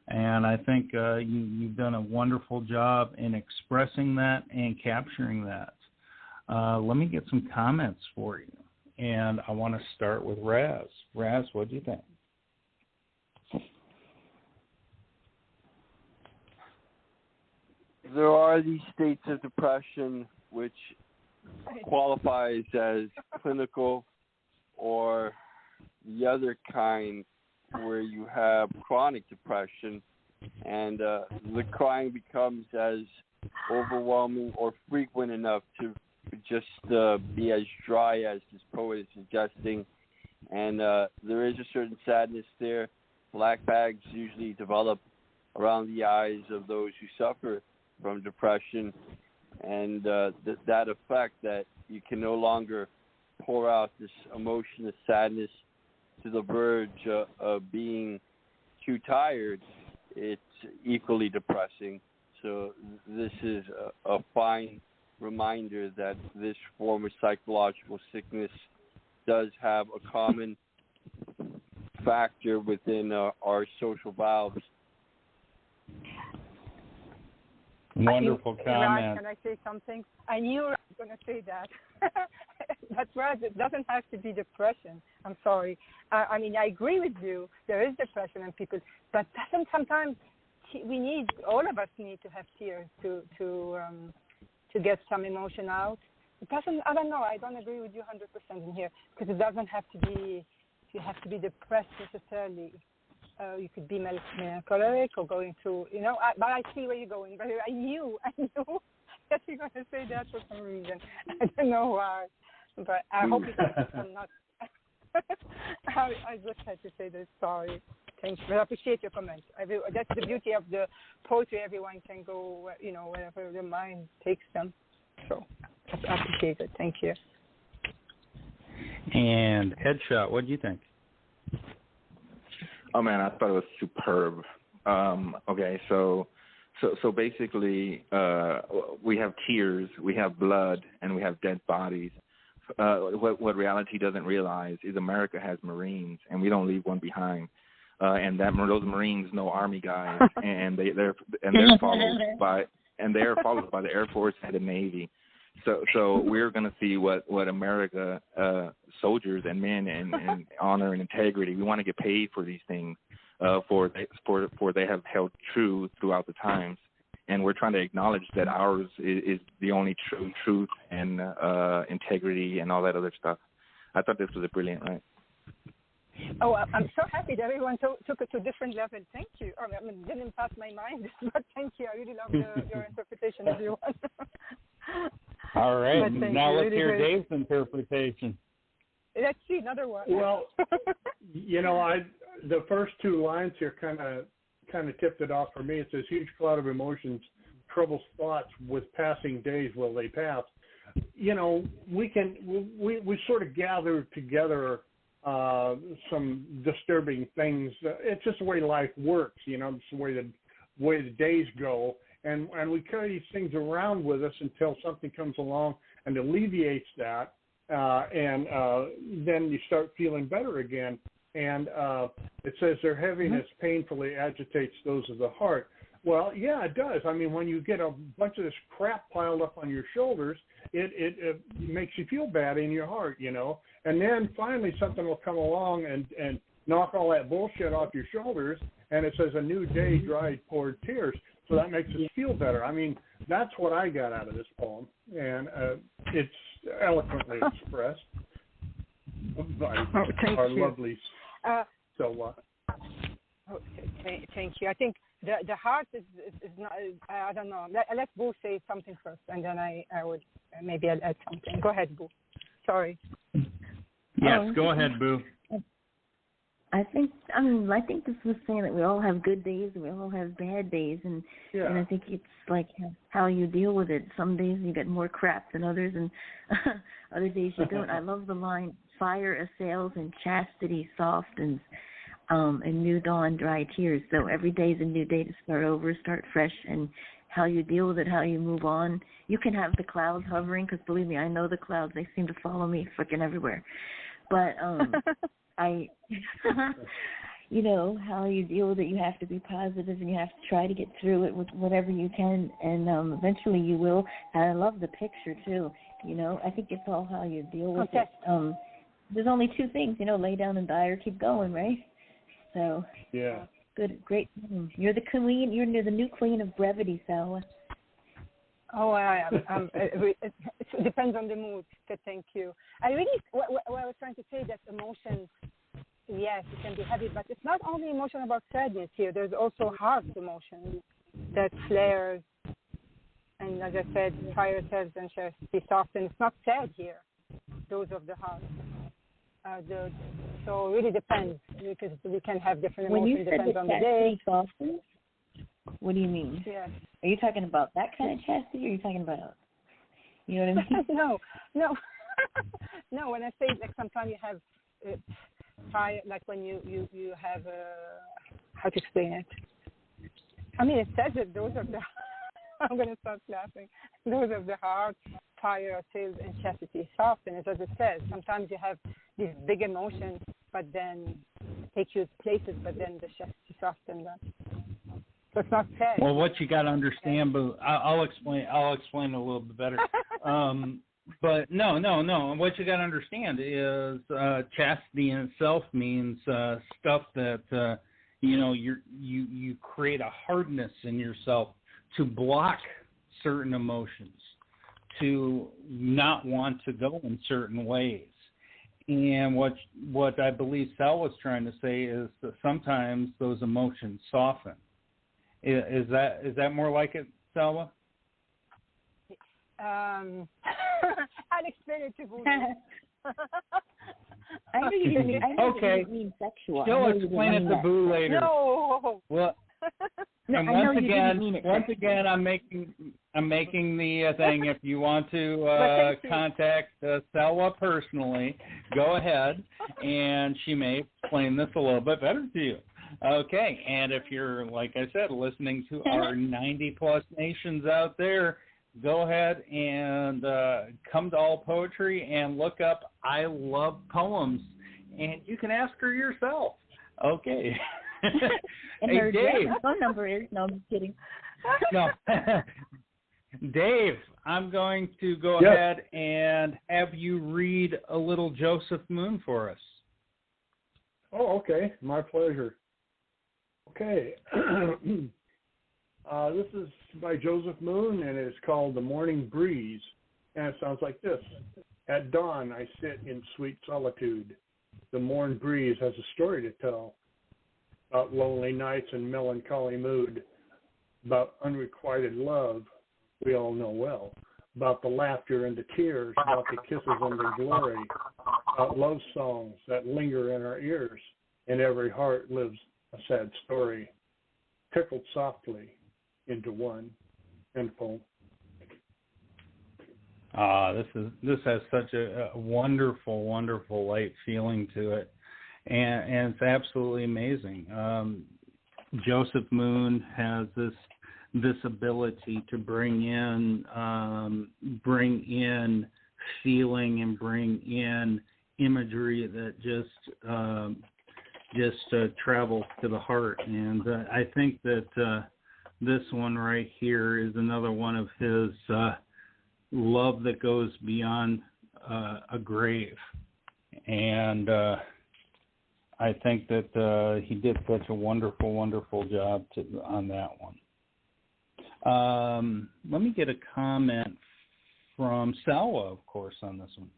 And I think you've done a wonderful job in expressing that and capturing that. Let me get some comments for you. And I want to start with Raz. Raz, what do you think? There are these states of depression which qualifies as clinical, or the other kind where you have chronic depression, and the crying becomes as overwhelming or frequent enough to just be as dry as this poet is suggesting. And there is a certain sadness there. Black bags usually develop around the eyes of those who suffer from depression, and that effect that you can no longer pour out this emotion of sadness to the verge of being too tired, it's equally depressing. So this is a fine reminder that this form of psychological sickness does have a common factor within our social valves. Wonderful comment. Can I say something? I knew I was going to say that. That's right. It doesn't have to be depression. I'm sorry. I mean, I agree with you. There is depression in people, but sometimes all of us need to have tears to get some emotion out. It doesn't. I don't know. I don't agree with you 100% in here, because it doesn't have to be. You have to be depressed necessarily. You could be melancholic or going through, but I see where you're going. But I knew that you're going to say that for some reason. I don't know why, but I hope I'm not. I just had to say this. Sorry. Thanks. But I appreciate your comments. That's the beauty of the poetry. Everyone can go, wherever their mind takes them. So I appreciate it. Thank you. And Headshot, what do you think? Oh man, I thought it was superb. Okay, so basically, we have tears, we have blood, and we have dead bodies. What reality doesn't realize is America has Marines, and we don't leave one behind. And those Marines know Army guys, and they're followed by the Air Force and the Navy. So we're going to see what America soldiers and men and honor and integrity. We want to get paid for these things, for they have held true throughout the times, and we're trying to acknowledge that ours is the only true truth and integrity and all that other stuff. I thought this was a brilliant night. Oh, I'm so happy that everyone took it to a different level. Thank you. It didn't pass my mind, but thank you. I really love your interpretation, everyone. All right. Now let's hear Dave's interpretation. Let's see another one. Well, the first two lines here kind of tipped it off for me. It says, huge cloud of emotions, troubled thoughts with passing days will they pass. We sort of gather together some disturbing things. It's just the way life works, it's the way the days go. And we carry these things around with us until something comes along and alleviates that, and then you start feeling better again. And it says their heaviness painfully agitates those of the heart. Well, yeah, it does. I mean, when you get a bunch of this crap piled up on your shoulders, it makes you feel bad in your heart, And then finally something will come along and knock all that bullshit off your shoulders, and it says a new day dried poured tears. So that makes us feel better. I mean, that's what I got out of this poem, and it's eloquently expressed by our lovely. Thank you. I think the heart is not. I don't know. Let Boo say something first, and then I would maybe I'll add something. Go ahead, Boo. Sorry. Yes, go ahead, Boo. I think this was saying that we all have good days and we all have bad days, and I think it's like how you deal with it. Some days you get more crap than others, and other days you don't. I love the line, fire assails and chastity softens, and new dawn dry tears. So every day is a new day to start over, start fresh, and how you deal with it, how you move on. You can have the clouds hovering, because believe me, I know the clouds. They seem to follow me freaking everywhere. But how you deal with it, you have to be positive and you have to try to get through it with whatever you can, and eventually you will. And I love the picture too. I think it's all how you deal with it. There's only two things, lay down and die or keep going, right? So yeah, good, great. You're the queen. You're the new queen of brevity, Salwa. Oh, it depends on the mood. Thank you. I really, what I was trying to say, that emotions, yes, it can be heavy, but it's not only emotion about sadness here. There's also heart emotion that flares, and as I said, fire tells and be soft, and it's not sad here. Those of the heart. So it really depends, because we can have different emotions. Depends on the day. Softens, what do you mean? Yes. Are you talking about that kind of chastity, or are you talking about, you know what I mean? No. No, when I say, like, sometimes you have fire, like when you have, how to explain it? I mean, it says that those of the, I'm going to start laughing, those of the heart, fire, sales, and chastity soften, as it says. Sometimes you have these big emotions, but then take you places, but then the chastity soften that. So it's not sad. Well, what you got to understand, but I'll explain a little bit better. But no. What you got to understand is chastity in itself means stuff that you create a hardness in yourself to block certain emotions, to not want to go in certain ways. And what I believe Sal was trying to say is that sometimes those emotions soften. Is that more like it, Salwa? I'll explain it to you. I know you didn't mean sexual. She'll explain it to Boo later. No. Well, no, and I know you didn't mean it. Once again, I'm making the thing. If you want to contact Selwa personally, go ahead, and she may explain this a little bit better to you. Okay, and if you're, like I said, listening to our 90-plus nations out there, go ahead and come to All Poetry and look up I Love Poems, and you can ask her yourself. Okay. And hey, her Dave. phone number is, no, I'm just kidding. No. Dave, I'm going to go ahead and have you read a little Joseph Moon for us. Oh, okay. My pleasure. Okay. This is by Joseph Moon, and it's called The Morning Breeze. And it sounds like this. At dawn, I sit in sweet solitude. The morn breeze has a story to tell about lonely nights and melancholy mood, about unrequited love we all know well, about the laughter and the tears, about the kisses and the glory, about love songs that linger in our ears. In every heart lives a sad story, pickled softly into one. End poem. This has such a wonderful, wonderful light feeling to it, and it's absolutely amazing. Joseph Moon has this ability to bring in feeling and bring in imagery that just travels to the heart, and I think that this one right here is another one of his love that goes beyond a grave, and I think that he did such a wonderful, wonderful job on that one. Let me get a comment from Salwa, of course, on this one.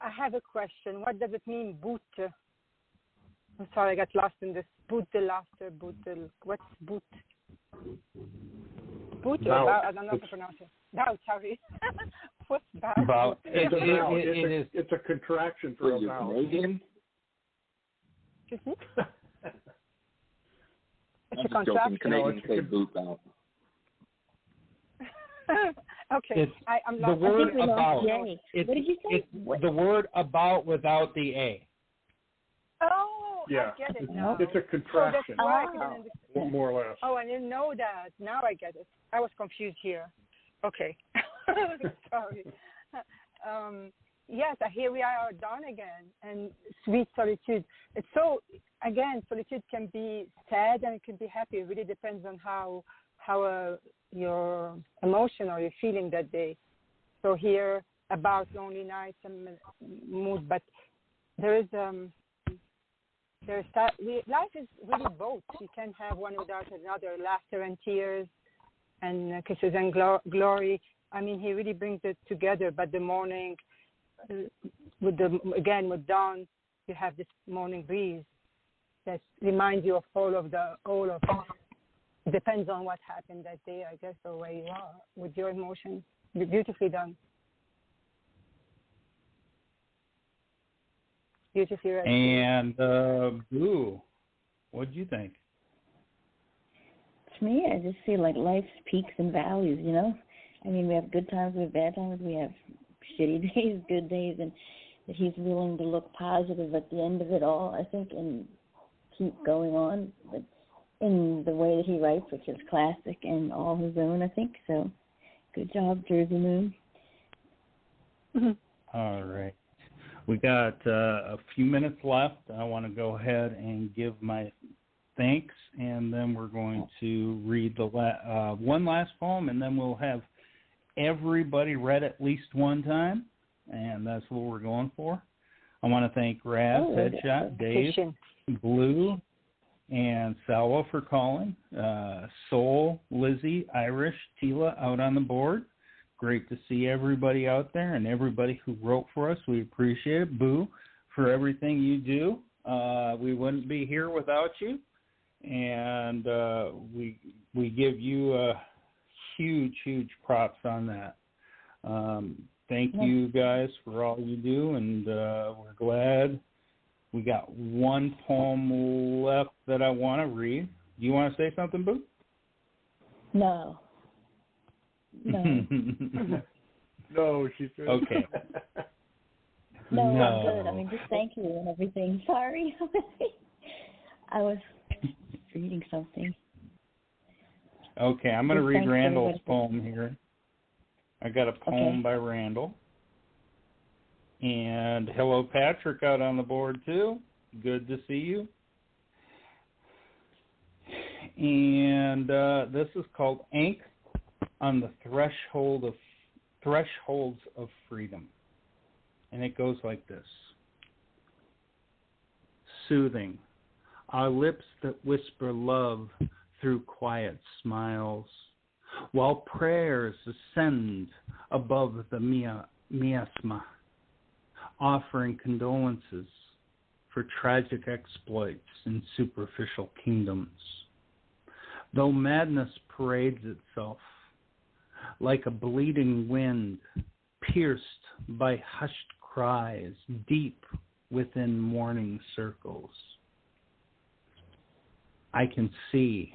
I have a question. What does it mean, boot? I'm sorry, I got lost in this. Boot the laughter, boot the... What's boot? Boot? Bout. I don't know how to pronounce it. Bout, sorry. What's bout? Bout. It's a contraction for a vowel. Excuse me? It's a contraction. Canadians say boot bout. Okay. I'm lost. The word about. What did you say? It's the word about without the A. Oh, yeah. I get it now. It's a contraction. That's why I couldn't understand. More or less. Oh, I didn't know that. Now I get it. I was confused here. Okay. Sorry. Yes, here we are done again. And sweet solitude. It's so, again, solitude can be sad and it can be happy. It really depends on how your emotion or your feeling that day. So here about lonely nights and mood, but life is really both. You can't have one without another. Laughter and tears, and kisses and glory. I mean, he really brings it together. But the morning, with dawn, you have this morning breeze that reminds you of all of. It depends on what happened that day, I guess, or where you are with your emotions. Beautifully done. Beautifully read. And Boo, what do you think? To me, I just feel like life's peaks and valleys, you know? I mean, we have good times, we have bad times, we have shitty days, good days, and that he's willing to look positive at the end of it all, I think, and keep going on, but in the way that he writes, which is classic and all his own, I think. So, good job, Jersey Moon. All right. We got a few minutes left. I want to go ahead and give my thanks, and then we're going to read the one last poem, and then we'll have everybody read at least one time, and that's what we're going for. I want to thank Raz, Headshot, Dave, Blue, and Salwa for calling. Soul, Lizzie, Irish, Tila out on the board. Great to see everybody out there and everybody who wrote for us. We appreciate it. Boo for everything you do. We wouldn't be here without you, and we give you huge props on that. Thank you guys for all you do, and we're glad. We got one poem left that I want to read. Do you want to say something, Boo? No. No, she said. Okay. No, I'm good. I mean, just thank you and everything. Sorry. I was reading something. Okay, I'm going to read Thanks, Randall's everybody. poem here. I got a poem by Randall. And hello, Patrick, out on the board, too. Good to see you. And this is called Angst on the Thresholds of Freedom. And it goes like this. Soothing, our lips that whisper love through quiet smiles, while prayers ascend above the miasma, offering condolences for tragic exploits in superficial kingdoms. Though madness parades itself like a bleeding wind, pierced by hushed cries deep within mourning circles, I can see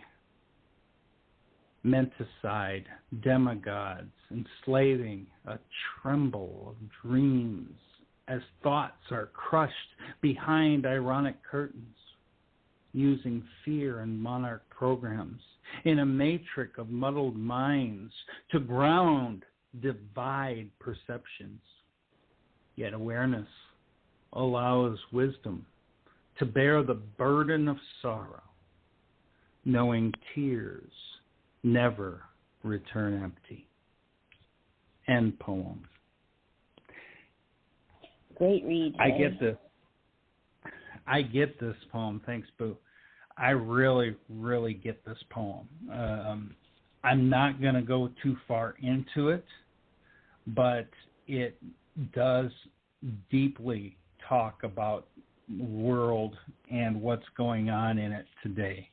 menticide demigods enslaving a tremble of dreams as thoughts are crushed behind ironic curtains, using fear and monarch programs in a matrix of muddled minds to ground divide perceptions. Yet awareness allows wisdom to bear the burden of sorrow, knowing tears never return empty. End poem. Great read. I get this poem. Thanks, Boo. I really get this poem. I'm not going to go too far into it, but it does deeply talk about the world and what's going on in it today.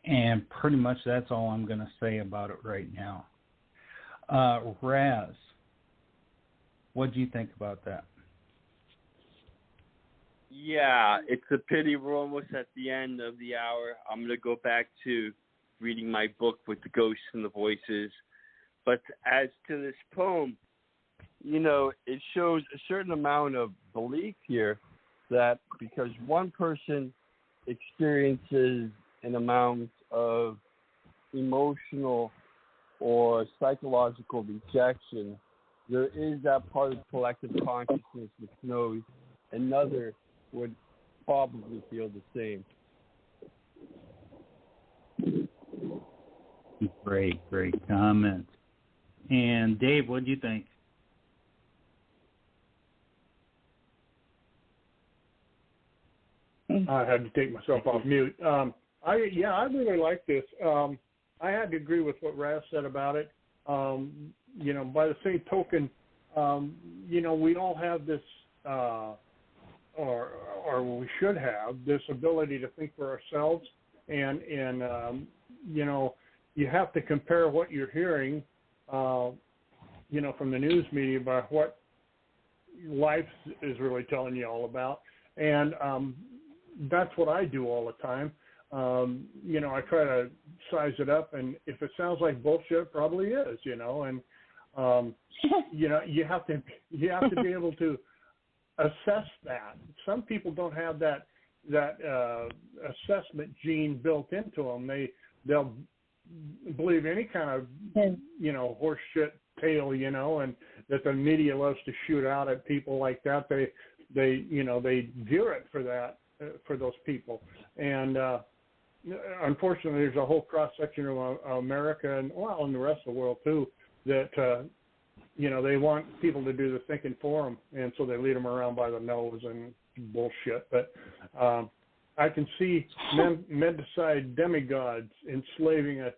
And pretty much that's all I'm going to say about it right now. Raz, what do you think about that? Yeah, it's a pity we're almost at the end of the hour. I'm going to go back to reading my book with the ghosts and the voices. But as to this poem, you know, it shows a certain amount of belief here that because one person experiences an amount of emotional or psychological rejection, there is that part of collective consciousness which knows another would probably feel the same. Great comment. And Dave, what do you think? I had to take myself off mute. I really like this. I had to agree with what Raz said about it. You know, by the same token, you know, we all have this, or we should have this ability to think for ourselves, and you know, you have to compare what you're hearing, you know, from the news media by what life is really telling you all about, and that's what I do all the time. You know, I try to size it up, and if it sounds like bullshit, it probably is, you know, and you know, you have to be able to assess that. Some people don't have that assessment gene built into them. They'll believe any kind of, you know, horse shit tale, you know, and that the media loves to shoot out at people like that. They you know, they view it for that, for those people. And unfortunately, there's a whole cross-section of America and, well, and the rest of the world, too, that, you know, they want people to do the thinking for them, and so they lead them around by the nose and bullshit. But I can see menticide demigods enslaving a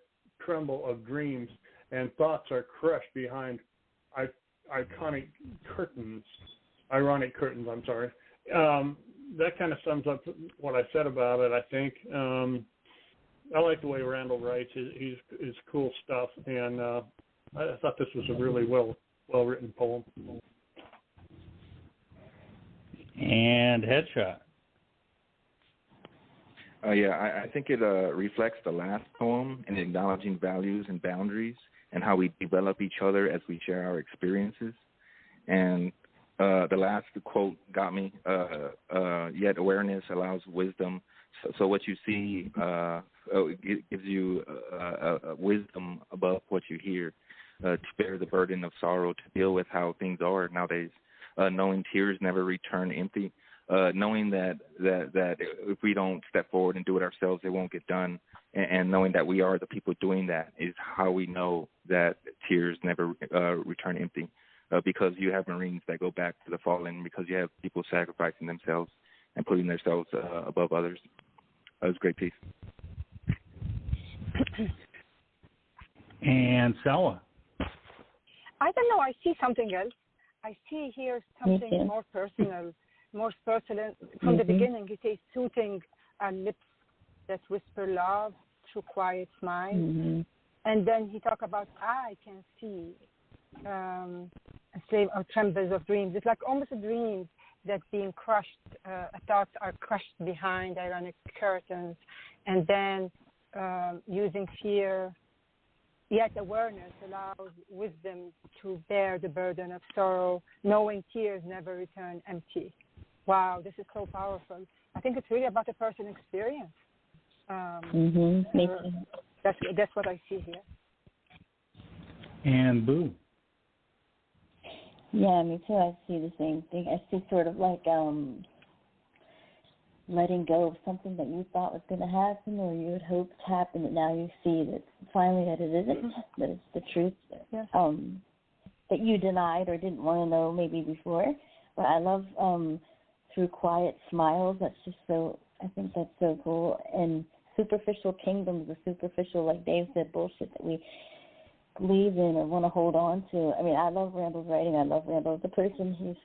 tremble of dreams, and thoughts are crushed behind ironic curtains, that kind of sums up what I said about it, I think. I like the way Randall writes. He's cool stuff, and I thought this was a really well-written poem. And Headshot. Yeah, I think it reflects the last poem in acknowledging values and boundaries and how we develop each other as we share our experiences. And the last quote got me, yet awareness allows wisdom. So what you see it gives you wisdom above what you hear, to bear the burden of sorrow, to deal with how things are nowadays, knowing tears never return empty. Knowing that if we don't step forward and do it ourselves, it won't get done, and knowing that we are the people doing that is how we know that tears never return empty, because you have Marines that go back to the fallen, because you have people sacrificing themselves and putting themselves above others. That was a great piece. And Sawa. I don't know. I see something else. I see here something more personal. From the beginning, he says, soothing our lips that whisper love through quiet smiles. And then he talk about, I can see a slave or trembles of dreams. It's like almost a dream that's being crushed. Thoughts are crushed behind ironic curtains. And then using fear, yet awareness allows wisdom to bear the burden of sorrow, knowing tears never return empty. Wow, this is so powerful. I think it's really about a personal experience. That's what I see here. And Boo. Yeah, me too. I see the same thing. I see sort of like letting go of something that you thought was going to happen or you had hoped happened, and now you see that finally that it isn't, that it's the truth that you denied or didn't want to know maybe before. But I love through quiet smiles. That's just so, I think that's so cool. And superficial kingdoms, the superficial, like Dave said, bullshit that we believe in or want to hold on to. I mean, I love Randall's writing. I love Randall as a person. He's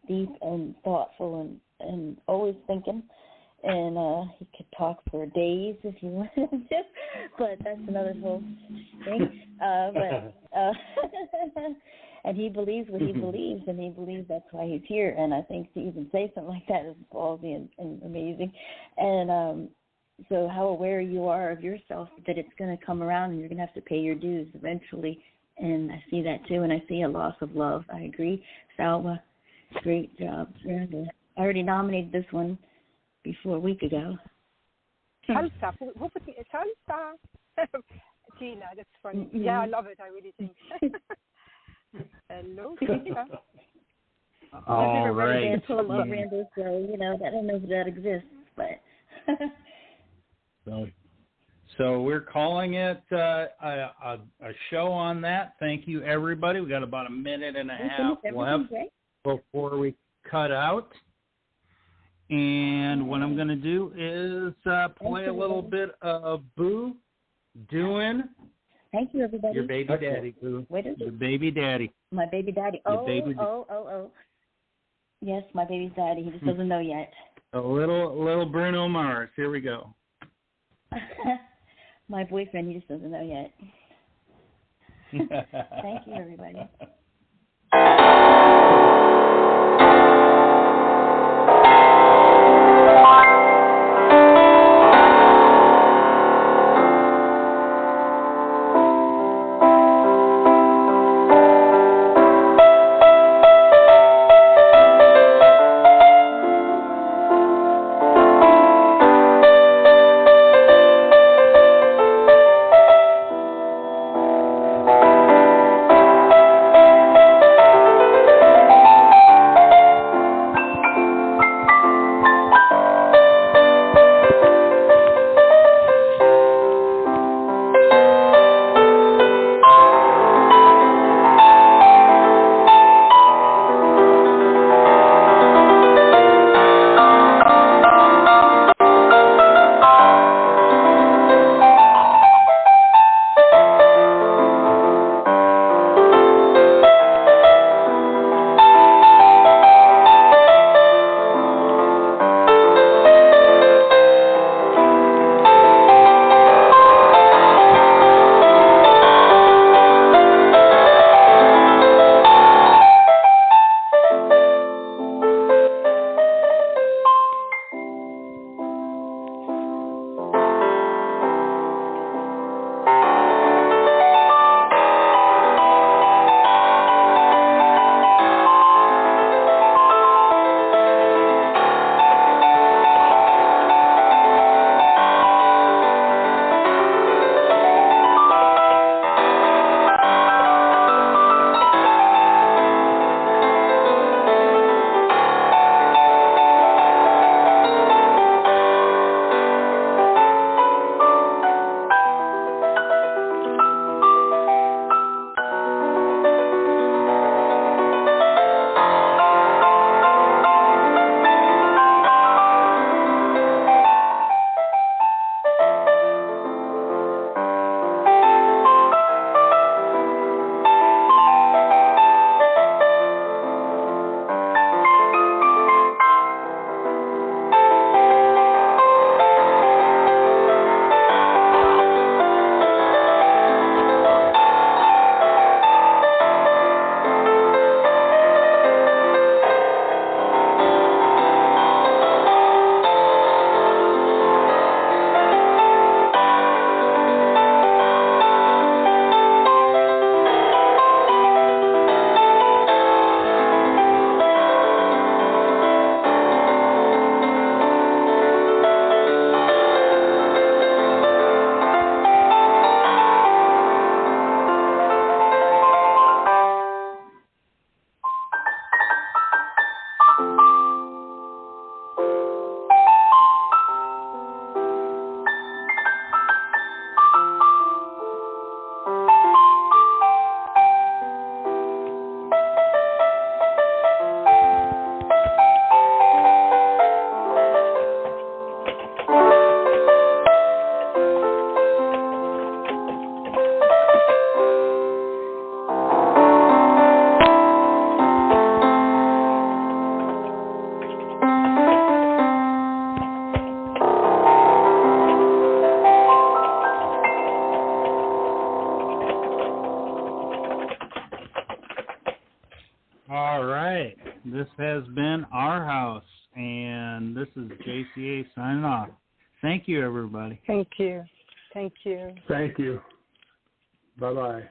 deep and thoughtful and always thinking. And he could talk for days if you wanted to, but that's another whole thing. And he believes what he believes, and he believes that's why he's here. And I think to even say something like that is ballsy and amazing. And so how aware you are of yourself that it's going to come around and you're going to have to pay your dues eventually. And I see that too, and I see a loss of love. I agree. Salwa, great job, Randall. I already nominated this one before a week ago. Salsa. Who put the salsa? Tina, that's funny. Mm-hmm. Yeah, I love it. I really think. Hello, salsa. All right. I love Randall, so I don't know if that exists, but. So we're calling it a show on that. Thank you, everybody. We got about a minute and a half left before we cut out. And what I'm going to do is play a little bit of Boo doing. Thank you, everybody. Your baby daddy, Boo. Your baby daddy. My baby daddy. Oh. Yes, my baby's daddy. He just doesn't know yet. A little Bruno Mars. Here we go. My boyfriend, he just doesn't know yet. Thank you, everybody. All right. This has been Our House, and this is JCA signing off. Thank you, everybody. Thank you. Thank you. Thank you. Bye-bye.